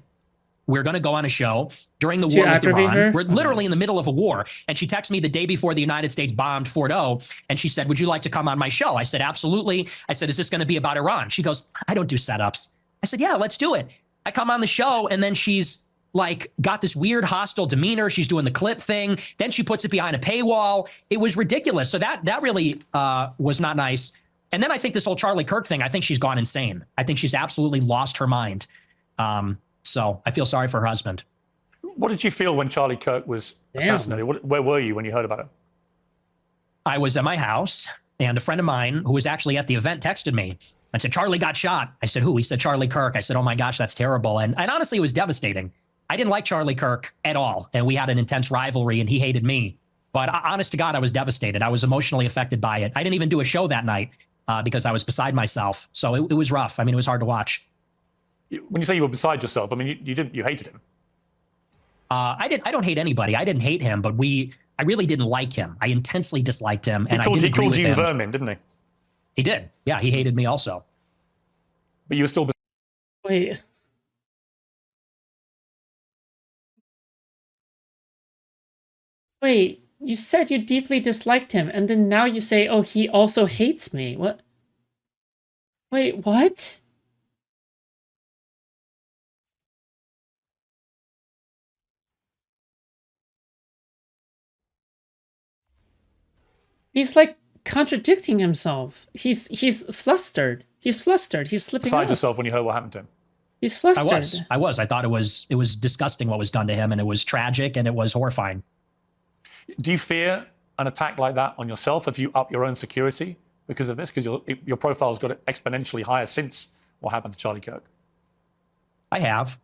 We're going to go on a show during the war with Iran. We're literally in the middle of a war. And she texted me the day before the United States bombed Fort O. And she said, would you like to come on my show? I said, absolutely. I said, is this going to be about Iran? She goes, I don't do setups. I said, yeah, let's do it. I come on the show, and then she's like got this weird hostile demeanor. She's doing the clip thing. Then she puts it behind a paywall. It was ridiculous. So that really was not nice. And then I think this whole Charlie Kirk thing, I think she's gone insane. I think she's absolutely lost her mind. So I feel sorry for her husband. What did you feel when Charlie Kirk was assassinated? Where were you when you heard about it? I was at my house, and a friend of mine who was actually at the event texted me and said, Charlie got shot. I said, who? He said, Charlie Kirk. I said, oh my gosh, that's terrible. And honestly, it was devastating. I didn't like Charlie Kirk at all. And we had an intense rivalry, and he hated me. But honest to God, I was devastated. I was emotionally affected by it. I didn't even do a show that night because I was beside myself. So it was rough. I mean, it was hard to watch. When you say you were beside yourself, I mean, you hated him. I don't hate anybody. I didn't hate him, but I really didn't like him. I intensely disliked him, and I didn't agree with him. He called you vermin, didn't he? He did. Yeah, he hated me also. But you were still. Wait. Wait, you said you deeply disliked him, and then now you say, oh, he also hates me. What? Wait, what? He's like contradicting himself. He's flustered. He's flustered. He's slipping Beside out. yourself when you heard what happened to him. He's flustered. I was. I thought it was disgusting what was done to him, and it was tragic, and it was horrifying. Do you fear an attack like that on yourself if you up your own security because of this? Because your profile's got exponentially higher since what happened to Charlie Kirk. I have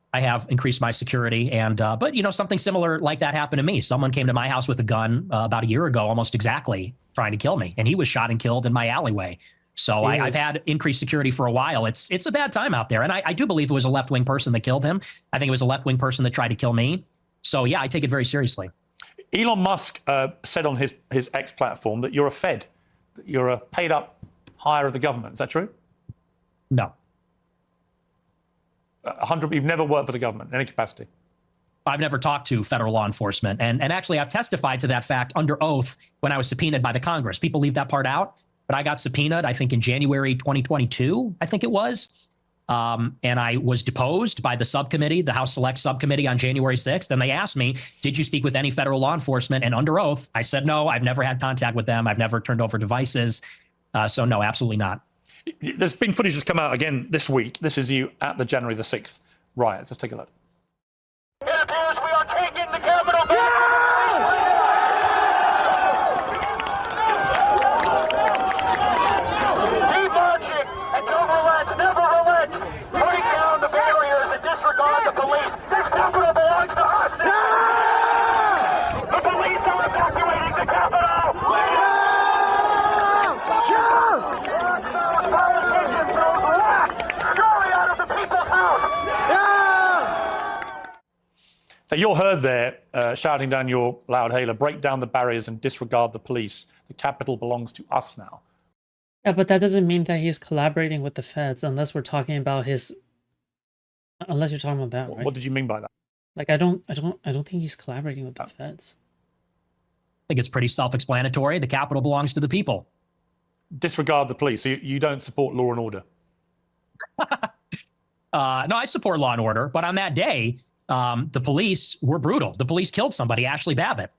increased my security, and but something similar like that happened to me. Someone came to my house with a gun about a year ago, almost exactly, trying to kill me, and he was shot and killed in my alleyway. So I've had increased security for a while. It's a bad time out there, and I do believe it was a left-wing person that killed him. I think it was a left-wing person that tried to kill me. So yeah, I take it very seriously. Elon Musk said on his X platform that you're a Fed, that you're a paid-up hire of the government. Is that true? No. 100. You've never worked for the government in any capacity. I've never talked to federal law enforcement. And actually, I've testified to that fact under oath when I was subpoenaed by the Congress. People leave that part out. But I got subpoenaed, I think, in January 2022, I think it was. And I was deposed by the subcommittee, the House Select Subcommittee on January 6th. And they asked me, did you speak with any federal law enforcement? And under oath, I said, no, I've never had contact with them. I've never turned over devices. So no, absolutely not. There's been footage that's come out again this week. This is you at the January the 6th riots. Let's take a look. It appears we are taking the Capitol back. Keep marching and don't relent, never relent. Break down the barriers and disregard the police. This Capitol belongs to us. The police are evacuating the Capitol. Those politicians, those rats, scurry out of the people's house. Now you're heard there shouting down your loud hailer, break down the barriers and disregard the police. The Capitol belongs to us now. Yeah, but that doesn't mean that he's collaborating with the feds unless we're talking about unless you're talking about that, right? What did you mean by that? Like I don't think he's collaborating with the feds. I think it's pretty self-explanatory. The Capitol belongs to the people. Disregard the police. So you don't support law and order? No, I support law and order. But on that day, the police were brutal. The police killed somebody, Ashley Babbitt.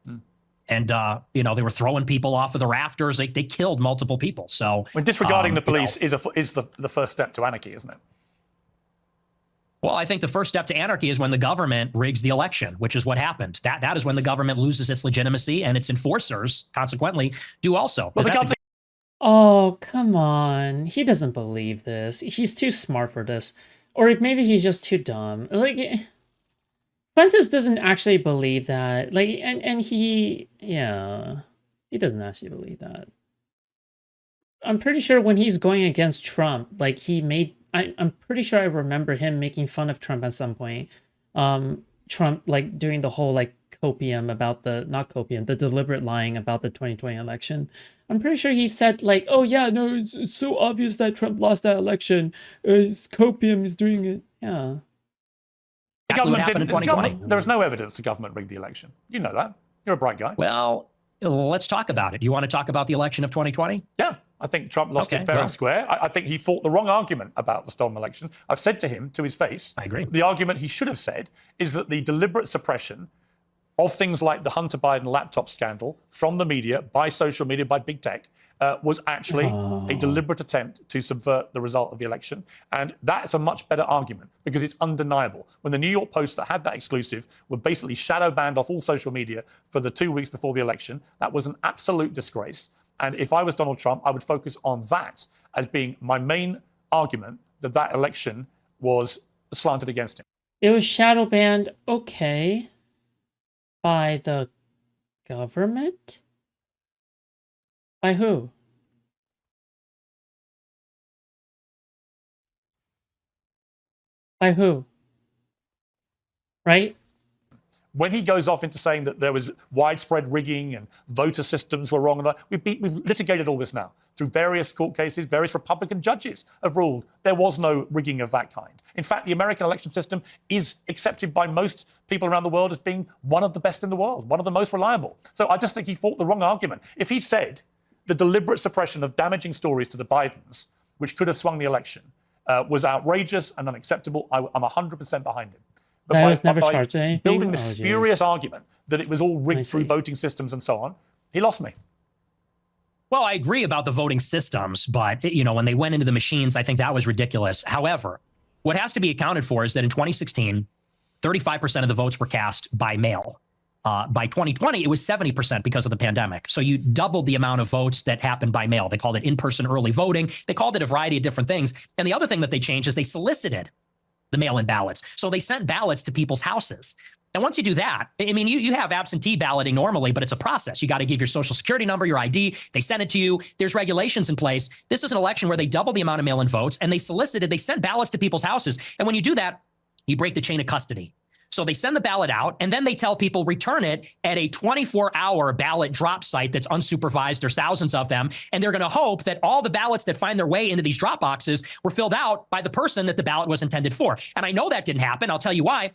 And, they were throwing people off of the rafters. They killed multiple people. So disregarding the police is the first step to anarchy, isn't it? Well, I think the first step to anarchy is when the government rigs the election, which is what happened. That is when the government loses its legitimacy, and its enforcers, consequently, do also. Well, Oh, come on. He doesn't believe this. He's too smart for this. Or maybe he's just too dumb. Like, Fuentes doesn't actually believe that. Like, and he, yeah, he doesn't actually believe that. I'm pretty sure when he's going against Trump, like, I'm pretty sure I remember him making fun of Trump at some point. Trump, like, doing the whole, like, the deliberate lying about the 2020 election. I'm pretty sure he said, like, oh yeah, no, it's so obvious that Trump lost that election. It's copium is doing it. Yeah. The government didn't. There was no evidence the government rigged the election. You know that. You're a bright guy. Well, let's talk about it. You want to talk about the election of 2020? Yeah. I think Trump lost it fair and square. I think he fought the wrong argument about the stolen election. I've said to him, to his face, I agree. The argument he should have said is that the deliberate suppression of things like the Hunter Biden laptop scandal from the media, by social media, by big tech, was actually a deliberate attempt to subvert the result of the election. And that's a much better argument because it's undeniable. When the New York Post that had that exclusive were basically shadow banned off all social media for the 2 weeks before the election, that was an absolute disgrace. And if I was Donald Trump, I would focus on that as being my main argument that that election was slanted against him. It was shadow banned, okay, by the government? By who? By who? Right? When he goes off into saying that there was widespread rigging and voter systems were wrong, we've litigated all this now through various court cases. Various Republican judges have ruled there was no rigging of that kind. In fact, the American election system is accepted by most people around the world as being one of the best in the world, one of the most reliable. So I just think he fought the wrong argument. If he said the deliberate suppression of damaging stories to the Bidens, which could have swung the election, was outrageous and unacceptable, I'm 100% behind him. But I was never charged with anything? Building this spurious argument that it was all rigged through voting systems and so on, he lost me. Well, I agree about the voting systems, but, you know, when they went into the machines, I think that was ridiculous. However, what has to be accounted for is that in 2016, 35% of the votes were cast by mail. By 2020, it was 70% because of the pandemic. So you doubled the amount of votes that happened by mail. They called it in-person early voting. They called it a variety of different things. And the other thing that they changed is they solicited the mail-in ballots. So they sent ballots to people's houses. And once you do that, I mean, you have absentee balloting normally, but it's a process. You got to give your social security number, your ID. They send it to you. There's regulations in place. This is an election where they double the amount of mail-in votes, and they sent ballots to people's houses. And when you do that, you break the chain of custody. So they send the ballot out, and then they tell people return it at a 24-hour ballot drop site that's unsupervised. There's thousands of them, and they're going to hope that all the ballots that find their way into these drop boxes were filled out by the person that the ballot was intended for. And I know that didn't happen. I'll tell you why.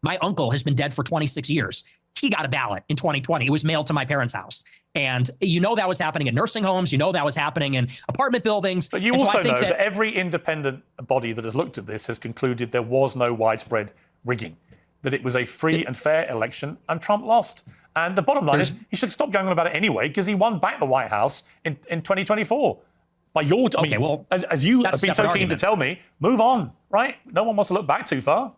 My uncle has been dead for 26 years. He got a ballot in 2020. It was mailed to my parents' house. And you know that was happening in nursing homes. You know that was happening in apartment buildings. But you also know that every independent body that has looked at this has concluded there was no widespread rigging, that it was a free and fair election, and Trump lost. And the bottom line is he should stop going on about it anyway, because he won back the White House in 2024. By your, I mean, well, as you have been so keen to tell me, move on, right? No one wants to look back too far.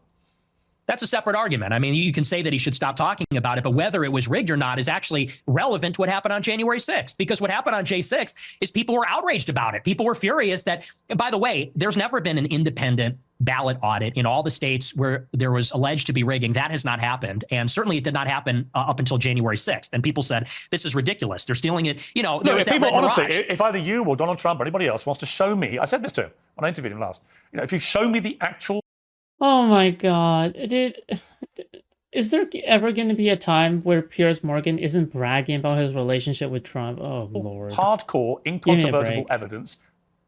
That's a separate argument. I mean, you can say that he should stop talking about it, but whether it was rigged or not is actually relevant to what happened on January 6th, because what happened on J6 is people were outraged about it. People were furious that, by the way, there's never been an independent ballot audit in all the states where there was alleged to be rigging. That has not happened. And certainly it did not happen up until January 6th. And people said, this is ridiculous. They're stealing it. You know, no, if people, honestly, if either you or Donald Trump or anybody else wants to show me, I said this to him when I interviewed him last, you know, if you show me the actual. Oh my God, dude. Is there ever going to be a time where Piers Morgan isn't bragging about his relationship with Trump? Oh, Lord. Hardcore, incontrovertible evidence,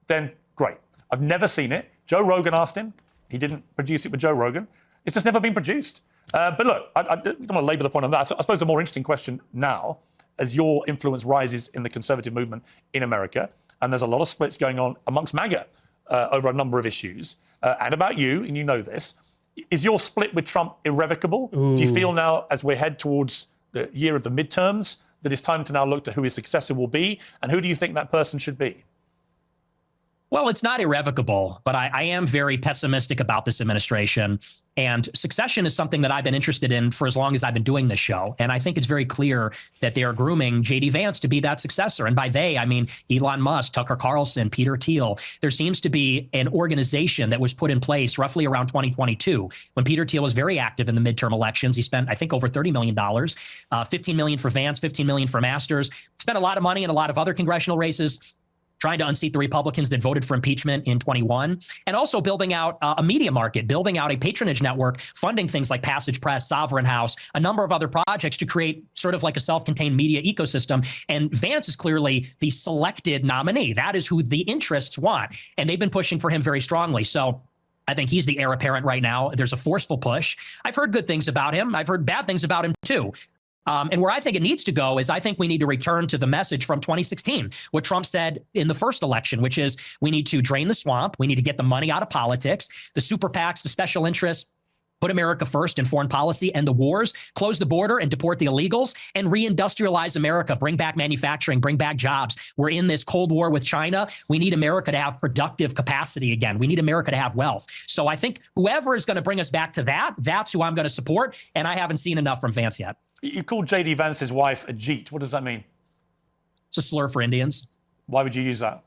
then great. I've never seen it. Joe Rogan asked him. He didn't produce it with Joe Rogan. It's just never been produced. But look, I don't want to labour the point on that. So I suppose the more interesting question now, as your influence rises in the conservative movement in America, and there's a lot of splits going on amongst MAGA over a number of issues, and about you, and you know this, is your split with Trump irrevocable? Ooh. Do you feel now, as we head towards the year of the midterms, that it's time to now look to who his successor will be, and who do you think that person should be? Well, it's not irrevocable, but I am very pessimistic about this administration. And succession is something that I've been interested in for as long as I've been doing this show. And I think it's very clear that they are grooming J.D. Vance to be that successor. And by they, I mean Elon Musk, Tucker Carlson, Peter Thiel. There seems to be an organization that was put in place roughly around 2022 when Peter Thiel was very active in the midterm elections. He spent, I think, over $30 million, $15 million for Vance, $15 million for Masters, spent a lot of money in a lot of other congressional races, trying to unseat the Republicans that voted for impeachment in 21, and also building out a media market, building out a patronage network, funding things like Passage Press, Sovereign House, a number of other projects to create sort of like a self-contained media ecosystem. And Vance is clearly the selected nominee. That is who the interests want. And they've been pushing for him very strongly. So I think he's the heir apparent right now. There's a forceful push. I've heard good things about him. I've heard bad things about him too. And where I think it needs to go is I think we need to return to the message from 2016, what Trump said in the first election, which is we need to drain the swamp. We need to get the money out of politics, the super PACs, the special interests, put America first in foreign policy and the wars, close the border and deport the illegals, and reindustrialize America, bring back manufacturing, bring back jobs. We're in this Cold War with China. We need America to have productive capacity again. We need America to have wealth. So I think whoever is going to bring us back to that, that's who I'm going to support. And I haven't seen enough from Vance yet. You called J.D. Vance's wife a Jeet. What does that mean? It's a slur for Indians. Why would you use that?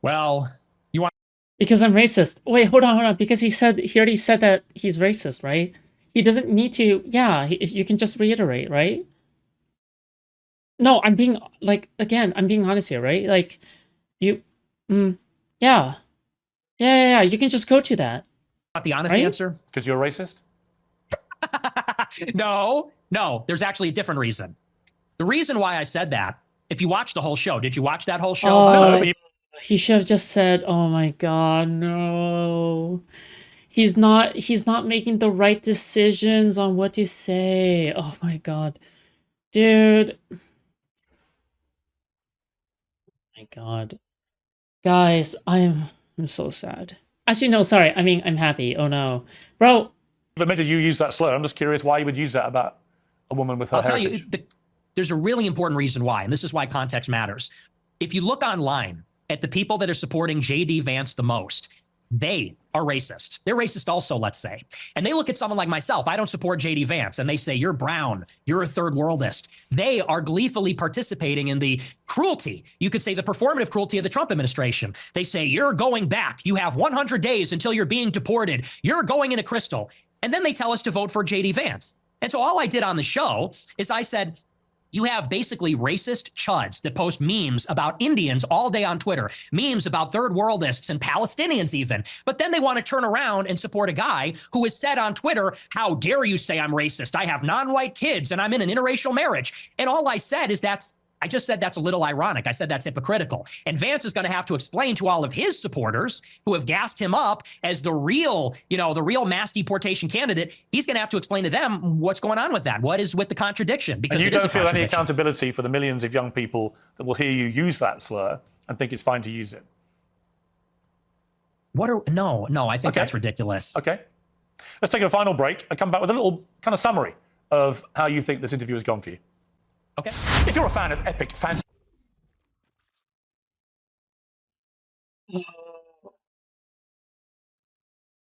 Well, you want... Because I'm racist. Wait, hold on. Because he already said that he's racist, right? He doesn't need to, you can just reiterate, right? No, I'm being, I'm being honest here, right? Like, you, yeah, you can just go to that. Not the honest answer? Because you're racist? No, there's actually a different reason. The reason why I said that, if you watch the whole show, did you watch that whole show? Oh, he should have just said, oh my God, no. He's not making the right decisions on what to say. Oh my God. Dude. Oh my God. Guys, I'm so sad. Actually, no, sorry. I mean, I'm happy. Oh no. Bro. You've admitted you use that slur. I'm just curious why you would use that about a woman with her heritage. I'll tell you, there's a really important reason why, and this is why context matters. If you look online at the people that are supporting J.D. Vance the most, they are racist. They're racist also, let's say. And they look at someone like myself. I don't support J.D. Vance. And they say, you're brown. You're a third worldist. They are gleefully participating in the cruelty. You could say the performative cruelty of the Trump administration. They say, you're going back. You have 100 days until you're being deported. You're going into crystal. And then they tell us to vote for J.D. Vance. And so all I did on the show is I said, you have basically racist chuds that post memes about Indians all day on Twitter, memes about third worldists and Palestinians even. But then they want to turn around and support a guy who has said on Twitter, how dare you say I'm racist? I have non-white kids and I'm in an interracial marriage. And all I said is I just said that's a little ironic. I said that's hypocritical. And Vance is going to have to explain to all of his supporters who have gassed him up as the real mass deportation candidate. He's going to have to explain to them what's going on with that. What is with the contradiction? Because and you don't feel any accountability for the millions of young people that will hear you use that slur and think it's fine to use it? No, I think that's ridiculous. Okay. Let's take a final break and come back with a little kind of summary of how you think this interview has gone for you. Okay. If you're a fan of epic fantasy...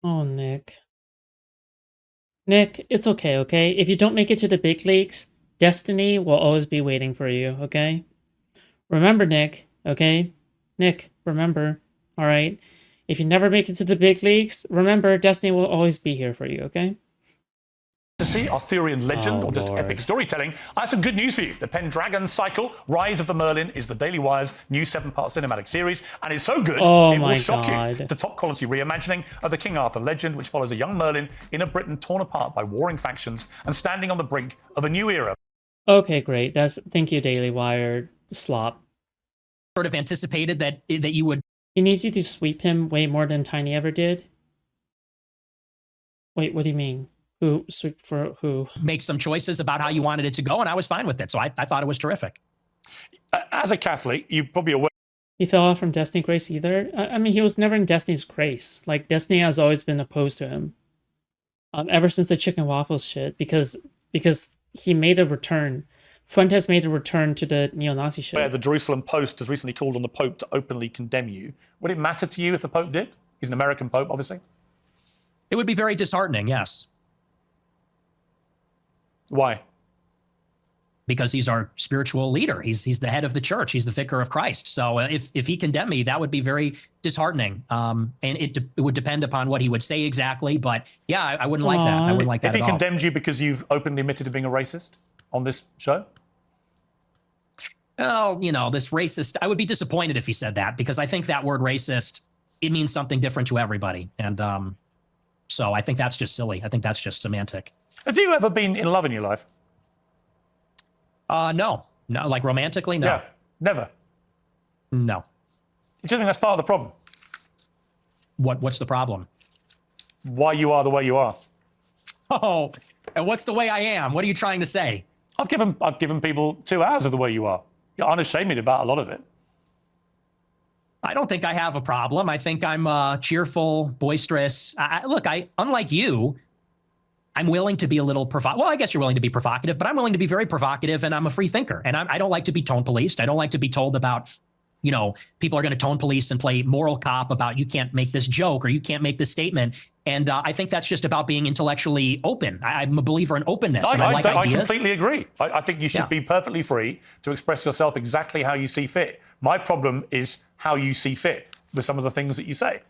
Oh, Nick. Nick, it's okay, okay? If you don't make it to the big leagues, destiny will always be waiting for you, okay? Remember, Nick, okay? Nick, remember, all right? If you never make it to the big leagues, remember, destiny will always be here for you, okay? Arthurian legend or just epic storytelling, I have some good news for you. The Pendragon Cycle, Rise of the Merlin, is the Daily Wire's new 7-part cinematic series, and it's so good, it will shock you. The top-quality reimagining of the King Arthur legend, which follows a young Merlin in a Britain torn apart by warring factions and standing on the brink of a new era. Okay, great. Thank you, Daily Wire, Slop. Sort of anticipated that you would... He needs you to sweep him way more than Tiny ever did? Wait, what do you mean? Who make some choices about how you wanted it to go, and I was fine with it. So I thought it was terrific. As a Catholic, you're probably aware he fell off from Destiny Grace either. I mean, he was never in Destiny's Grace. Like, Destiny has always been opposed to him. Ever since the chicken waffles shit, because he made a return Fuentes made a return to the neo-Nazi show. Where the Jerusalem Post has recently called on the Pope to openly condemn you. Would it matter to you if the Pope did? He's an American Pope, obviously. It would be very disheartening, yes. Why? Because he's our spiritual leader. He's the head of the church. He's the vicar of Christ. So if he condemned me, that would be very disheartening. And it would depend upon what he would say exactly. But yeah, I wouldn't like that. I wouldn't like that If at he all. condemned you because you've openly admitted to being a racist on this show? Oh, this racist, I would be disappointed if he said that, because I think that word racist, it means something different to everybody. And so I think that's just silly. I think that's just semantic. Have you ever been in love in your life? No, like romantically, no. Yeah, never. No. Do you think that's part of the problem? What's the problem? Why you are the way you are. Oh, and what's the way I am? What are you trying to say? I've given people 2 hours of the way you are. You're unashamed about a lot of it. I don't think I have a problem. I think I'm cheerful, boisterous. Look, unlike you, I'm willing to be a little provocative. Well, I guess you're willing to be provocative, but I'm willing to be very provocative, and I'm a free thinker. And I don't like to be tone policed. I don't like to be told about, people are going to tone police and play moral cop about you can't make this joke or you can't make this statement. And I think that's just about being intellectually open. I'm a believer in openness. And I completely agree. I think you should be perfectly free to express yourself exactly how you see fit. My problem is how you see fit with some of the things that you say.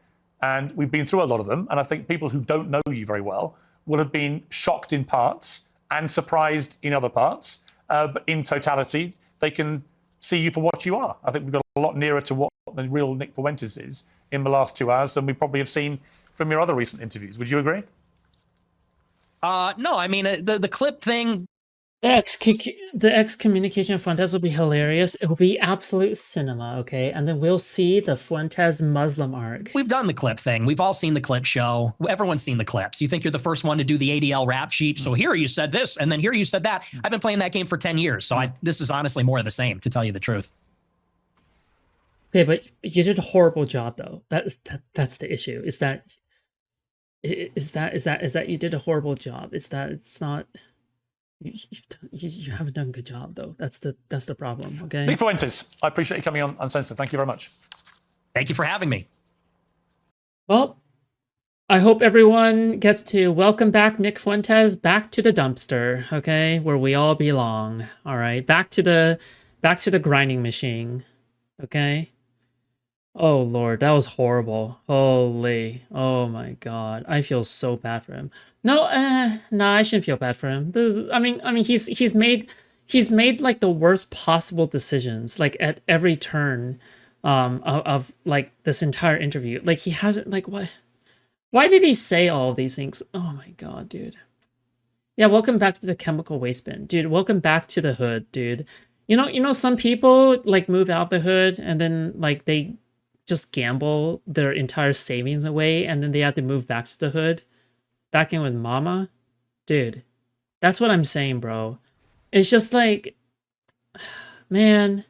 And we've been through a lot of them. And I think people who don't know you very well will have been shocked in parts and surprised in other parts. But in totality, they can see you for what you are. I think we've got a lot nearer to what the real Nick Fuentes is in the last 2 hours than we probably have seen from your other recent interviews. Would you agree? No, I mean, the clip thing. The excommunication of Fuentes will be hilarious. It will be absolute cinema, okay? And then we'll see the Fuentes Muslim arc. We've done the clip thing. We've all seen the clip show. Everyone's seen the clips. You think you're the first one to do the ADL rap sheet. So here you said this, and then here you said that. I've been playing that game for 10 years. So this is honestly more of the same, to tell you the truth. Okay, but you did a horrible job, though. That's the issue. Is that you did a horrible job. It's not. You haven't done a good job, though. That's the problem. Okay. Nick Fuentes, I appreciate you coming on Uncensored. Thank you very much. Thank you for having me. Well, I hope everyone gets to welcome back Nick Fuentes back to the dumpster. Okay, where we all belong. All right, back to the grinding machine. Okay. Oh Lord, that was horrible. Holy, oh my God, I feel so bad for him. No, I shouldn't feel bad for him. I mean, he's made like the worst possible decisions, like at every turn, of like this entire interview. Like he hasn't, like, why did he say all of these things? Oh my God, dude. Yeah, welcome back to the chemical waste bin, dude. Welcome back to the hood, dude. You know, some people like move out of the hood and then like they just gamble their entire savings away and then they have to move back to the hood, back in with mama. Dude, that's what I'm saying, bro. It's just like, man,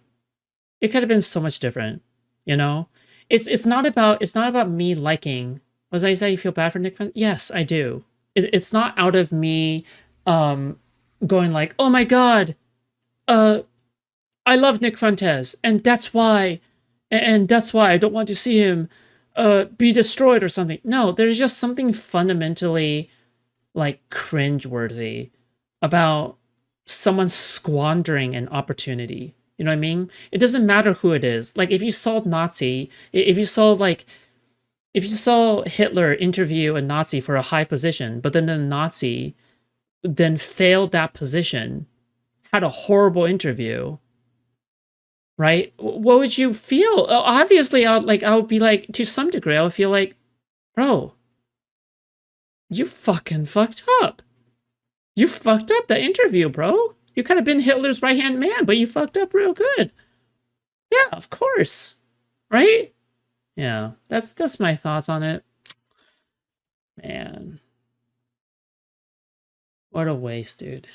it could have been so much different, you know? It's not about me liking. Was I say you feel bad for Nick Fuentes? Yes, I do. It's not out of me going like, oh my God, I love Nick Fuentes and that's why I don't want to see him be destroyed or something. No, there's just something fundamentally like cringeworthy about someone squandering an opportunity. You know what I mean? It doesn't matter who it is. Like if you saw Hitler interview a Nazi for a high position, but then the Nazi then failed that position, had a horrible interview, right? What would you feel? Obviously, I would be like, to some degree, I would feel like, bro, you fucking fucked up. You fucked up the interview, bro. You could have been Hitler's right-hand man, but you fucked up real good. Yeah, of course. Right? Yeah, that's my thoughts on it. Man. What a waste, dude.